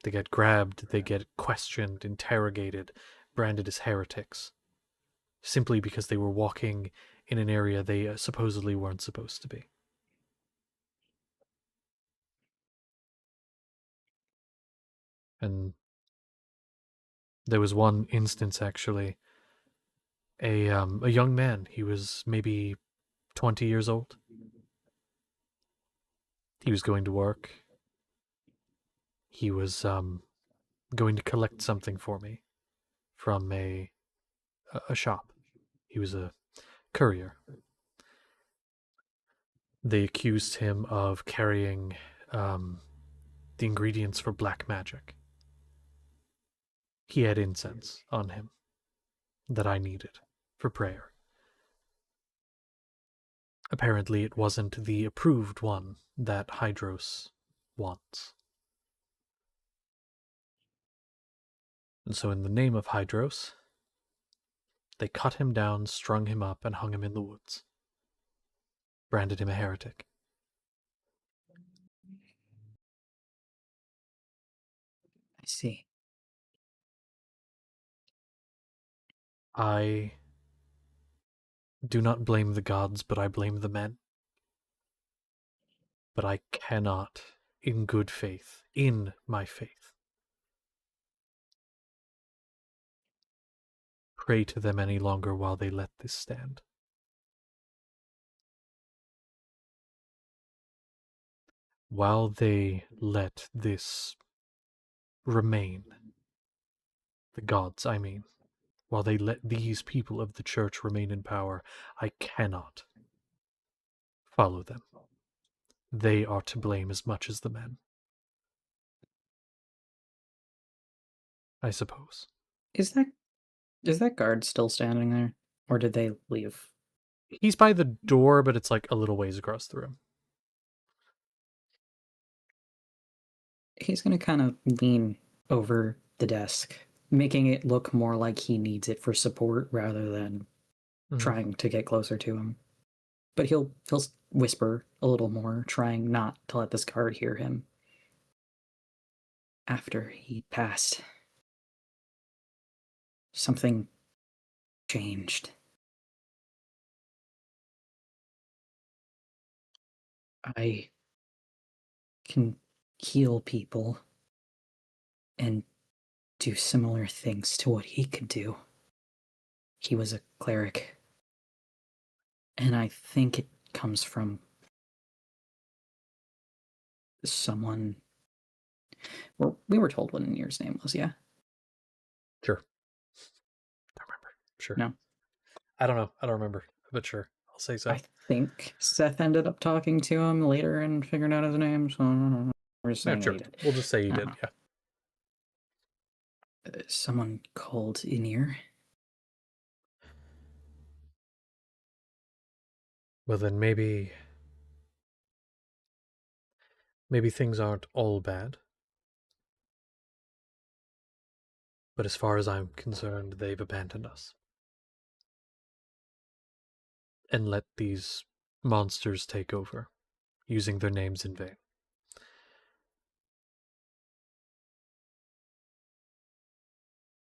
They get grabbed, they get questioned, interrogated, branded as heretics, simply because they were walking in an area they supposedly weren't supposed to be. And there was one instance, actually, a young man. He was maybe 20 years old. He was going to work. He was going to collect something for me from a shop. He was a courier. They accused him of carrying the ingredients for black magic. He had incense on him that I needed for prayer. Apparently, it wasn't the approved one that Hydros wants. And so, in the name of Hydros, they cut him down, strung him up, and hung him in the woods. Branded him a heretic. I see. I do not blame the gods, but I blame the men. But I cannot, in good faith, in my faith, pray to them any longer while they let this stand. While they let this remain, the gods, I mean, while they let these people of the church remain in power, I cannot follow them. They are to blame as much as the men. I suppose. Is that guard still standing there? Or did they leave? He's by the door, but it's like a little ways across the room. He's gonna kind of lean over the desk, making it look more like he needs it for support rather than trying to get closer to him. But he'll whisper a little more, trying not to let this guard hear him. After he passed, something changed. I can heal people and do similar things to what he could do. He was a cleric. And I think it comes from someone. Well, we were told what Nir's name was, yeah? Sure. I remember. Sure. No. I don't know. I don't remember, but sure. I'll say so. I think Seth ended up talking to him later and figuring out his name, so we're just saying sure. he did. We'll just say he did, yeah. Someone called Nir. Well, then maybe things aren't all bad. But as far as I'm concerned, they've abandoned us. And let these monsters take over, using their names in vain.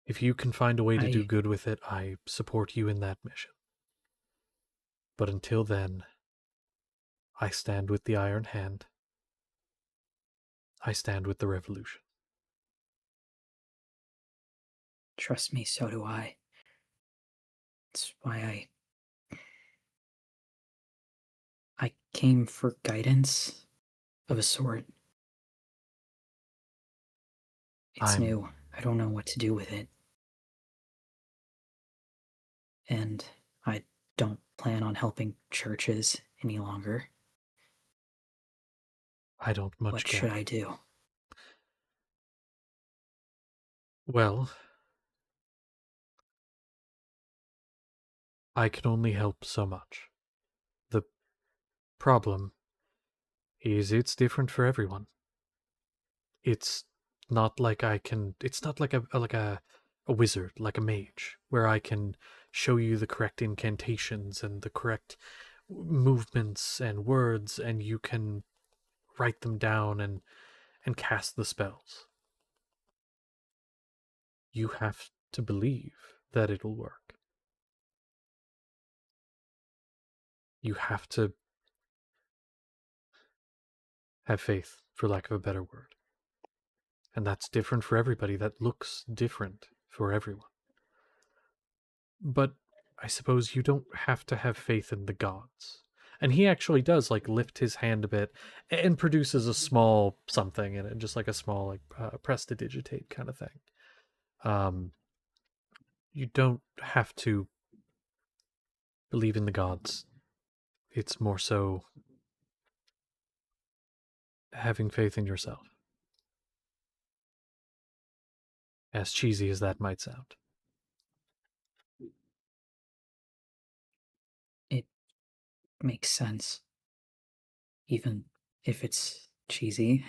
If you can find a way to do good with it, I support you in that mission. But until then, I stand with the Iron Hand. I stand with the Revolution. Trust me, so do I. That's why I came for guidance of a sort. It's new. I don't know what to do with it. And I don't plan on helping churches any longer. I don't much What get. should I do? Well, I can only help so much. The problem is it's different for everyone. It's not like it's not like a wizard, like a mage, where I can show you the correct incantations and the correct movements and words, and you can write them down and cast the spells. You have to believe that it'll work. You have to have faith, for lack of a better word. And that's different for everybody. That looks different for everyone. But I suppose you don't have to have faith in the gods. And he actually does like lift his hand a bit and produces a small something in it, just like a small like prestidigitate kind of thing. You don't have to believe in the gods. It's more so having faith in yourself. As cheesy as that might sound. It makes sense. Even if it's cheesy.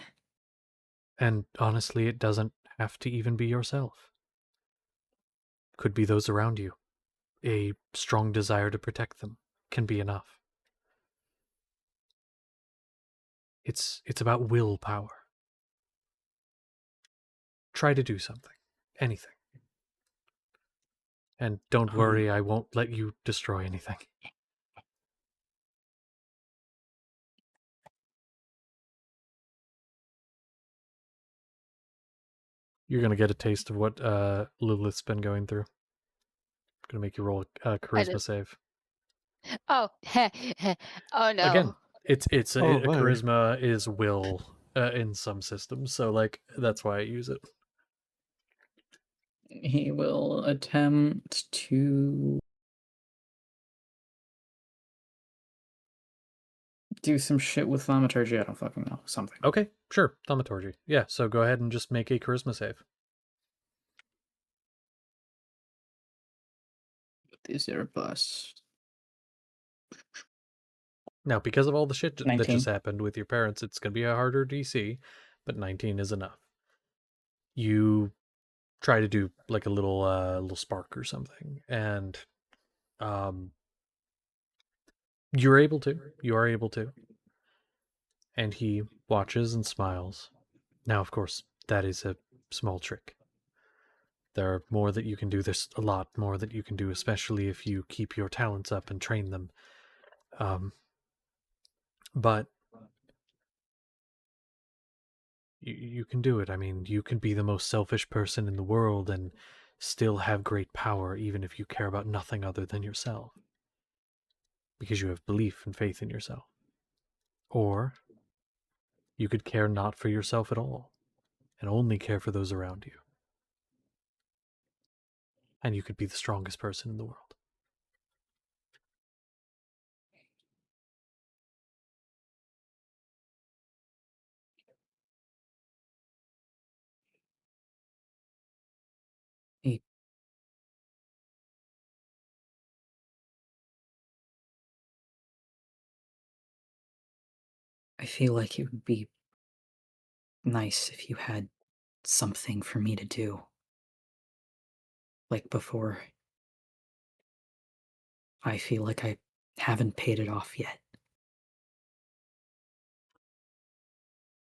And honestly, it doesn't have to even be yourself. Could be those around you. A strong desire to protect them can be enough. It's about willpower. Try to do something. Anything. And don't worry, I won't let you destroy anything. You're gonna get a taste of what Lilith's been going through. I'm gonna make you roll a charisma save. Oh, oh no. Again, it's Oh, a my. charisma is will in some systems, so like that's why I use it. He will attempt to do some shit with thaumaturgy. I don't fucking know. Something. Okay, sure, thaumaturgy. Yeah, so go ahead and just make a charisma save. Is there a plus? Now, because of all the shit that 19. just happened with your parents, it's gonna be a harder DC, but 19 is enough. You try to do like a little spark or something, and you are able to, and he watches and smiles. Now, of course, that is a small trick. There are more that you can do. There's a lot more that you can do, especially if you keep your talents up and train them. But you can do it. I mean, you can be the most selfish person in the world and still have great power, even if you care about nothing other than yourself. Because you have belief and faith in yourself. Or you could care not for yourself at all and only care for those around you. And you could be the strongest person in the world. He I feel like it would be nice if you had something for me to do. Like before. I feel like I haven't paid it off yet.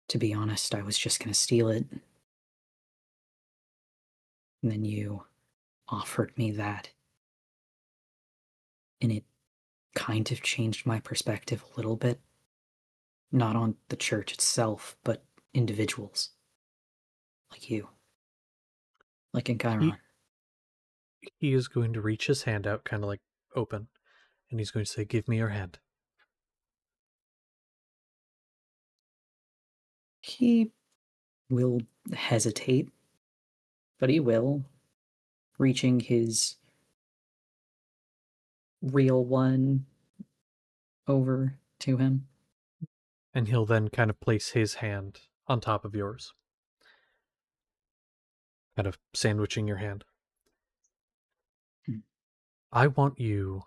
To be honest, I was just gonna steal it. And then you offered me that. And it kind of changed my perspective a little bit. Not on the church itself, but individuals. Like you. Like in Chiron. He is going to reach his hand out, kind of like open, and he's going to say, "Give me your hand." He will hesitate, but he will, reaching his real one over to him. And he'll then kind of place his hand on top of yours, kind of sandwiching your hand. I want you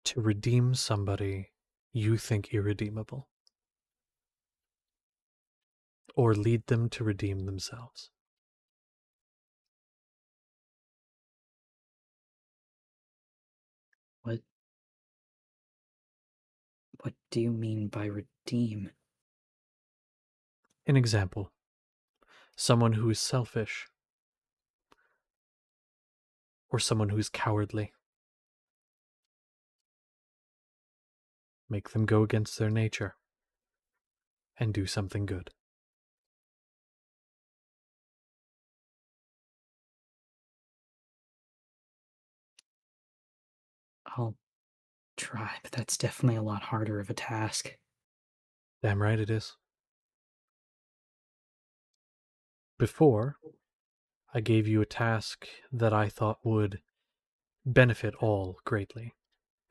to redeem somebody you think irredeemable, or lead them to redeem themselves. What do you mean by redeem? An example: someone who is selfish, or someone who is cowardly. Make them go against their nature and do something good. I'll try, but that's definitely a lot harder of a task. Damn right it is. Before, I gave you a task that I thought would benefit all greatly.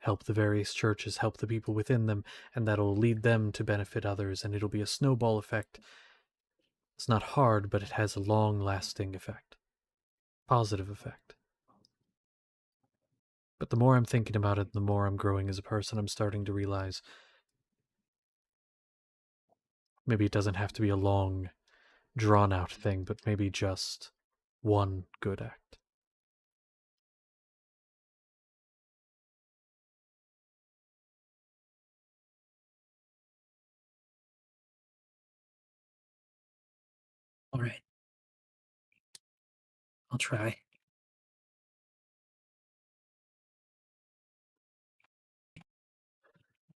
Help the various churches, help the people within them, and that'll lead them to benefit others, and it'll be a snowball effect. It's not hard, but it has a long-lasting effect. Positive effect. But the more I'm thinking about it, the more I'm growing as a person, I'm starting to realize maybe it doesn't have to be a long, drawn-out thing, but maybe just one good act. All right. I'll try.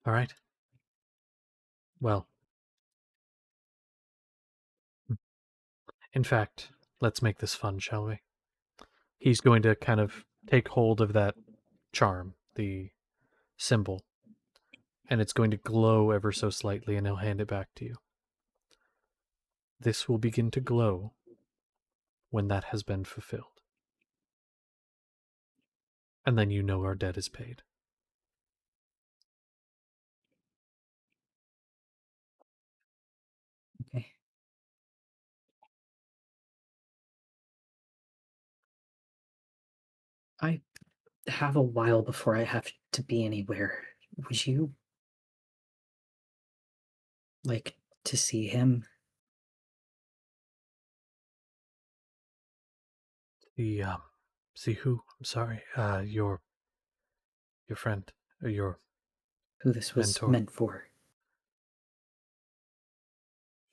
All right? Well, in fact, let's make this fun, shall we? He's going to kind of take hold of that charm, the symbol, and it's going to glow ever so slightly, and he'll hand it back to you. This will begin to glow when that has been fulfilled. And then you know our debt is paid. Okay. I have a while before I have to be anywhere. Would you like to see him? The see who? I'm sorry. Your friend or your Who this was mentor. meant for?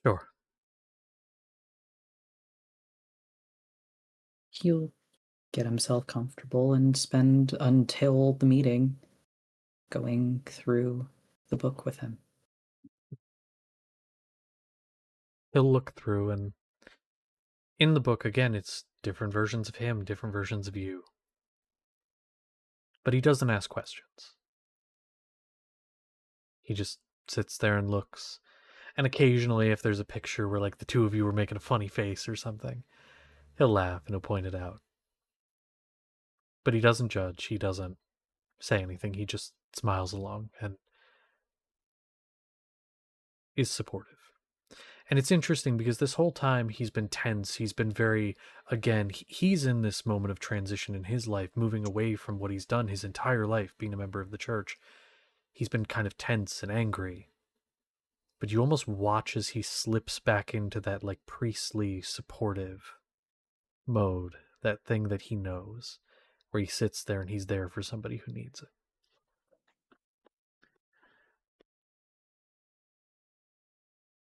Sure. He'll get himself comfortable and spend until the meeting going through the book with him. He'll look through, and in the book again, it's different versions of him, different versions of you. But he doesn't ask questions. He just sits there and looks. And occasionally, if there's a picture where like the two of you are making a funny face or something, he'll laugh and he'll point it out. But he doesn't judge. He doesn't say anything. He just smiles along and is supportive. And it's interesting because this whole time he's been tense. He's been very, again, he's in this moment of transition in his life, moving away from what he's done his entire life, being a member of the church. He's been kind of tense and angry. But you almost watch as he slips back into that like priestly supportive mode, that thing that he knows, where he sits there and he's there for somebody who needs it.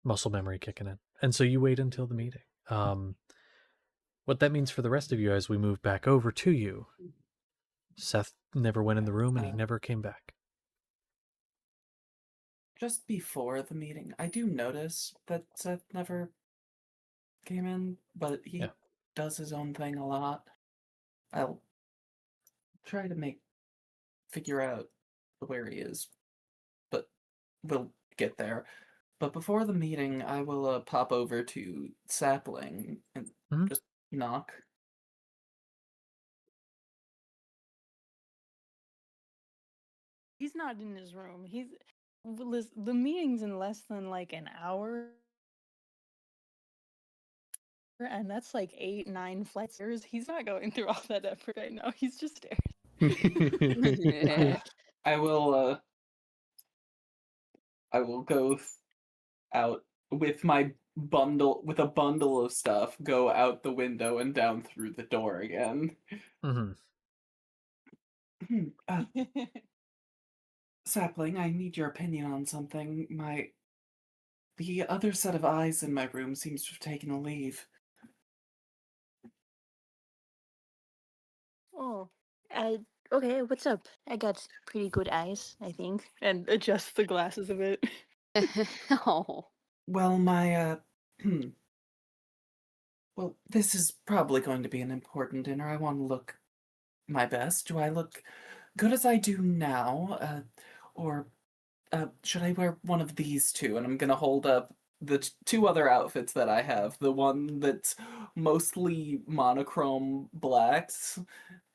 Muscle memory kicking in. And so you wait until the meeting. What that means for the rest of you as we move back over to you, Seth never went in the room and he never came back. Just before the meeting, I do notice that Seth never came in, but he Yeah. does his own thing a lot. I'll try to figure out where he is, but we'll get there. But before the meeting, I will pop over to Sapling and Mhm. just knock. He's not in his room. The meeting's in less than like an hour, and that's like 8, 9 flights of stairs. He's not going through all that effort right now. He's just stairs. I will go out with with a bundle of stuff, go out the window and down through the door again. Mhm. uh, Sapling, I need your opinion on something. The other set of eyes in my room seems to have taken a leave. Oh, okay, what's up? I got pretty good eyes, I think. And adjust the glasses a bit. Oh. Well, well, this is probably going to be an important dinner. I want to look my best. Do I look good as I do now, or should I wear one of these two? And I'm gonna hold up the two other outfits that I have. The one that's mostly monochrome blacks,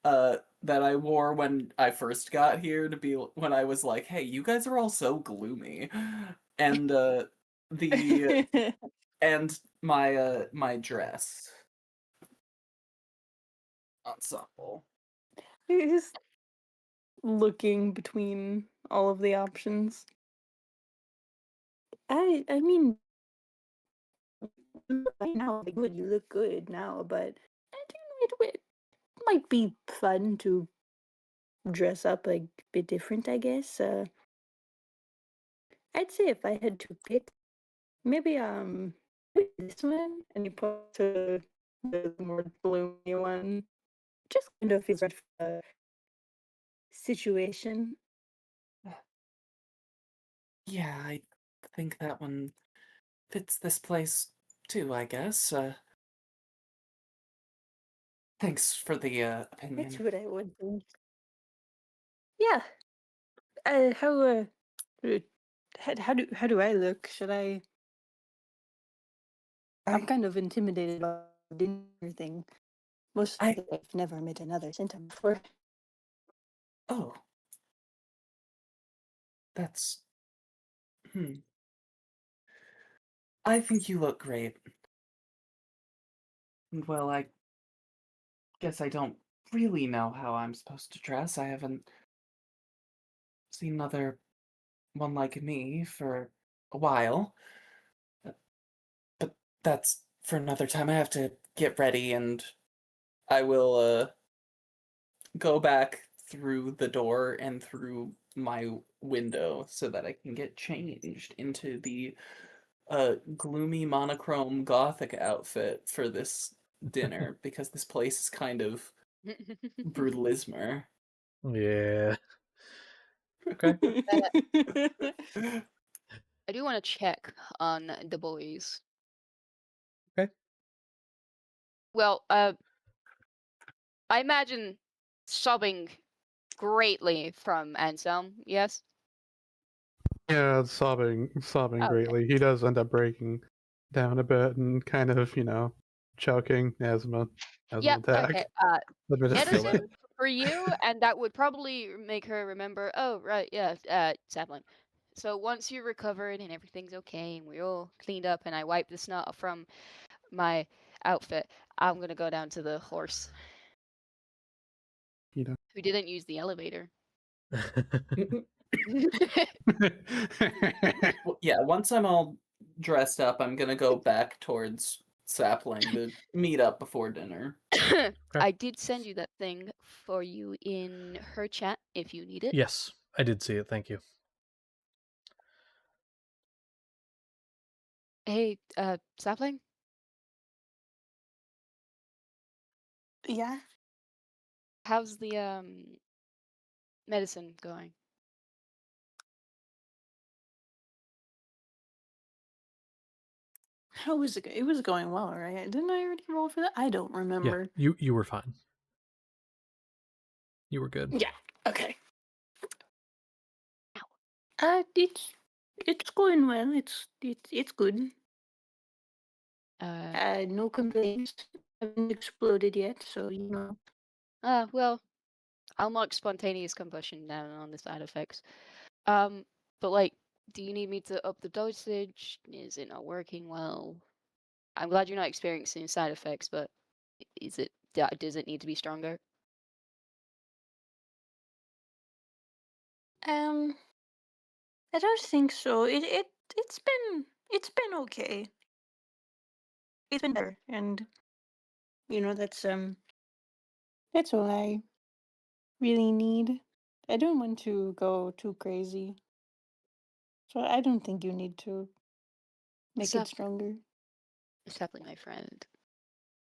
that I wore when I first got here to be when I was like, "Hey, you guys are all so gloomy," and the and my dress ensemble. He's looking between all of the options. I mean, right now, like, good. You look good now, but I think it might be fun to dress up like a bit different. I guess. I'd say if I had to pick, maybe this one, and you put the more gloomy one. Just kind of feels right for the situation. Yeah, I think that one fits this place too, I guess. Thanks for the That's opinion. what I would think. Yeah. How uh, how do I look? Should I? I'm I kind of intimidated by the dinner thing. Mostly I because I've never met another Santa before. oh, that's hmm. I think you look great. And well, I guess I don't really know how I'm supposed to dress. I haven't seen another one like me for a while. Uh, But that's for another time. I have to get ready and I will go back through the door and through my window so that I can get changed into the gloomy monochrome gothic outfit for this dinner because this place is kind of brutalismer. Yeah. Okay. I do want to check on the boys. Okay. Well, I imagine sobbing greatly from Anselm. Yes. Yeah, sobbing Okay. greatly. He does end up breaking down a bit and kind of, choking asthma Yep. attack. Okay. Let me just feel Medicine that. for you, and that would probably make her remember. Oh, right. Yeah. Sapling. So once you're recovered and everything's okay, and we're all cleaned up, and I wipe the snot from my outfit, I'm gonna go down to the horse. You know. Who didn't use the elevator? Well, yeah, once I'm all dressed up, I'm gonna go back towards Sapling to meet up before dinner. I did send you that thing for you in her chat if you need it. Yes, I did see it. Thank you. Hey, Sapling, Yeah. how's the medicine going? How was it? It was going well, right? Didn't I already roll for that? I don't Yeah, remember. you were fine. You were good. Yeah. Okay. It's going well. It's good. No complaints. Haven't exploded yet, so Well, I'll mark spontaneous combustion down on the side effects. Um, but like, do you need me to up the dosage? Is it not working well? I'm glad you're not experiencing side effects, but does it need to be stronger? I don't think so. It's been okay. It's been better, and that's all I really need. I don't want to go too crazy, so I don't think you need to make it Sap- stronger. Sapling, my friend.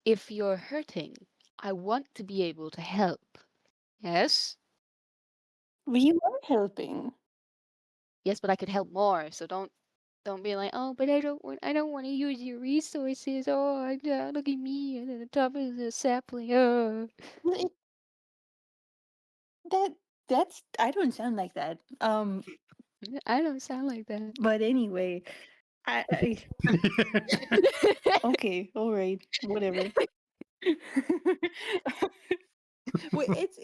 If you're hurting, I want to be able to help. Yes? But you are helping. Yes, but I could help more. So don't be like, oh, but I don't want to use your resources. Oh, look at me, and then the top of the sapling. Well, That I don't sound like that. I don't sound like that. But anyway, I okay, all right, whatever. Well, it's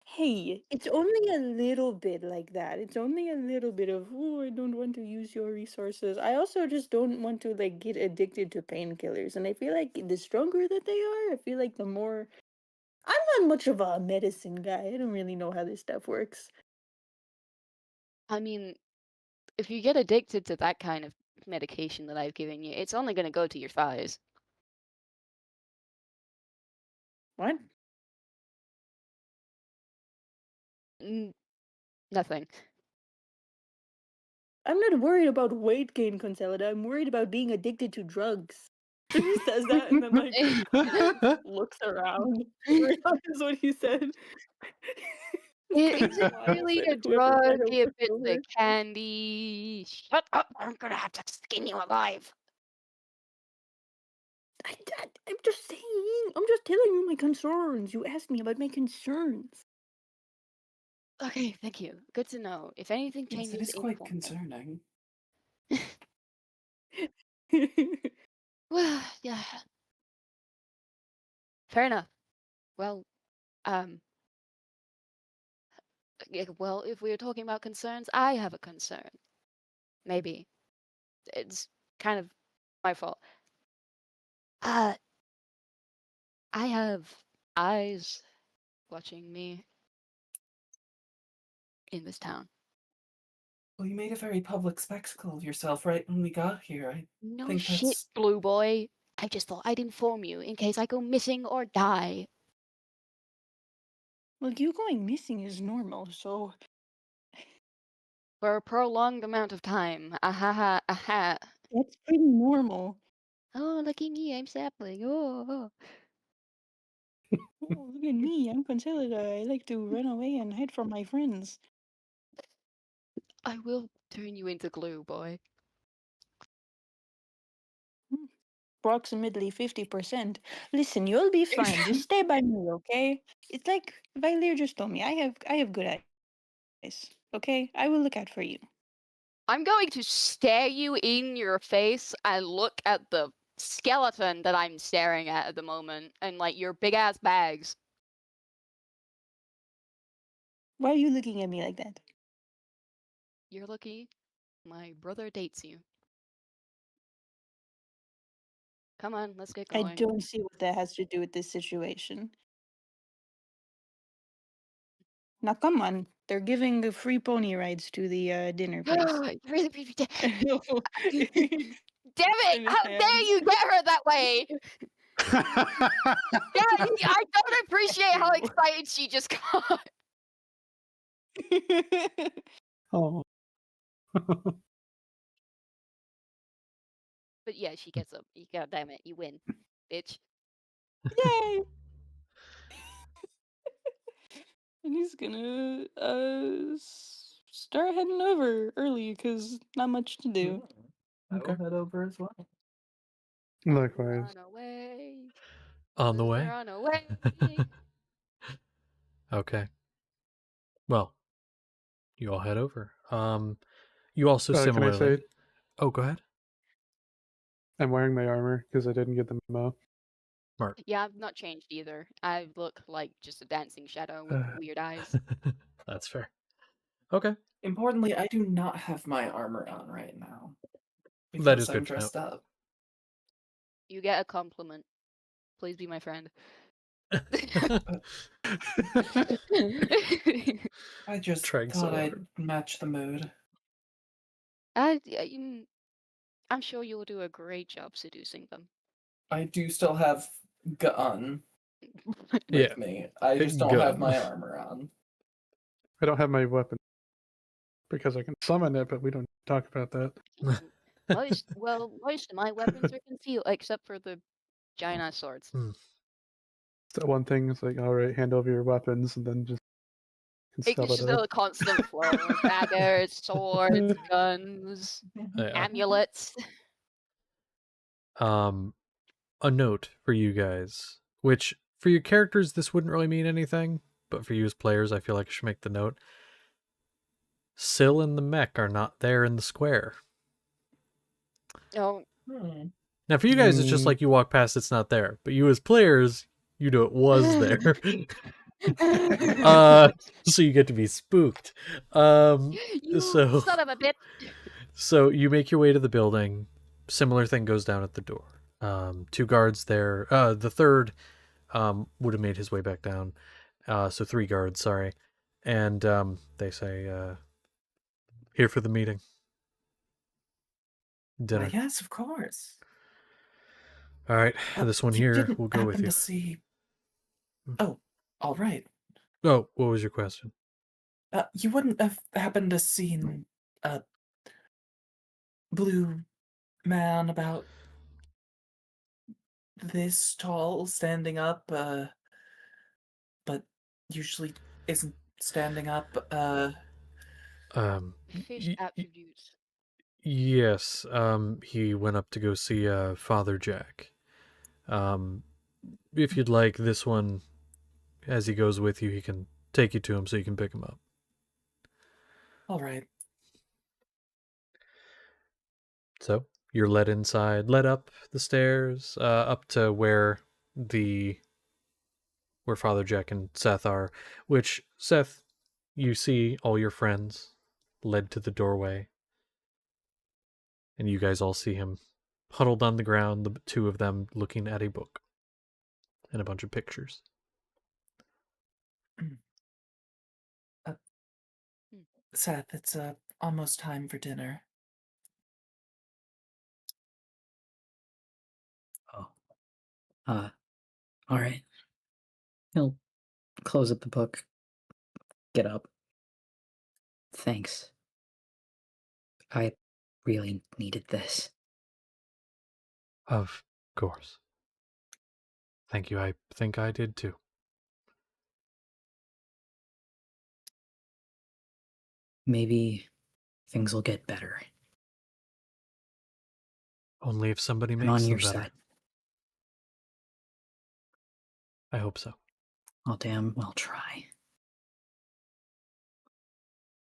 hey, it's only a little bit like that. It's only a little bit of, oh, I don't want to use your resources. I also just don't want to like get addicted to painkillers. And I feel like the stronger that they are, I feel like the more I'm not much of a medicine guy. I don't really know how this stuff works. I mean, if you get addicted to that kind of medication that I've given you, it's only going to go to your thighs. What? Nothing. I'm not worried about weight gain, Consolida. I'm worried about being addicted to drugs. He says that and then like looks around, realizes what he said. Is it really a drug if it's a over. candy? Shut up! I'm gonna have to skin you alive. I'm just saying. I'm just telling you my concerns. You asked me about my concerns. Okay, thank you. Good to know. If anything Yes, changes, it is quite inform me. concerning. Well, yeah. Fair enough. Well, yeah, well, if we're talking about concerns, I have a concern. Maybe. It's kind of my fault. I have eyes watching me in this town. Well, you made a very public spectacle of yourself right when we got here. I No think shit, that's... Blue Boy. I just thought I'd inform you in case I go missing or die. Look, you going missing is normal, so For a prolonged amount of time. Ahaha, aha. that's pretty normal. Oh, look at me, I'm sapling. Oh. Oh, look at me, I'm Consolida. I like to run away and hide from my friends. I will turn you into glue, boy. Approximately 50%. Listen, you'll be fine. Just stay by me, okay? It's like Valier just told me. I have good eyes. Okay? I will look out for you. I'm going to stare you in your face and look at the skeleton that I'm staring at the moment and like your big ass bags. Why are you looking at me like that? You're lucky my brother dates you. Come on, let's get I going. don't see what that has to do with this situation. Now, come on. They're giving the free pony rides to the dinner place. Really, damn it! How dare you get her that way? Yeah, I don't appreciate how excited she just got. Oh. But yeah, she gets up. God damn it, you win, bitch. Yay! And he's gonna start heading over early because not much to do. I will head over as well. Likewise. Run away. On the way. Run away. Okay. Well, you all head over. You also Can I similarly. say Oh, go ahead. I'm wearing my armor because I didn't get the memo. Mark. Yeah, I've not changed either. I look like just a dancing shadow with weird eyes. That's fair. Okay. Importantly, I do not have my armor on right now. That Because is I'm good to know. dressed up. You get a compliment. Please be my friend. I just Trying so thought I'd hard. match the mood. I'm sure you'll do a great job seducing them. I do still have gun with Yeah. me. I just don't have Gun. my armor on. I don't have my weapon because I can summon it, but we don't talk about that. Most of my weapons are concealed, except for the giant ass swords. That one thing is like, all right, hand over your weapons, and then just It's just consolidate. a constant flow of daggers, swords, guns, Yeah. amulets. A note for you guys, which for your characters this wouldn't really mean anything, but for you as players, I feel like I should make the note. Syl and the mech are not there in the square. Oh, Hmm. Now, for you guys, it's just like you walk past, it's not there. But you as players, you know it was there. So you get to be spooked. you So son of a bitch! So you make your way to the building. Similar thing goes down at the door. 2 guards there. The third would have made his way back down. So 3 guards, sorry. And they say, here for the meeting. Why, Dinner. yes, of course. All right, this one You here didn't will go with happen you. to see. Hmm. Oh, all right. Oh, what was your question? You wouldn't have happened to seen a blue man about this tall standing up, but usually isn't standing up. Fish Y- y- attributes. yes. He went up to go see Father Jack. If you'd like, this one, as he goes with you, he can take you to him so you can pick him up. All right. So you're led inside, led up the stairs, up to where Father Jack and Seth are. Which Seth, you see all your friends led to the doorway, and you guys all see him huddled on the ground. The 2 of them looking at a book and a bunch of pictures. Seth, it's almost time for dinner. Oh. All right. He'll close up the book, get up. Thanks. I really needed this. Of course. Thank you. I think I did too. Maybe things will get better. Only if somebody I'm makes on them your better. side. I hope so. I'll damn well try.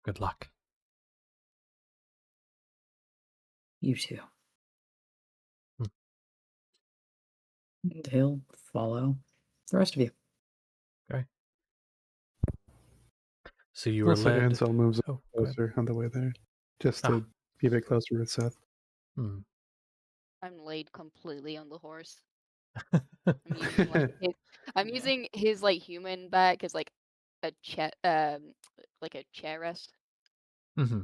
Good luck. You too. Hmm. And he'll follow the rest of you. Okay. So you were Also, led. Ansel moves Oh, go ahead. closer on the way there, just to be a bit closer with Seth. Hmm. I'm laid completely on the horse. I'm using like I'm using his like human back as like a chair, like a chair rest. Mm-hmm.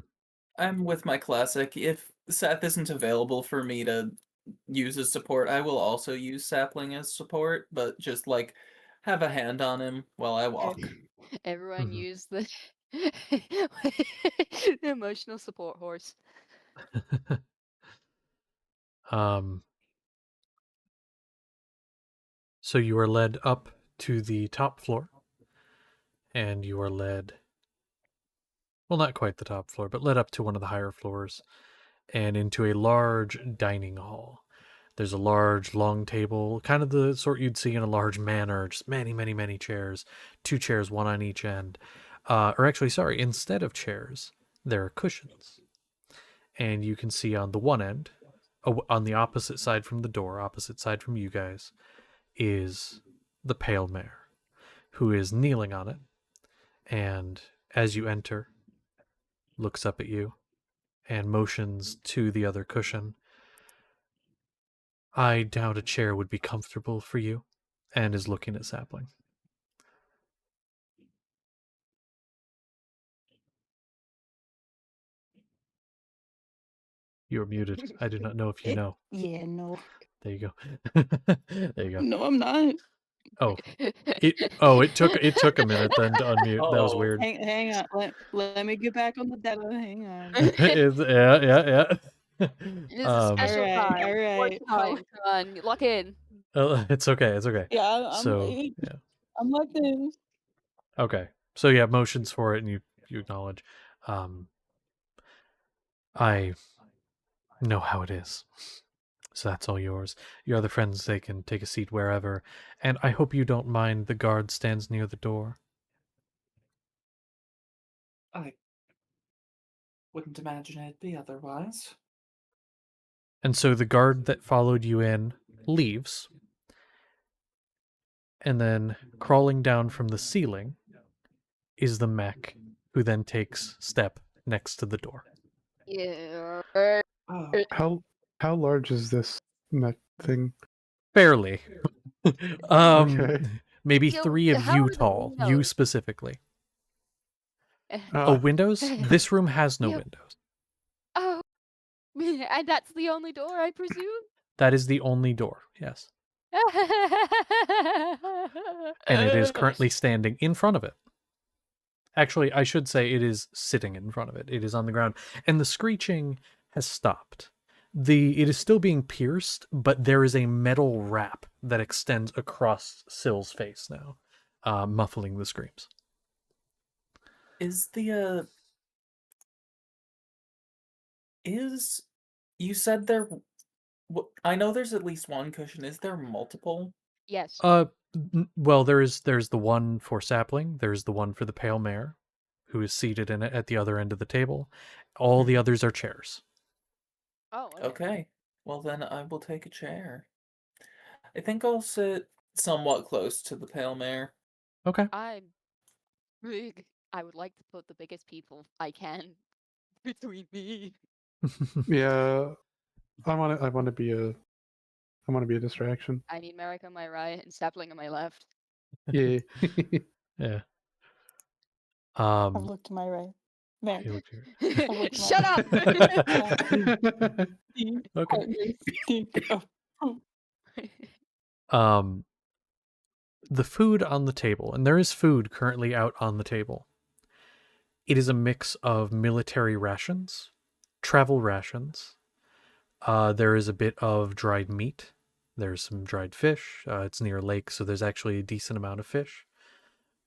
I'm with my classic. If Seth isn't available for me to use as support, I will also use Sapling as support, but just like have a hand on him while I walk. Everyone Mhm. use the emotional support horse. So you are led up to the top floor, and you are led, well, not quite the top floor, but led up to one of the higher floors and into a large dining hall. There's a large, long table, kind of the sort you'd see in a large manor, just many, many, many chairs, 2 chairs, one on each end. Or actually, sorry, instead of chairs, there are cushions. And you can see on the one end, on the opposite side from the door, opposite side from you guys, is the pale mare, who is kneeling on it, and as you enter, looks up at you and motions to the other cushion. I doubt a chair would be comfortable for you, and is looking at Sapling. You're muted. I do not know if you know. Yeah, no. There you go. There you go. No, I'm not. Oh, it took a minute then to unmute. That was Oh. weird. Hang on. Let me get back on the data. Hang on. Yeah. It is a special Alright, time. One alright. time. Come on, lock in. It's okay. Yeah, I'm So late. yeah. I'm locked in. Okay. So yeah, motions for it, and you acknowledge. I know how it is. So that's all yours. Your other friends, they can take a seat wherever. And I hope you don't mind the guard stands near the door. I wouldn't imagine it'd be otherwise. And so the guard that followed you in leaves, and then crawling down from the ceiling is the mech, who then takes step next to the door. Yeah. Oh, How large is this mech thing? Barely. um, Okay. maybe Yo, 3 of how you are the tall, you windows? specifically. Uh, Windows? This room has no Yep. windows. Oh, and that's the only door, I presume? That is the only door, yes. And it is currently standing in front of it. Actually, I should say it is sitting in front of it. It is on the ground. And the screeching has stopped. It is still being pierced, but there is a metal wrap that extends across Sill's face now, muffling the screams. is the is you said there? I know there's at least one cushion. Is there multiple? Yes. Well, there's the one for Sapling. There's the one for the Pale Mare, who is seated in it at the other end of the table. All the others are chairs. Oh, okay. Okay. Well, then I will take a chair. I think I'll sit somewhat close to the Pale Mare. Okay. I'm big. I would like to put the biggest people I can between me. yeah, I want to be a distraction. I need Merrick on my right and Sapling on my left. Yeah. Yeah. I've looked to my right. There. You look here. I've looked to my Shut up! Okay. Oh. The food on the table, and there is food currently out on the table. It is a mix of military rations, travel rations. There is a bit of dried meat. There's some dried fish. It's near a lake, so there's actually a decent amount of fish.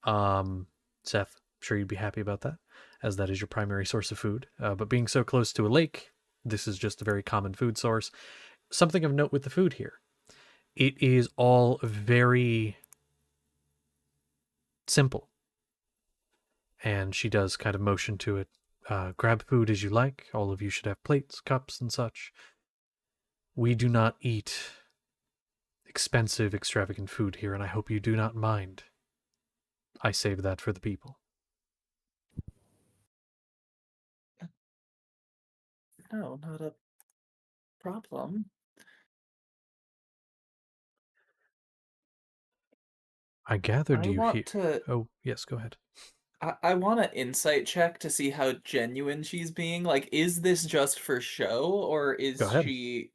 Seth, I'm sure you'd be happy about that, as that is your primary source of food. But being so close to a lake, this is just a very common food source. Something of note with the food here. It is all very simple. And she does kind of motion to it. Grab food as you like. All of you should have plates, cups, and such. We do not eat expensive, extravagant food here, and I hope you do not mind. I save that for the people. No, not a problem. I gathered I you want here. to. Oh, yes, go ahead. I want an insight check to see how genuine she's being. Like, is this just for show, or Go ahead.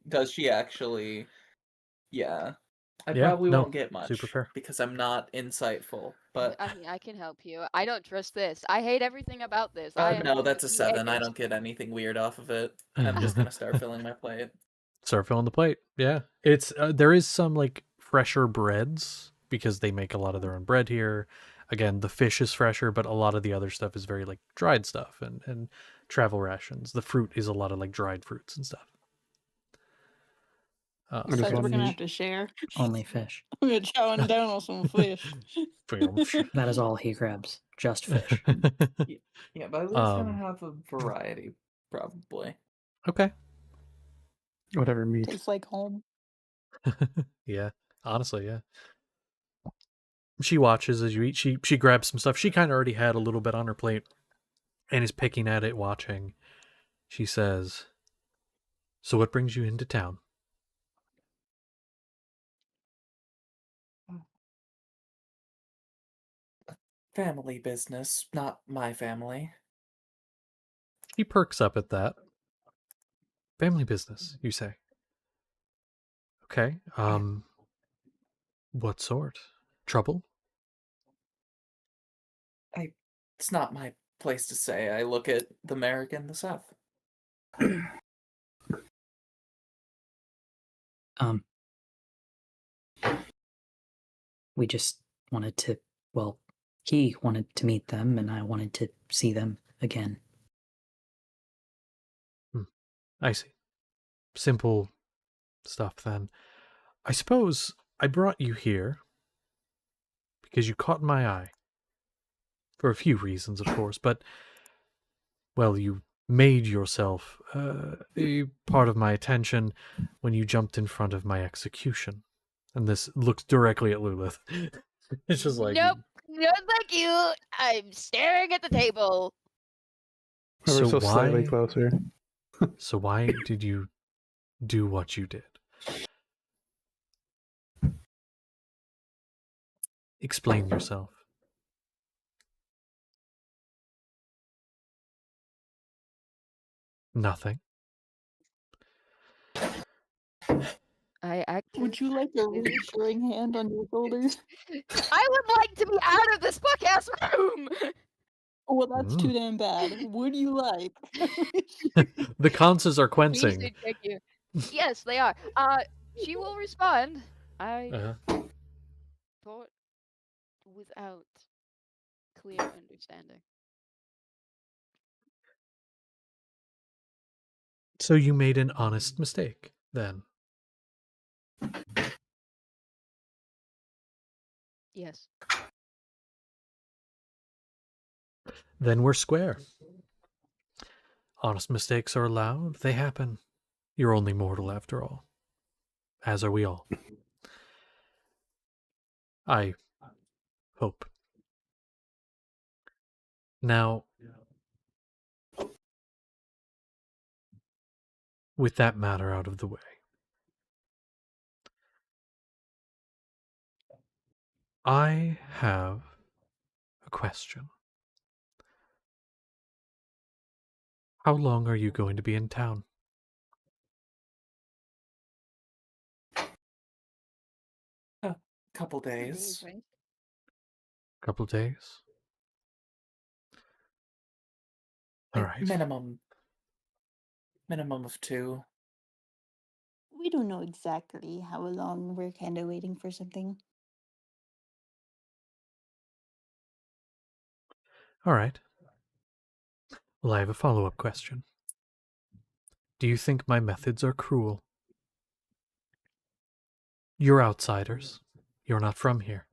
does she actually? Yeah. I Yeah, probably no, won't get much super fair. because I'm not insightful. But I mean, I can help you. I don't trust this. I hate everything about this. I am no, going that's to a be 7. I angry. don't get anything weird off of it. I'm just gonna start filling my plate. Start filling the plate. Yeah, it's there is some like fresher breads because they make a lot of their own bread here. Again, the fish is fresher, but a lot of the other stuff is very like dried stuff and travel rations. The fruit is a lot of like dried fruits and stuff. I just Besides, we're want gonna to have to share. Only fish. We're chowing down on some fish. That is all he grabs. Just fish. Yeah, but at least gonna have a variety, probably. Okay. whatever meat. Tastes like home. Yeah, honestly, yeah. She watches as you eat. She grabs some stuff. She kind of already had a little bit on her plate and is picking at it, watching. She says, "So what brings you into town?" Family business, not my family. She perks up at that. Family business, you say? Okay. What sort? Trouble? It's not my place to say. I look at the Merrick in the South. Um, we just wanted to, well, he wanted to meet them, and I wanted to see them again. I see. Simple stuff then. I suppose I brought you here because you caught my eye. For a few reasons, of course, but well, you made yourself a part of my attention when you jumped in front of my execution. And this looks directly at Lilith. It's just like, Nope. No, thank you. I'm staring at the table. We're so so slightly why? closer. So why did you do what you did? Explain yourself. Nothing. I actually. Would you like a reassuring hand on your shoulders? I would like to be out of this podcast room. Well, that's too Mm. damn bad. Would you like? The conses are Please quencing. do, thank you. Yes, they are. She will respond. I thought without clear understanding. So you made an honest mistake, then? Yes. Then we're square. Honest mistakes are allowed. They happen. You're only mortal after all. As are we all. I hope. Now, with that matter out of the way, I have a question. How long are you going to be in town? A couple Days, days. right? Couple days? All right. Minimum of 2. We don't know exactly how long. We're kind of waiting for something. All right. Well, I have a follow-up question. Do you think my methods are cruel? You're outsiders. You're not from here.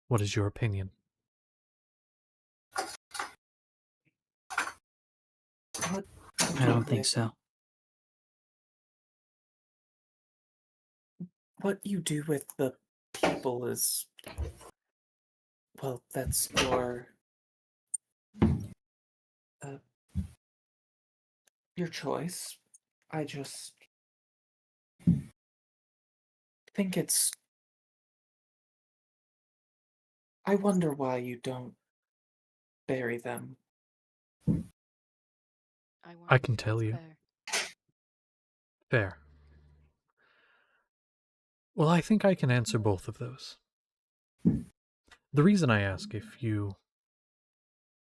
What is your opinion? What I don't think so. What you do with the people is, well, that's your choice. I just think I wonder why you don't bury them. I can tell you. Fair. Well, I think I can answer both of those. The reason I ask if you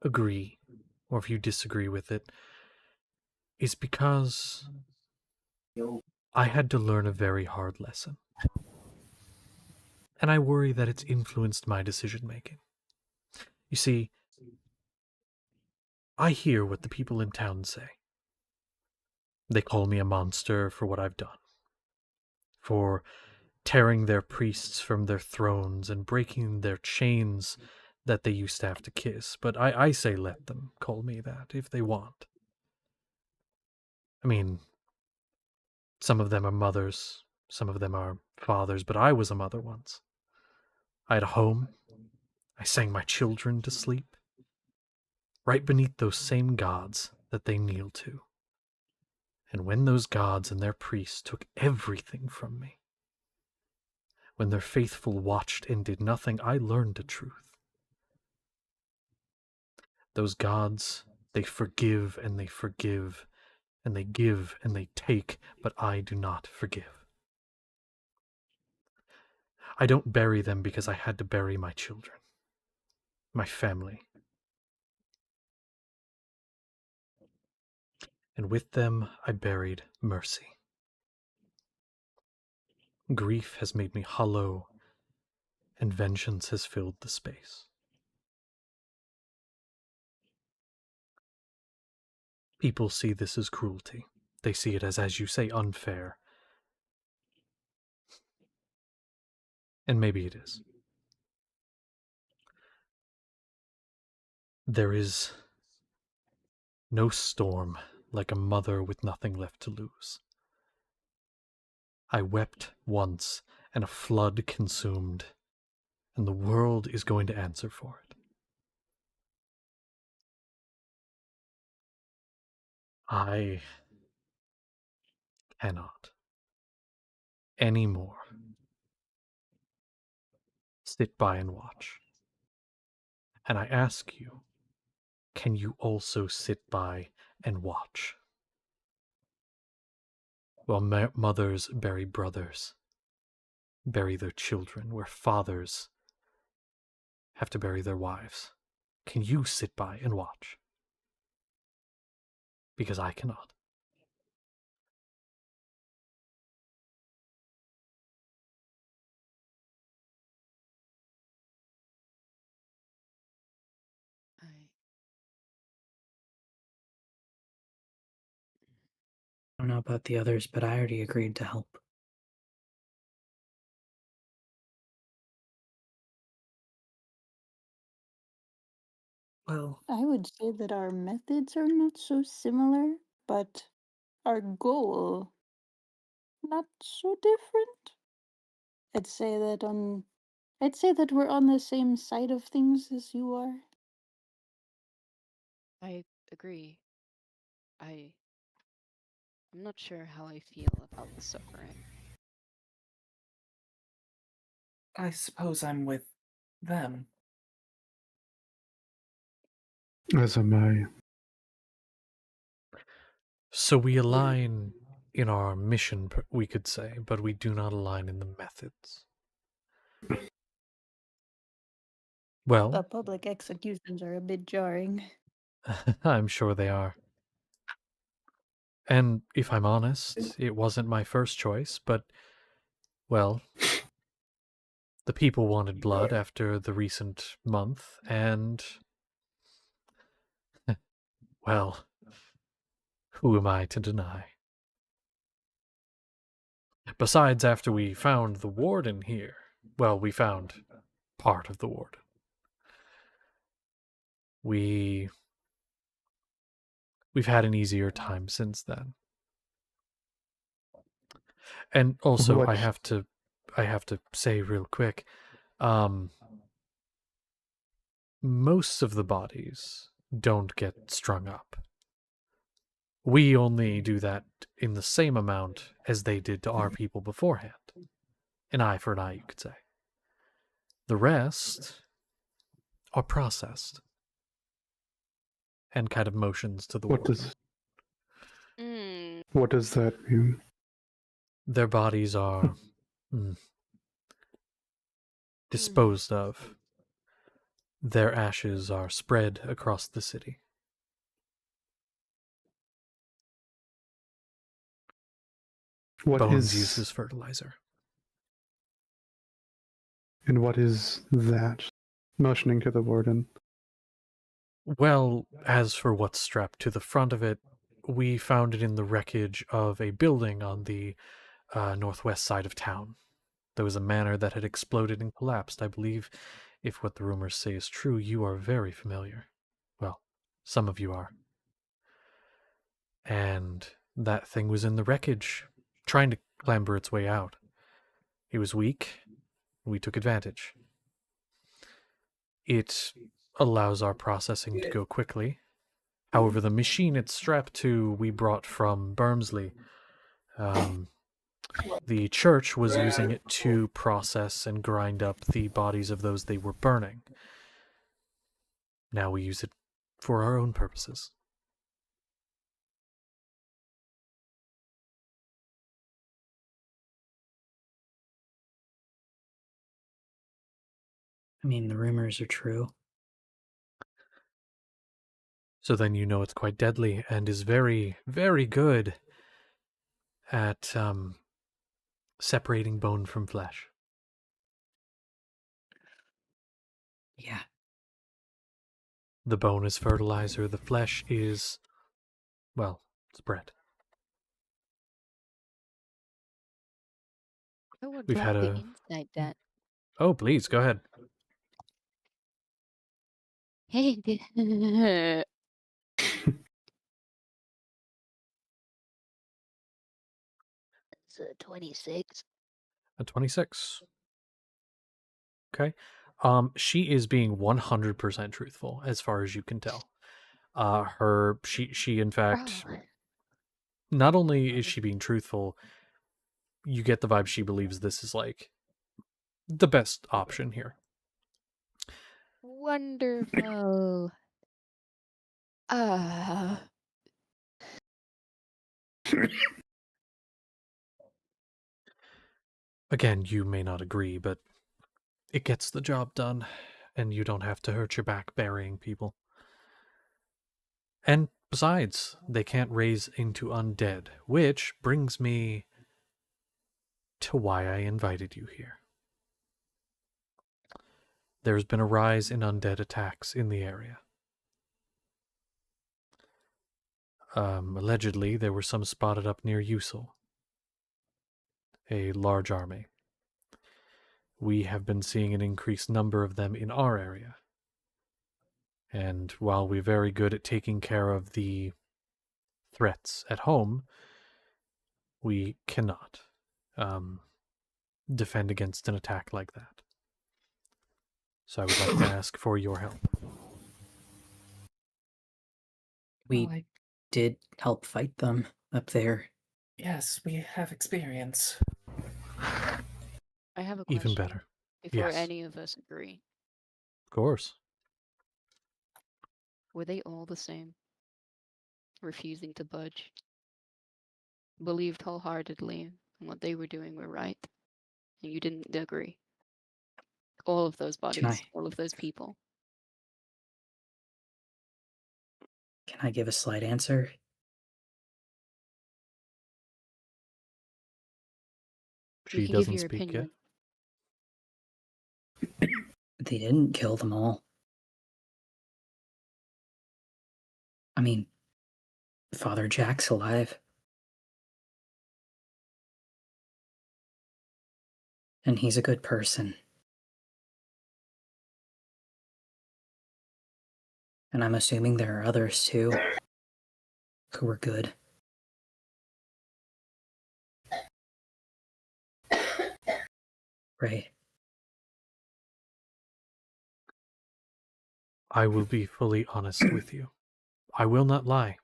agree or if you disagree with it is because I had to learn a very hard lesson. And I worry that it's influenced my decision making. You see, I hear what the people in town say. They call me a monster for what I've done, for tearing their priests from their thrones and breaking their chains that they used to have to kiss. But I say let them call me that if they want. I mean, some of them are mothers, some of them are fathers, but I was a mother once. I had a home. I sang my children to sleep, right beneath those same gods that they kneel to. And when those gods and their priests took everything from me, when their faithful watched and did nothing, I learned the truth. Those gods, they forgive and they forgive, and they give and they take, but I do not forgive. I don't bury them because I had to bury my children, my family. And with them I buried mercy. Grief has made me hollow, and vengeance has filled the space. People see this as cruelty. They see it as you say, unfair. And maybe it is. There is no storm like a mother with nothing left to lose. I wept once, and a flood consumed, and the world is going to answer for it. I cannot anymore sit by and watch. And I ask you, can you also sit by and watch? While mothers bury brothers, bury their children, where fathers have to bury their wives. Can you sit by and watch? Because I cannot. I I don't know about the others, but I already agreed to help. Well, I would say that our methods are not so similar, but our goal not so different. I'd say that on I'd say that we're on the same side of things as you are. I agree. I'm not sure how I feel about the suffering. I suppose I'm with them. As am I. So we align in our mission, we could say, but we do not align in the methods. The Well, public executions are a bit jarring. I'm sure they are. And if I'm honest, it wasn't my first choice, but, well, the people wanted blood after the recent month, and, well, who am I to deny? Besides, after we found the warden here, well, we found part of the warden. We've had an easier time since then. And also, What? I have to say real quick, most of the bodies don't get strung up. We only do that in the same amount as they did to our people beforehand. An eye for an eye, you could say. The rest are processed and kind of motions to the What warden. does Mm, what does that mean? Their bodies are disposed of. Their ashes are spread across the city. What Bones is used as fertilizer. and what is that? Motioning to the warden. Well, as for what's strapped to the front of it, we found it in the wreckage of a building on the northwest side of town. There was a manor that had exploded and collapsed. I believe, if what the rumors say is true, you are very familiar. Well, some of you are. And that thing was in the wreckage, trying to clamber its way out. It was weak. We took advantage. It allows our processing to go quickly. However, the machine it's strapped to, we brought from Bermsley. The church was using it to process and grind up the bodies of those they were burning. Now we use it for our own purposes. I mean, the rumors are true. So then you know it's quite deadly and is very, very good at separating bone from flesh. Yeah. The bone is fertilizer, the flesh is, well, it's bread. I would We've like had the a... insight that Oh, please, go ahead. It's a 26. A 26. Okay. She is being 100% truthful as far as you can tell. She in fact, Oh. not only is she being truthful, you get the vibe she believes this is like the best option here. Wonderful. Ah. Again, you may not agree, but it gets the job done, and you don't have to hurt your back burying people. And besides, they can't raise into undead, which brings me to why I invited you here. There's been a rise in undead attacks in the area. Allegedly, there were some spotted up near Usul, a large army. We have been seeing an increased number of them in our area. And while we're very good at taking care of the threats at home, we cannot defend against an attack like that. So I would like to ask for your help. We Well, did help fight them up there. yes, we have experience. I have a question. Even better. Before Yes. any of us agree, Of course. were they all the same? Refusing to budge? Believed wholeheartedly in what they were doing were right, and you didn't agree. All of those bodies, all of those people. Can I give a slight answer? She You can give doesn't your speak opinion. They didn't kill them all. I mean, Father Jack's alive. And he's a good person. And I'm assuming there are others too who were good. Right. I will be fully honest with you. I will not lie.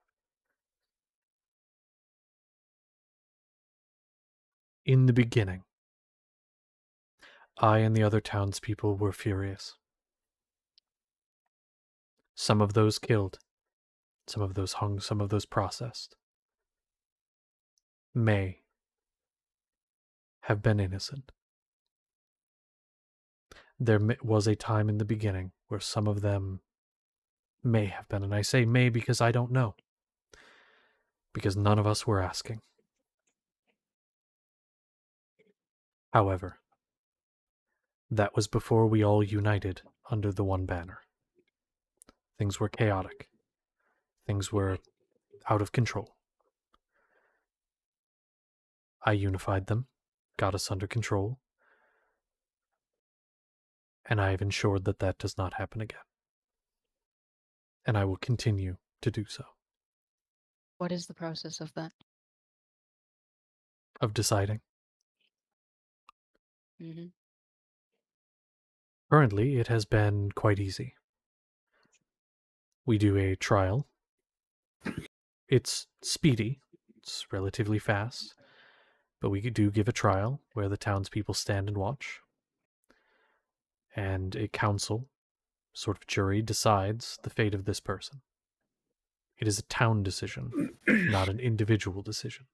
In the beginning, I and the other townspeople were furious. Some of those killed, some of those hung, some of those processed. May have been innocent. There was a time in the beginning where some of them may have been, and I say may because I don't know. Because none of us were asking. However, that was before we all united under the one banner. Things were chaotic. Things were out of control. I unified them, got us under control, and I have ensured that that does not happen again. And I will continue to do so. What is the process of that? Of deciding. Mm-hmm. Currently, it has been quite easy. We do a trial. It's speedy. It's relatively fast. But we do give a trial where the townspeople stand and watch. And a council, sort of jury, decides the fate of this person. It is a town decision, not an individual decision.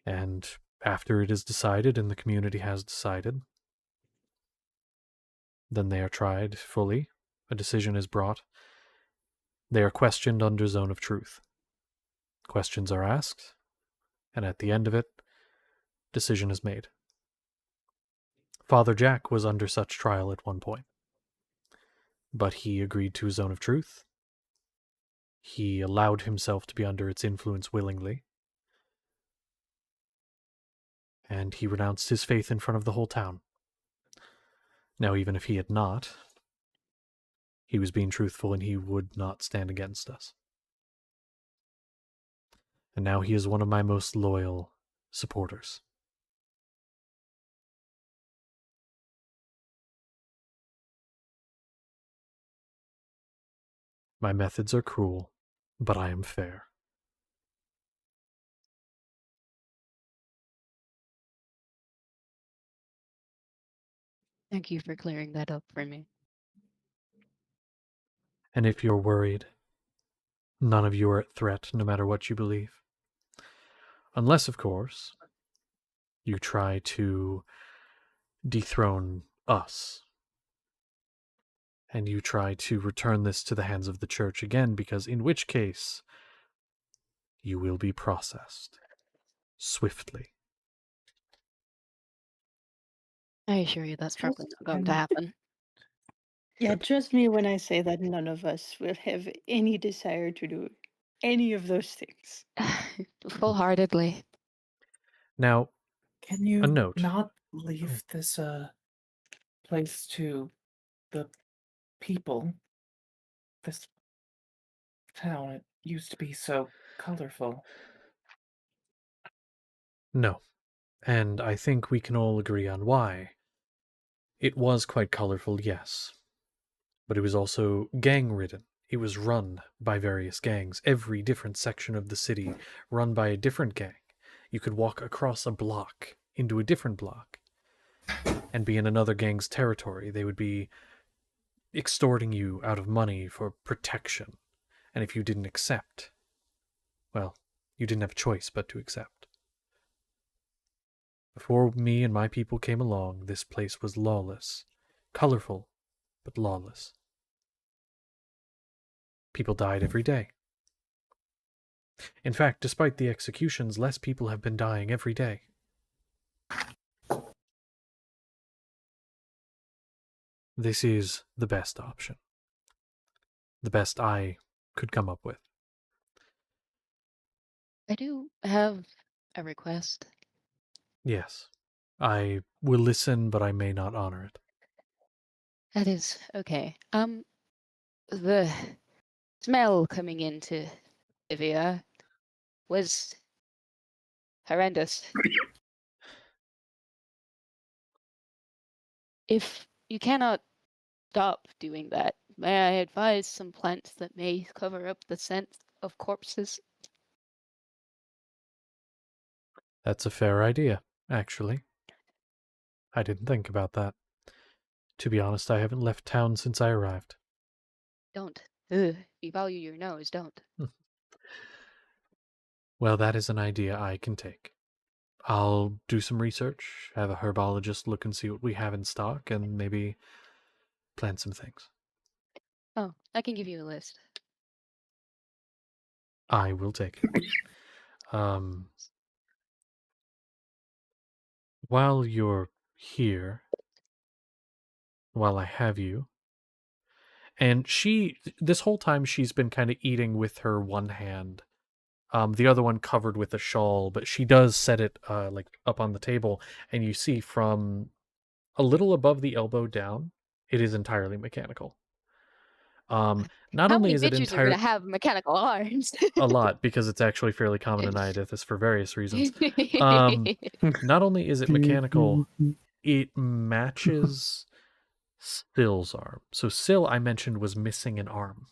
And after it is decided and the community has decided, then they are tried fully. A decision is brought. They are questioned under zone of truth. Questions are asked, and at the end of it, decision is made. Father Jack was under such trial at one point, but he agreed to a zone of truth. He allowed himself to be under its influence willingly, and he renounced his faith in front of the whole town. Now, even if he had not, He was being truthful and he would not stand against us. And now he is one of my most loyal supporters. My methods are cruel, but I am fair. Thank you for clearing that up for me. And if you're worried, none of you are at threat, no matter what you believe. Unless, of course, you try to dethrone us. And you try to return this to the hands of the church again, because in which case, you will be processed swiftly. I assure you that's probably Just not going to happen. Yeah, Good. trust me when I say that none of us will have any desire to do any of those things. Full-heartedly. Now, Can you a note. not leave this place to the people? This town, it used to be so colorful. No. And I think we can all agree on why. It was quite colorful, yes. But it was also gang-ridden. It was run by various gangs. Every different section of the city run by a different gang. You could walk across a block into a different block and be in another gang's territory. They would be extorting you out of money for protection. And if you didn't accept, well, you didn't have a choice but to accept. Before me and my people came along, this place was lawless. Colorful, but lawless. People died every day. In fact, despite the executions, less people have been dying every day. This is the best option. The best I could come up with. I do have a request. Yes. I will listen, but I may not honor it. That is okay. The smell coming into Ivia was horrendous. If you cannot stop doing that, may I advise some plants that may cover up the scent of corpses? That's a fair idea, actually. I didn't think about that. To be honest, I haven't left town since I arrived. Don't. Ugh, if you value your nose, don't. Well, that is an idea I can take. I'll do some research, have a herbologist look and see what we have in stock, and maybe plant some things. Oh, I can give you a list. I will take it. While you're here, while I have you, and this whole time she's been kind of eating with her one hand, the other one covered with a shawl, but she does set it like up on the table, and you see from a little above the elbow down, it is entirely mechanical. Not How only many is it bitches are gonna have mechanical arms? a lot, because it's actually fairly common in Iadithis for various reasons. Not only is it mechanical, it matches Sill's arm. So Sill, I mentioned, was missing an arm.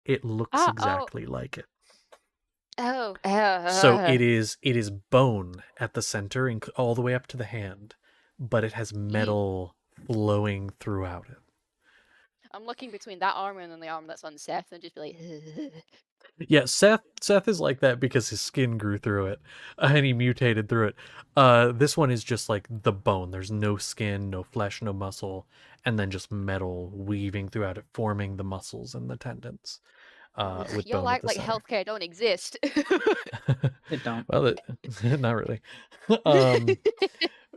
It looks exactly like it. Oh, So it is bone at the center and all the way up to the hand, but it has metal flowing throughout it. I'm looking between that arm and then the arm that's on Seth and just be like, Yeah, Seth is like that because his skin grew through it, and he mutated through it. This one is just like the bone. There's no skin, no flesh, no muscle, and then just metal weaving throughout it, forming the muscles and the tendons. With y'all bone at act the like center. healthcare don't exist. It don't. Well, not really.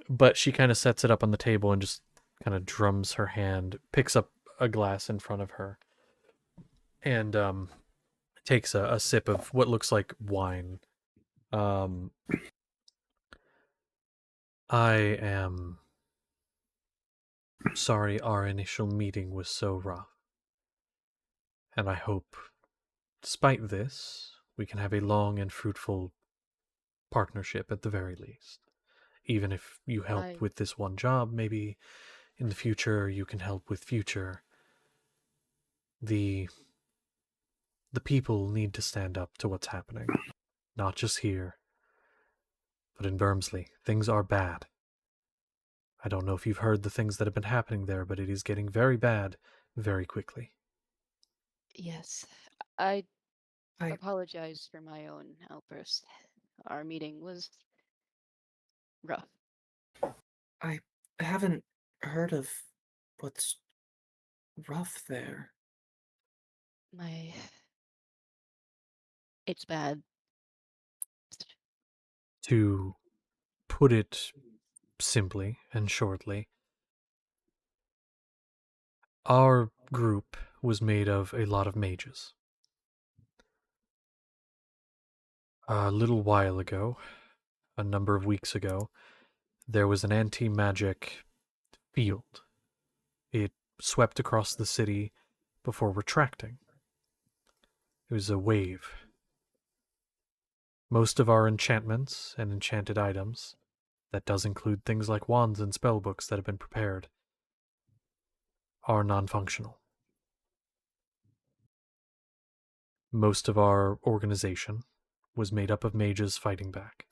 But she kind of sets it up on the table and just kind of drums her hand, picks up a glass in front of her, and takes a sip of what looks like wine. I am Sorry our initial meeting was so rough. And I hope, despite this, we can have a long and fruitful partnership at the very least. Even if you help I with this one job, maybe in the future you can help with future. The people need to stand up to what's happening. Not just here, but in Bermsley. Things are bad. I don't know if you've heard the things that have been happening there, but it is getting very bad very quickly. yes, I I apologize for my own outburst. Our meeting was rough. I haven't heard of what's rough there. My it's bad. To put it simply and shortly, our group was made of a lot of mages. A little while ago, a number of weeks ago, there was an anti-magic field. It swept across the city before retracting. It was a wave. Most of our enchantments and enchanted items, that does include things like wands and spellbooks that have been prepared, are non-functional. Most of our organization was made up of mages fighting back.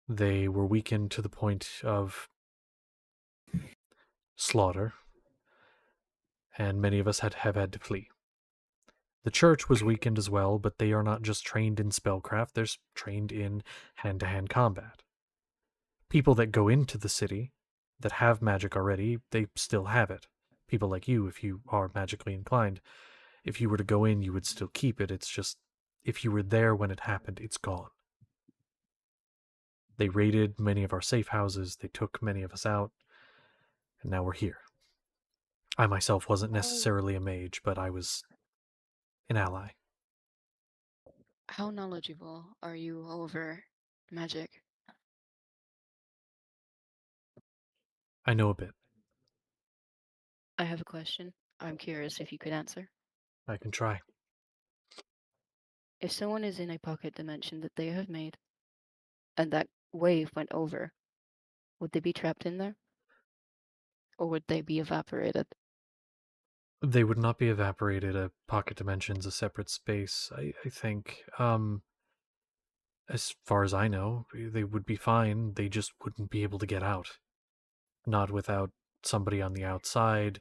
They were weakened to the point of slaughter, and many of us have had to flee. The church was weakened as well, but they are not just trained in spellcraft, they're trained in hand-to-hand combat. People that go into the city that have magic already, they still have it. People like you, if you are magically inclined, if you were to go in, you would still keep it. It's just, if you were there when it happened, it's gone. They raided many of our safe houses, they took many of us out, and now we're here. I myself wasn't necessarily a mage, but I was an ally. How knowledgeable are you over magic? I know a bit. I have a question. I'm curious if you could answer. I can try. If someone is in a pocket dimension that they have made, and that wave went over, would they be trapped in there? Or would they be evaporated? They would not be evaporated. A pocket dimension's a separate space. I think, as far as I know, they would be fine. They just wouldn't be able to get out. Not without somebody on the outside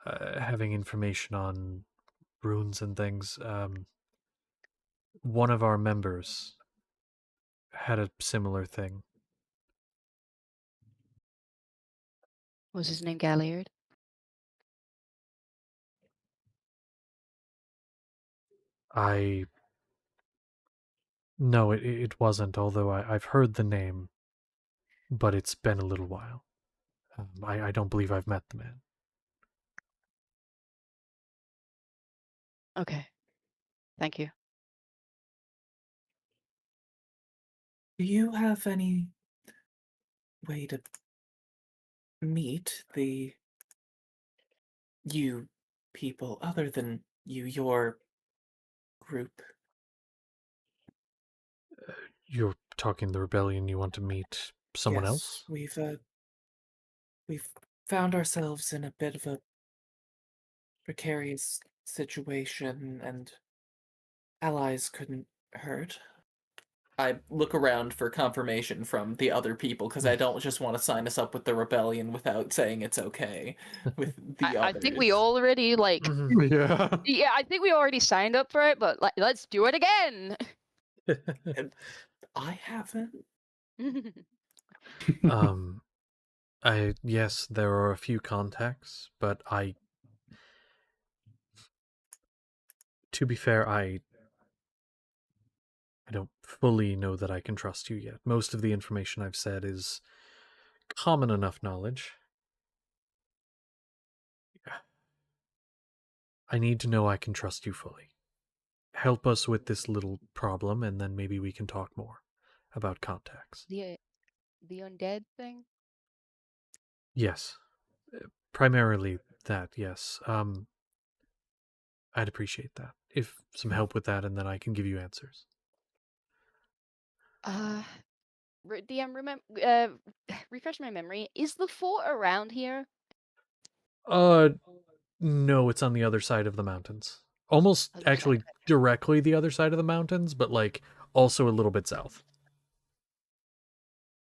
having information on runes and things. One of our members had a similar thing. Was his name Galliard? No, it wasn't, although I've heard the name, but it's been a little while. I don't believe I've met the man. Okay. Thank you. Do you have any way to meet the you people other than your group? You're talking the rebellion, you want to meet someone Yes, else? we've found ourselves in a bit of a precarious situation, and allies couldn't hurt. I look around for confirmation from the other people because I don't just want to sign us up with the rebellion without saying it's okay with the I think we others. already like Mhm. Yeah. yeah, I think we already signed up for it, but let's do it again. I haven't. um, yes, there are a few contacts, but to be fair, I don't fully know that I can trust you yet. Most of the information I've said is common enough knowledge. I need to know I can trust you fully. Help us with this little problem, and then maybe we can talk more about contacts. the undead thing? Yes. Primarily that, yes. I'd appreciate that. If some help with that, and then I can give you answers. DM, remember, refresh my memory. Is the fort around here? No, it's on the other side of the mountains. Almost Other side actually of it. directly the other side of the mountains, but like also a little bit south.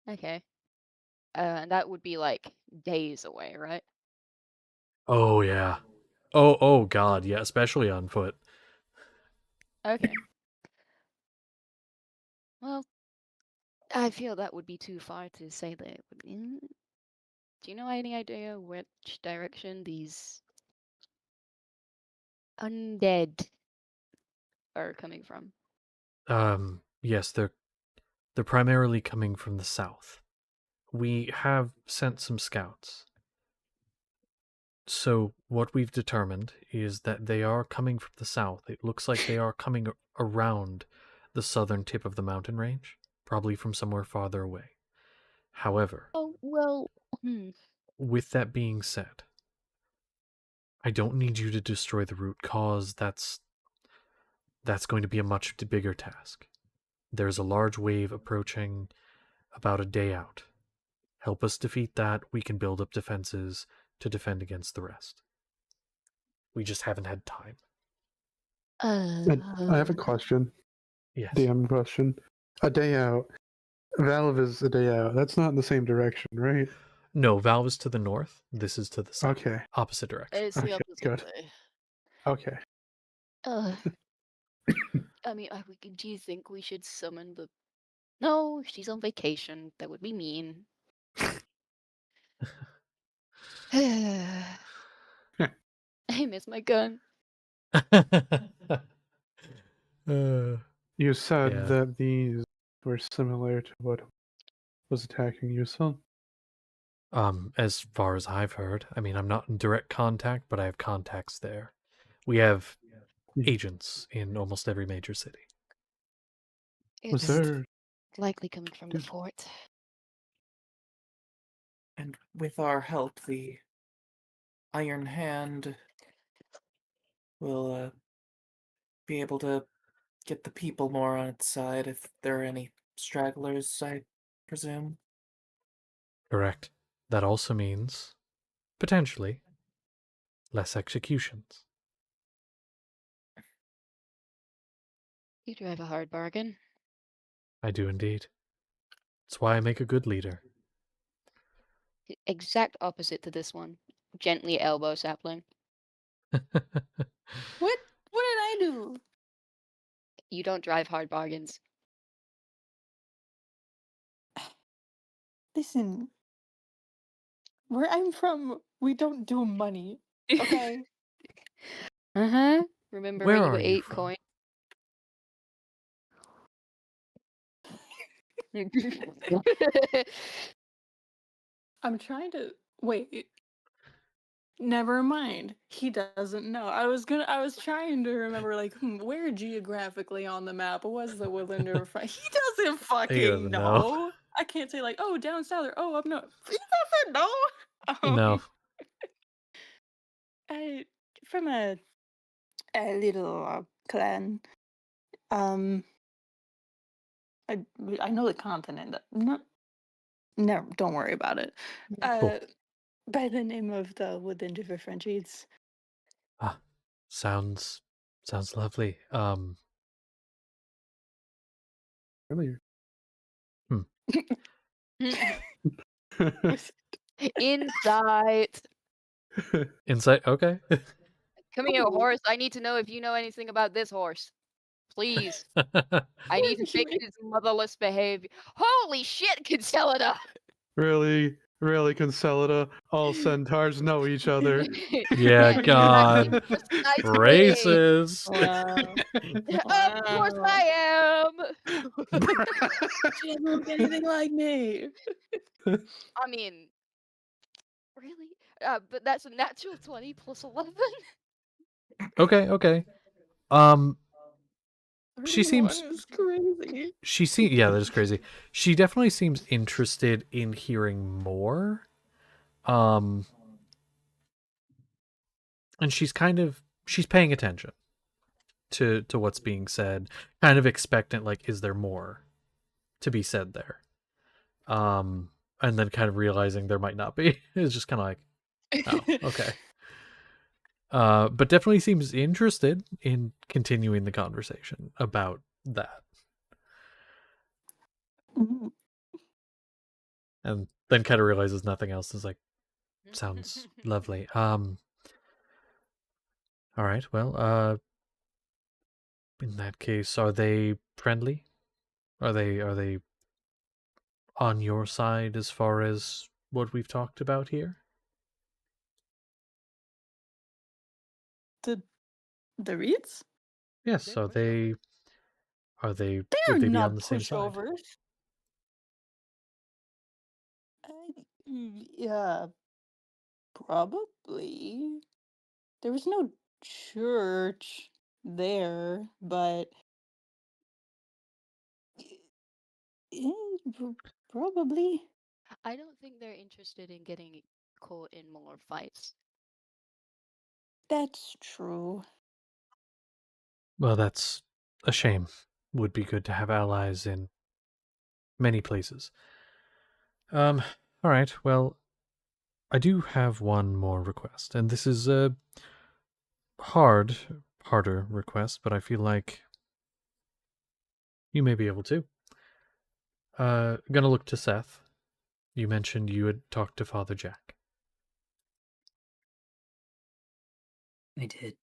Okay. And that would be like days away, right? Oh yeah. Oh god, yeah, especially on foot. Okay. Well, I feel that would be too far to say that it would be. Do you know any idea which direction these undead are coming from? Yes, they're primarily coming from the south. We have sent some scouts. So what we've determined is that they are coming from the south. It looks like they are coming around the southern tip of the mountain range, probably from somewhere farther away. However, Oh, well, with that being said, I don't need you to destroy the root cause. That's going to be a much bigger task. There's a large wave approaching about a day out. Help us defeat that, we can build up defenses to defend against the rest. We just haven't had time. And I have a question. Yes. DM question. A day out. Valve is a day out. That's not in the same direction, right? No, Valve is to the north. This is to the south. Okay. Opposite direction. It's the Okay, opposite good. way. Okay. I mean, do you think we should summon the? No, she's on vacation. That would be mean. I miss my gun. You said Yeah. that these were similar to what was attacking you, son. As far as I've heard, I mean, I'm not in direct contact, but I have contacts there. We have agents in almost every major city. Was It's there? likely coming from the Did- fort. And with our help, the Iron Hand will be able to get the people more on its side if there are any stragglers, I presume. Correct. That also means, potentially, less executions. You drive a hard bargain. I do indeed. That's why I make a good leader. Exact opposite to this one. Gently elbow sapling. What? What did I do? You don't drive hard bargains. Listen, where I'm from, we don't do money. Okay. Remember Where when you are you ate from? coin? I'm trying to wait. Never mind. He doesn't know. I was trying to remember like where geographically on the map was the Woodland River Front. He doesn't fucking doesn't know. know. I can't say like, oh, down south or oh, up north. He doesn't know. No. I from a little clan. I know the continent. No, don't worry about it. Cool. By the name of the Woodland River Frenchies. Ah, sounds lovely. Earlier. Insight. Insight. Okay. Come here, horse. I need to know if you know anything about this horse. Please. I need to fix his motherless behavior. Holy shit, Concelida! Really, Concelida? All centaurs know each other. Yeah, You're God. acting just nice to me. Racist. Wow. Of course I am. She doesn't look anything like me. I mean, really? But that's a natural 20 plus 11. Okay. She 31 seems. is crazy. Yeah, that is crazy. She definitely seems interested in hearing more. And she's paying attention to what's being said, kind of expectant, like, is there more to be said there? And then kind of realizing there might not be. It's just kind of like, oh, okay. But definitely seems interested in continuing the conversation about that. Ooh, And then kind of realizes nothing else is like, sounds lovely. All right, well, in that case, are they friendly? Are they on your side as far as what we've talked about here? the Reeds? Yes, They're pushovers. they They would are they be on not the same side? pushovers. Yeah, probably. There was no church there, but probably. I don't think they're interested in getting caught in more fights. That's true. Well, that's a shame. Would be good to have allies in many places. All right. Well, I do have one more request, and this is a harder request, but I feel like you may be able to. Gonna look to Seth. You mentioned you had talked to Father Jack. I did.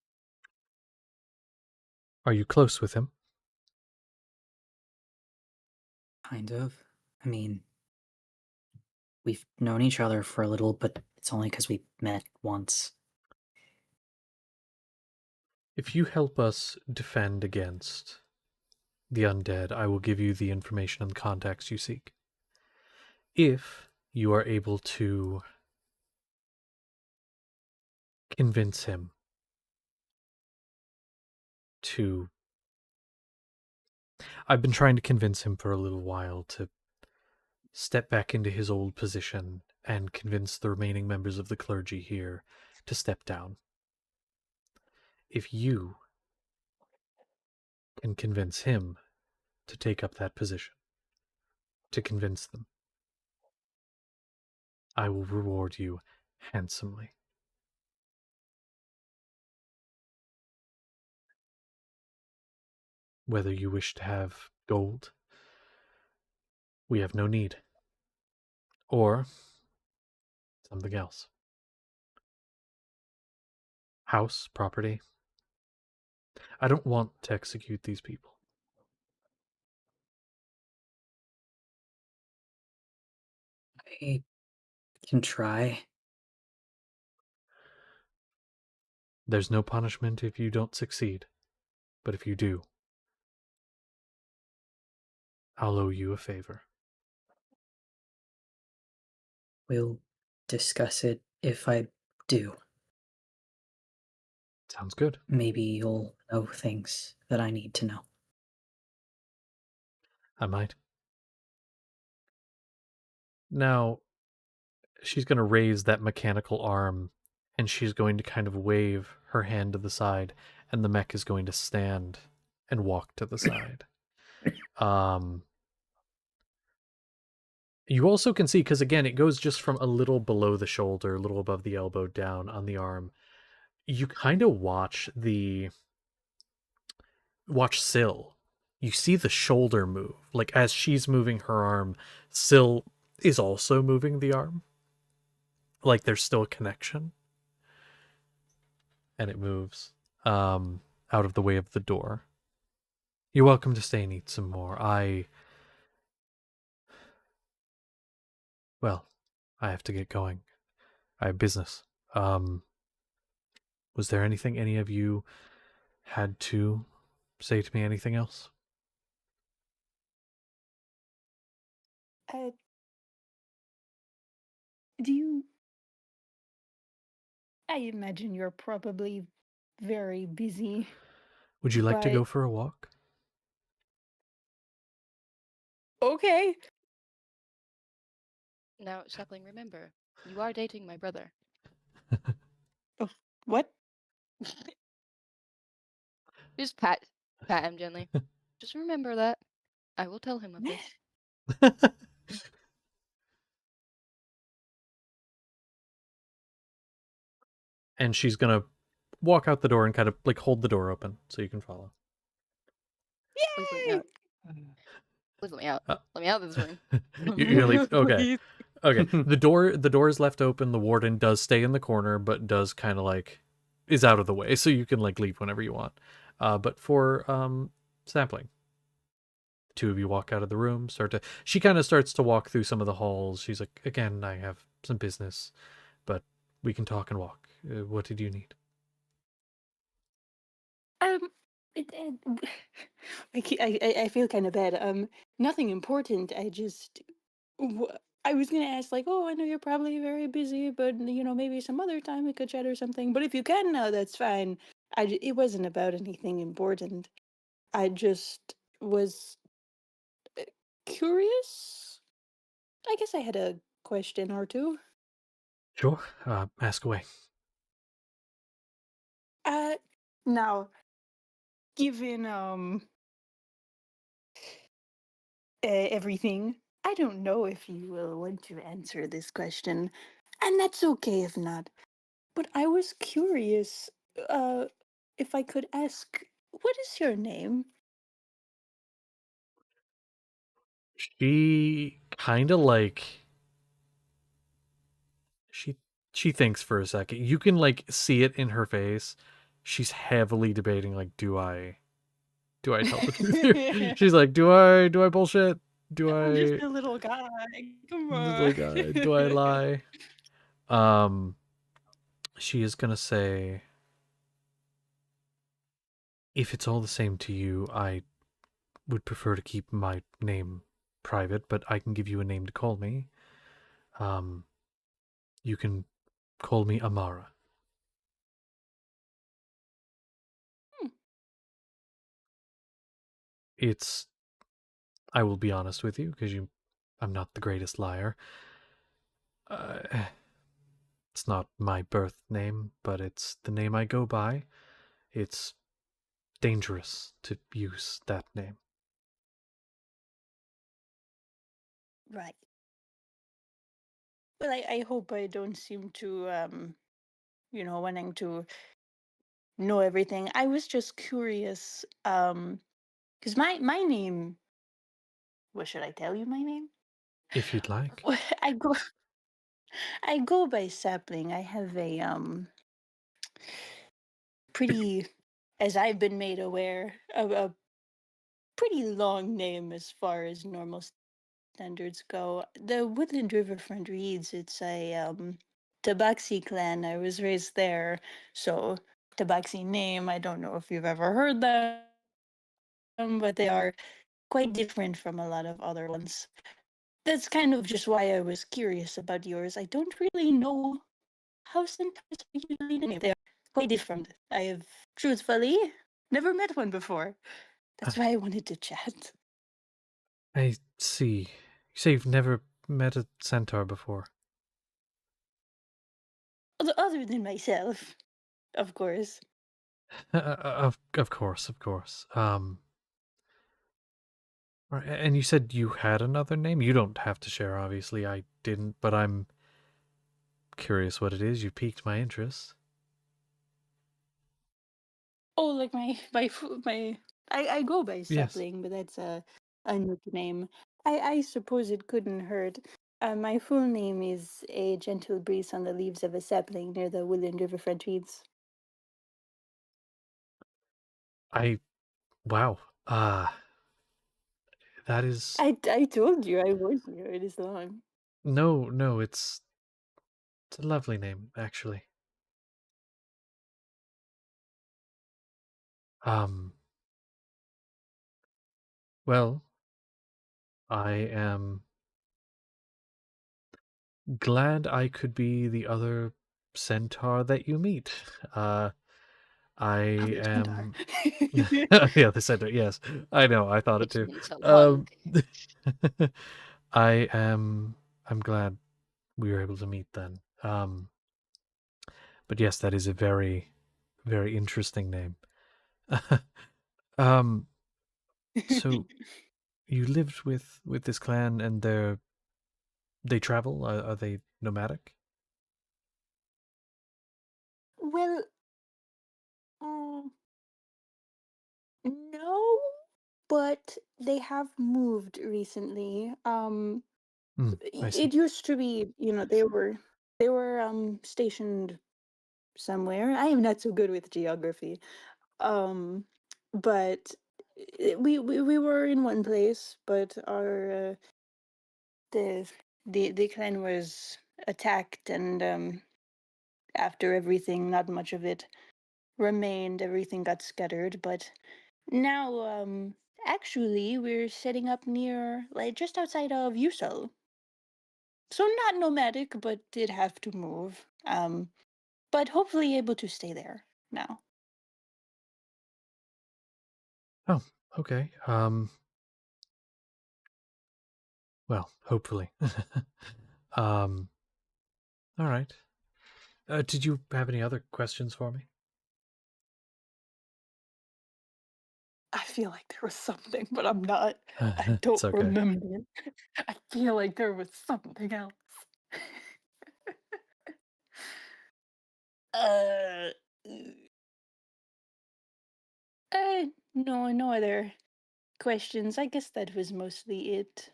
Are you close with him? Kind of. I mean, we've known each other for a little, but it's only because we met once. If you help us defend against the undead, I will give you the information and the contacts you seek. If you are able to convince him to. I've been trying to convince him for a little while to step back into his old position and convince the remaining members of the clergy here to step down. If you can convince him to take up that position, to convince them, I will reward you handsomely. Whether you wish to have gold, we have no need, or something else. House, property. I don't want to execute these people. I can try. There's no punishment if you don't succeed, but if you do, I'll owe you a favor. We'll discuss it if I do. Sounds good. Maybe you'll know things that I need to know. I might. Now, she's going to raise that mechanical arm and she's going to kind of wave her hand to the side, and the mech is going to stand and walk to the side. You also can see, because again, it goes just from a little below the shoulder, a little above the elbow, down on the arm. You kind of watch Syl. You see the shoulder move. Like, as she's moving her arm, Syl is also moving the arm. Like, there's still a connection. And it moves out of the way of the door. You're welcome to stay and eat some more. Well, I have to get going. I have business. Was there anything any of you had to say to me? Anything else? Do you? I imagine you're probably very busy, Would you like to but go for a walk? okay. Now, Sapling, remember, You are dating my brother. Oh, what? Just pat him gently. Just remember that. I will tell him of this. And she's gonna walk out the door and kind of like hold the door open so you can follow. Please let me Yay! out. Please let me out. Uh, Let me out of this room. You're gonna leave. Okay. Please. Okay. The door is left open. The warden does stay in the corner, but does kind of like is out of the way, so you can like leave whenever you want. But for sampling, the two of you walk out of the room. She kind of starts to walk through some of the halls. She's like, again, I have some business, but we can talk and walk. What did you need? Um, I feel kind of bad. Nothing important. I was gonna ask like, oh, I know you're probably very busy, but maybe some other time we could chat or something. But if you can now, that's fine. It wasn't about anything important. I just was curious. I guess I had a question or two. Sure. Ask away. Uh, Now, given everything, I don't know if you will want to answer this question, and that's okay if not. But I was curious, uh, if I could ask, what is your name? She kind of like she she thinks for a second. You can like see it in her face. She's heavily debating like, do I tell the truth here? She's like, do I bullshit? Do I'm just I a little guy. Come like do I on. lie? Um she is gonna say, if it's all the same to you, I would prefer to keep my name private, but I can give you a name to call me. Um you can call me Amara. Hmm. It's I will be honest with you because I'm not the greatest liar. Uh, it's not my birth name, but it's the name I go by. It's dangerous to use that name. Right. Well, I hope I don't seem to, wanting to know everything. I was just curious, because my name, what should I tell you my name? If you'd like. I go I go by Sapling. I have a pretty, as I've been made aware, a pretty long name as far as normal standards go. The Woodland Riverfront Reeds, it's a Tabaxi clan. I was raised there, so Tabaxi name. I don't know if you've ever heard them, but they are quite different from a lot of other ones. That's kind of just why I was curious about yours. I don't really know how centaurs are usually named. They are quite different. I have truthfully never met one before. That's why I wanted to chat. I see. You say you've never met a centaur before. Other than myself, of course. Of course, of course. Right, and you said you had another name? You don't have to share, obviously. I didn't, but I'm curious what it is. You piqued my interest. Oh, like my I go by Yes. Sapling, but that's a nickname. I suppose it couldn't hurt. My full name is A Gentle Breeze on the Leaves of a Sapling near the Woodland Riverfront Reeds. Wow. That is I told you I was here. It is long. no, it's a lovely name, actually. Um, well, I am glad I could be the other centaur that you meet. I Other centaur. am yeah, the centaur, yes. I know, I thought it It's too. been so long. Um I am I'm glad we were able to meet then. But yes, that is a very, very interesting name. um, so you lived with this clan, and they travel. Are they nomadic? Well, mm, no, but they have moved recently. I see. It used to be, they were stationed somewhere. I am not so good with geography. Um, but we were in one place, but our the the clan was attacked, and after everything, not much of it remained. Everything got scattered, but now actually we're setting up near, like, just outside of Usel. So not nomadic, but did have to move. But hopefully able to stay there now. Oh, okay. Well, hopefully. um, all right. Did you have any other questions for me? I feel like there was something, but I'm not. I It's don't okay. remember. I feel like there was something else. uh, no, no other questions. I guess that was mostly it.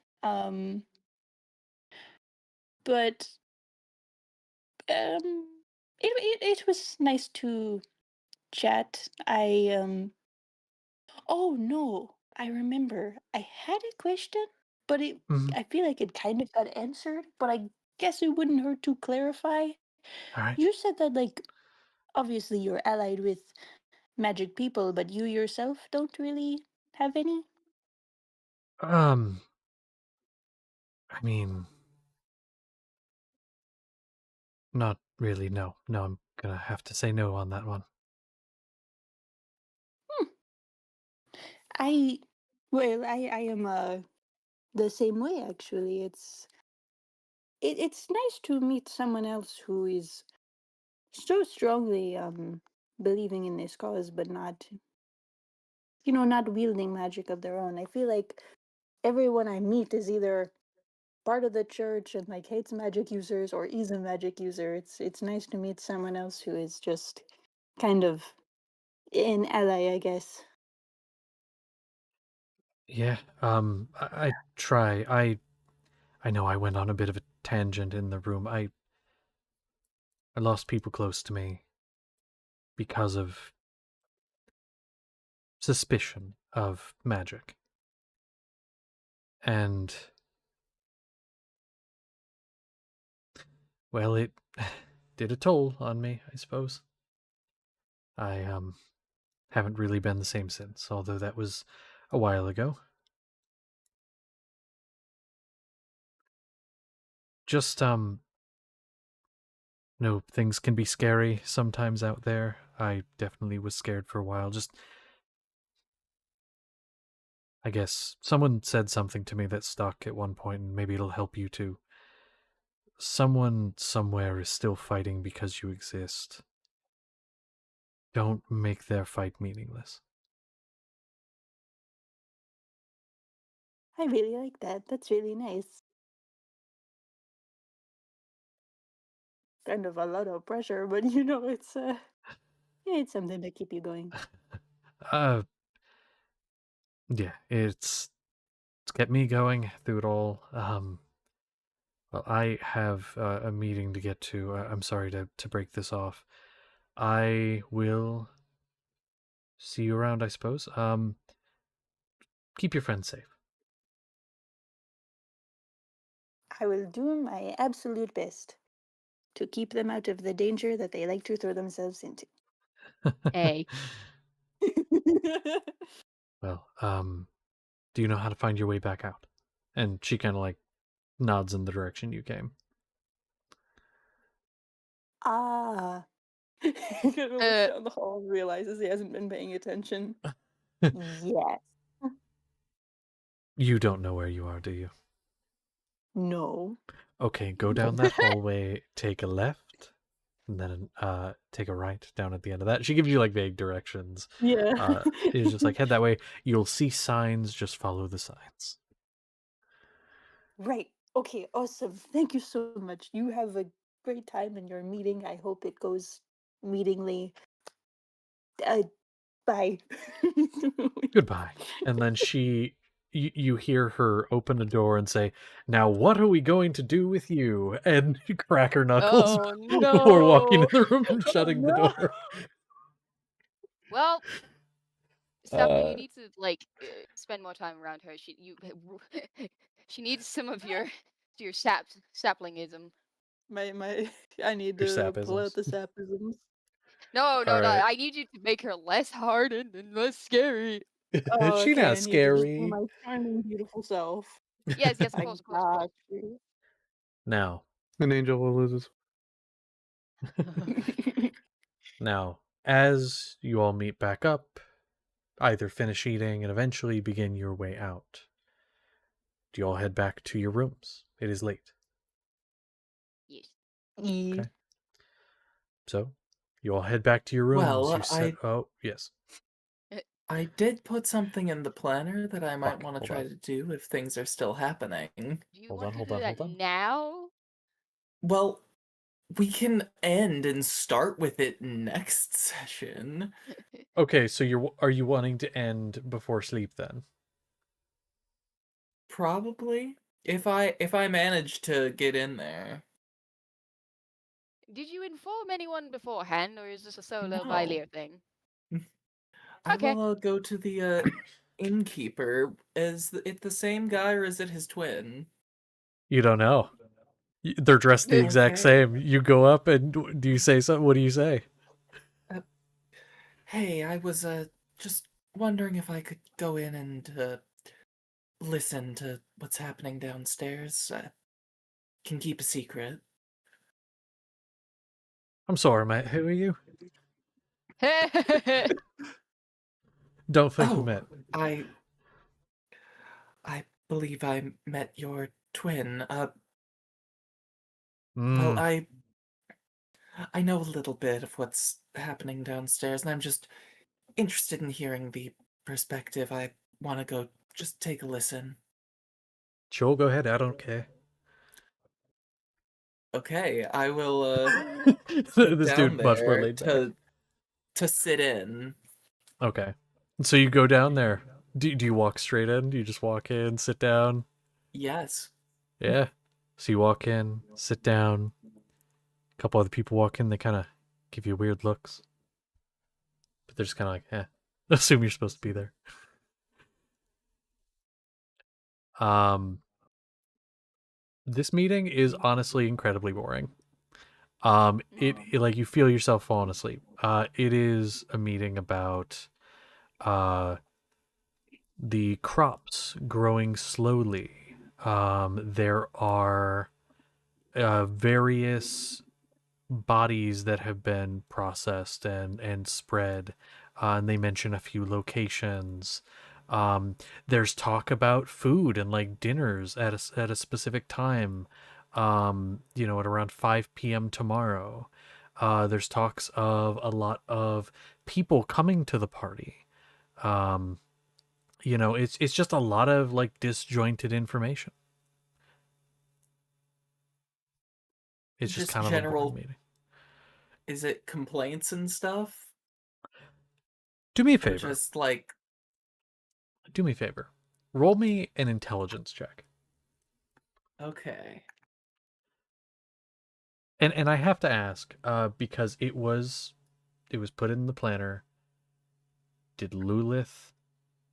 But it was nice to chat. Oh no, I remember. I had a question, but Mhm. I feel like it kind of got answered, but I guess it wouldn't hurt to clarify. All right. You said that, like, obviously you're allied with magic people, but you yourself don't really have any? Um, I mean, not really. No, no. I'm gonna have to say no on that one. Hmm. I well, I am the same way, actually. It's nice to meet someone else who is so strongly believing in this cause, but not wielding magic of their own. I feel like everyone I meet is either part of the church and, like, hates magic users or is a magic user. It's nice to meet someone else who is just kind of an ally, I guess. Yeah. I try. I know I went on a bit of a tangent in the room. I lost people close to me because of suspicion of magic. And, well, it did a toll on me, I suppose. I haven't really been the same since, although that was a while ago. Just things can be scary sometimes out there. I definitely was scared for a while. Just, I guess someone said something to me that stuck at one point, and maybe it'll help you too. Someone somewhere is still fighting because you exist. Don't make their fight meaningless. I really like that. That's really nice. Kind of a lot of pressure, but yeah, it's something to keep you going. Uh, yeah, it's kept me going through it all. Well, I have a meeting to get to. I'm sorry to break this off. I will see you around, I suppose. Keep your friends safe. I will do my absolute best to keep them out of the danger that they like to throw themselves into. Hey. Well, do you know how to find your way back out? And she kind of like nods in the direction you came. Ah. He kind of looks down the hall and realizes he hasn't been paying attention. Yes. You don't know where you are, do you? No. Okay, go down that hallway, take a left, and then take a right down at the end of that. She gives you like vague directions. Yeah. It's just like head that way. You'll see signs, just follow the signs. Right. Okay, awesome. Thank you so much. You have a great time in your meeting. I hope it goes meetingly. Bye. Goodbye. And then you hear her open a door and say, "Now what are we going to do with you?" And crack her knuckles Oh before walking no! in the room and Oh, shutting the no. door. Well, Stephanie, you Uh, need to like spend more time around her. She needs some of your saplingism. I need your to pull out sapisms. the sapisms. No, All no, no. right. I need you to make her less hardened and less scary. Oh, She okay. not I need to just be scary. my charming, beautiful self. Yes, yes, of I course, of course, of got course. you. Now, An angel will lose his. now, as you all meet back up, either finish eating and eventually begin your way out, do you all head back to your rooms? It is late. Yes. Okay. So, you all head back to your rooms. Well, You set. Oh, yes. I did put something in the planner that I might Fuck, want to hold try on. to do if things are still happening. Do you Hold want on, to hold do on, that hold on. now? Well, we can end and start with it next session. Okay, so are you wanting to end before sleep then? Probably. If I manage to get in there. Did you inform anyone beforehand, or is this a solo No. Valier thing? I Okay. will go to the innkeeper. Is it the same guy or is it his twin? You don't know. They're dressed the exact Okay. same. You go up and do you say something? What do you say? Hey, I was just wondering if I could go in and listen to what's happening downstairs. Can keep a secret. I'm sorry, mate. Who are you? Oh, Don't think we Oh, met. I believe I met your twin. Well, Mm, I know a little bit of what's happening downstairs, and I'm just interested in hearing the perspective. I want to go just take a listen. sure, go ahead. I don't care. Okay, I will go This down dude much more there laid back. to sit in. Okay. So you go down there. Do you walk straight in? Do you just walk in, sit down? Yes. Yeah. So you walk in, sit down. A couple other people walk in. They kind of give you weird looks. But they're just kind of like, eh. Assume you're supposed to be there. This meeting is honestly incredibly boring. It like you feel yourself falling asleep. It is a meeting about the crops growing slowly. There are various bodies that have been processed and spread, and they mention a few locations. There's talk about food and like dinners at a specific time. At around 5 p.m. tomorrow. There's talks of a lot of people coming to the party. Um, it's just a lot of like disjointed information. It's just Just kind of a boring general. meeting. Is it complaints and stuff? Do me a Or favor. just like. Do me a favor. Roll me an intelligence check. Okay. And I have to ask, because it was put in the planner. Did Lulith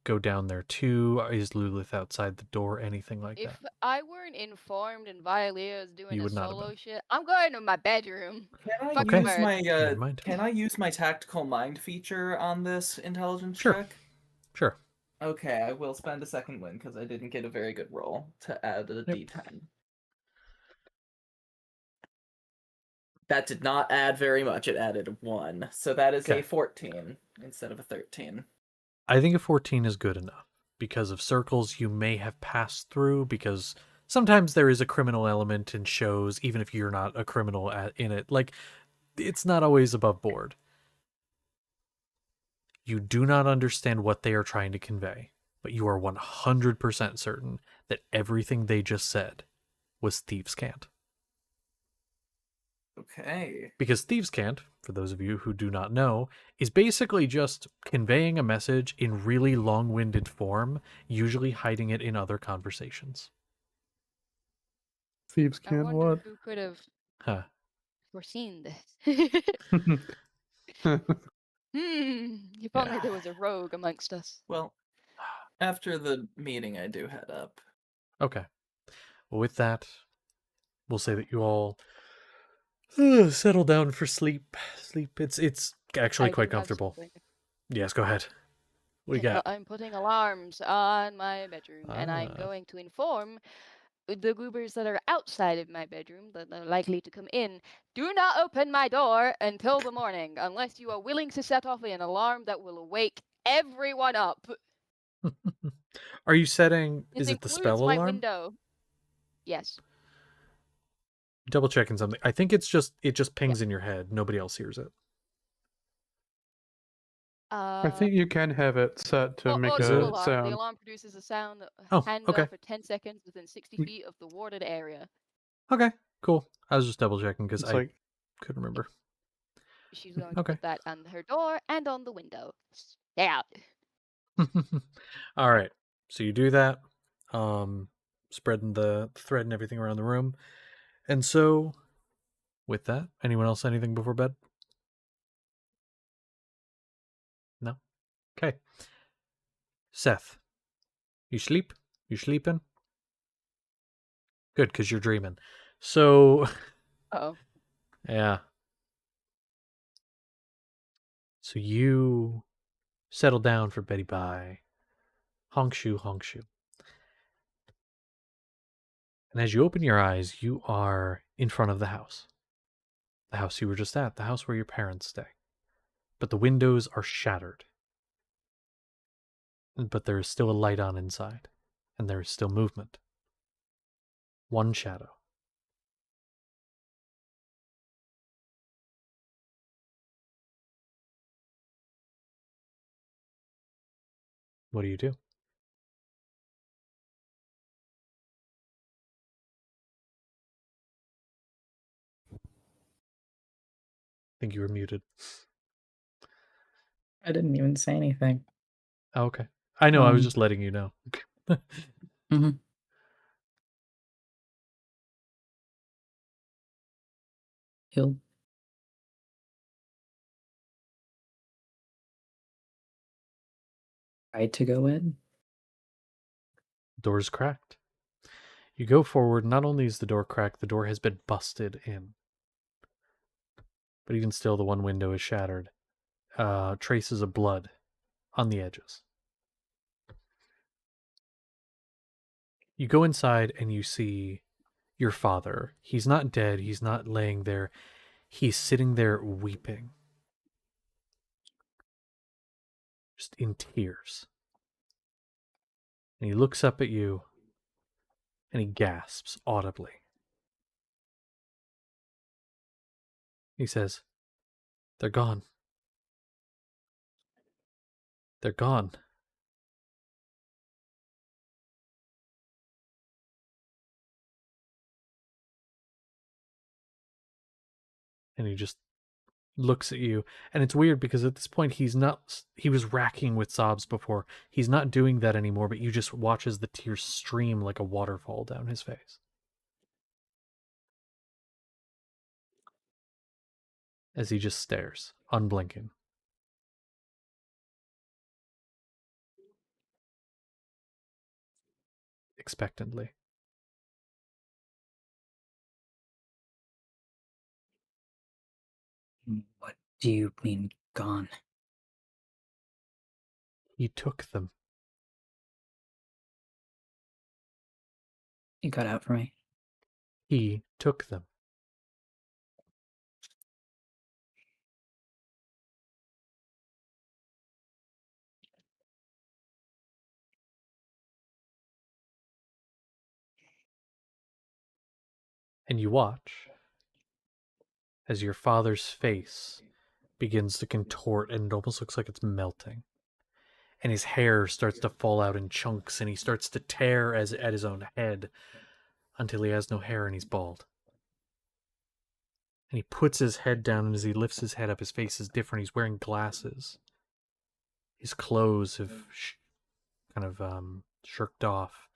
go down there too? Is Lulith outside the door? Anything like if that? I weren't informed and Valier is doing You a would not have solo been. shit, I'm going to my bedroom. Can I Fuck Okay. the use bird. my Never mind. can I use my tactical mind feature on this intelligence Sure. check? Sure. Okay, I will spend a second win because I didn't get a very good roll to add a Yep. d10. That did not add very much. It added 1. So that is Okay. a 14 instead of a 13. I think a 14 is good enough because of circles you may have passed through because sometimes there is a criminal element in shows, even if you're not a criminal in it. Like, it's not always above board. You do not understand what they are trying to convey, but you are 100% certain that everything they just said was thieves' cant. Okay. Because thieves' cant, for those of you who do not know, is basically just conveying a message in really long-winded form, usually hiding it in other conversations. Thieves I can't wonder what? who could have Huh. foreseen this. If only Yeah. there was a rogue amongst us. Well, after the meeting, I do head up. Okay. Well, with that, we'll say that you all settle down for sleep. Sleep. It's actually I quite do have comfortable. something. Yes, go ahead. What do you got? I'm putting alarms on my bedroom, and I'm Ah. going to inform the goobers that are outside of my bedroom that are likely to come in. Do not open my door until the morning, unless you are willing to set off an alarm that will wake everyone up. Are you setting? This Is it the includes spell my alarm? window. Yes. Double checking something. I think it just Yeah. pings in your head. Nobody else hears it. I think you can have it set to make Is Audible a it? alarm. The sound. alarm produces a sound Oh, hands okay. off for 10 seconds within 60 We- feet of the warded area. Okay, cool. I was just double checking because It's I like couldn't remember. She's going to Okay. put that on her door and on the window. Stay out. All right. So you do that, spreading the thread and everything around the room. And so, with that, anyone else anything before bed? No? Okay. Seth, you sleep? You sleeping? Good, because you're dreaming. So, Oh. yeah. So you settle down for Betty Bye. Honk shoe, honk shoe. And as you open your eyes, you are in front of the house. The house you were just at, the house where your parents stay. But the windows are shattered. But there is still a light on inside. And there is still movement. One shadow. What do you do? I think you were muted. I didn't even say anything. Oh, okay. I know, I was Um, just letting you know. Mhm. He'll try to go in. Door's cracked. You go forward, not only is the door cracked, the door has been busted in. But even still, the one window is shattered. Traces of blood on the edges. You go inside and you see your father. He's not dead. He's not laying there. He's sitting there weeping. Just in tears. And he looks up at you and he gasps audibly. He says, "They're gone. They're gone." And he just looks at you. And it's weird because at this point he was racking with sobs before. He's not doing that anymore, but you just watch as the tears stream like a waterfall down his face. As he just stares, unblinking. Expectantly. What do you mean gone? He took them. You cut out for me. He took them. And you watch as your father's face begins to contort and it almost looks like it's melting. And his hair starts to fall out in chunks and he starts to tear at his own head until he has no hair and he's bald. And he puts his head down, and as he lifts his head up, his face is different. He's wearing glasses. His clothes have kind of shirked off,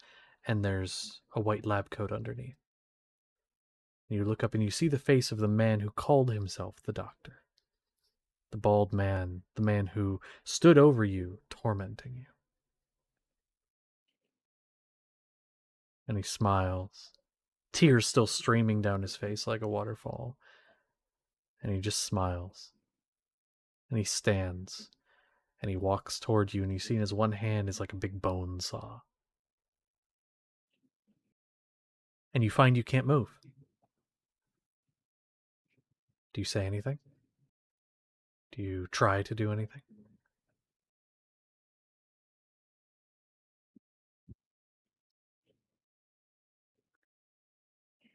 and there's a white lab coat underneath. And you look up and you see the face of the man who called himself the doctor. The bald man, the man who stood over you, tormenting you. And he smiles, tears still streaming down his face like a waterfall. And he just smiles. And he stands. And he walks toward you, and you see in his one hand is like a big bone saw. And you find you can't move. Do you say anything? Do you try to do anything?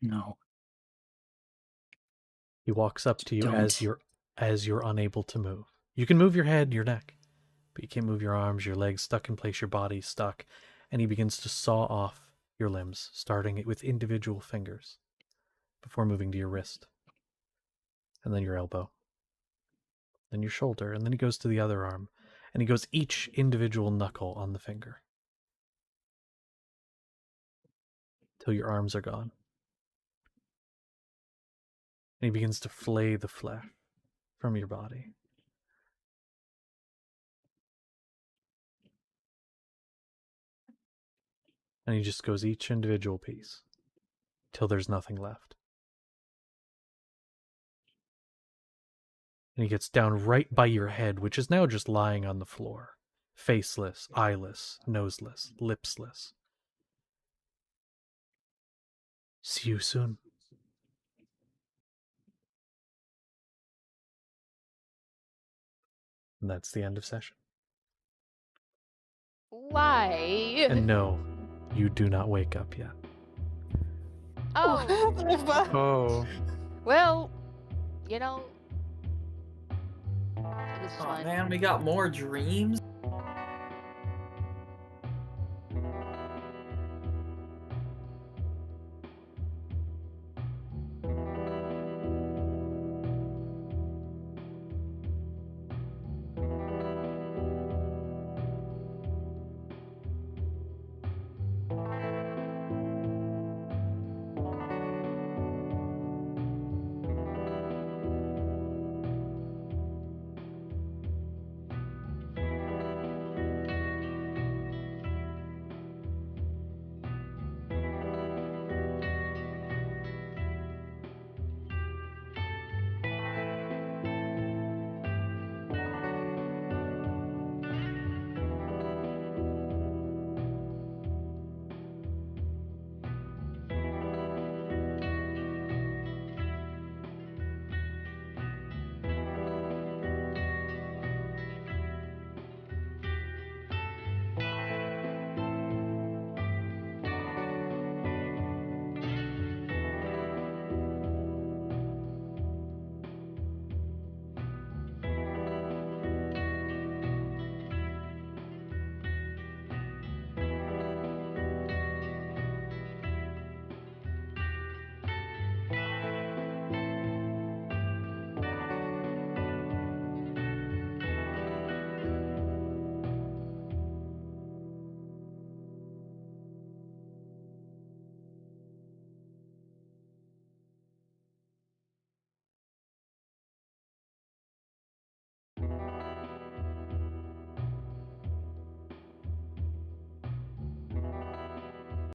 No. He walks up to you Don't. as you're unable to move. You can move your head, your neck, but you can't move your arms, your legs stuck in place, your body stuck. And he begins to saw off your limbs, starting with individual fingers, before moving to your wrist, and then your elbow, then your shoulder, and then he goes to the other arm, and he goes each individual knuckle on the finger, till your arms are gone. And he begins to flay the flesh from your body. And he just goes each individual piece till there's nothing left. And he gets down right by your head, which is now just lying on the floor, faceless, eyeless, noseless, lipsless. See you soon. And that's the end of session. Why? And no, you do not wake up yet. Oh, Oh. well, you know, it was Oh fun. man, we got more dreams.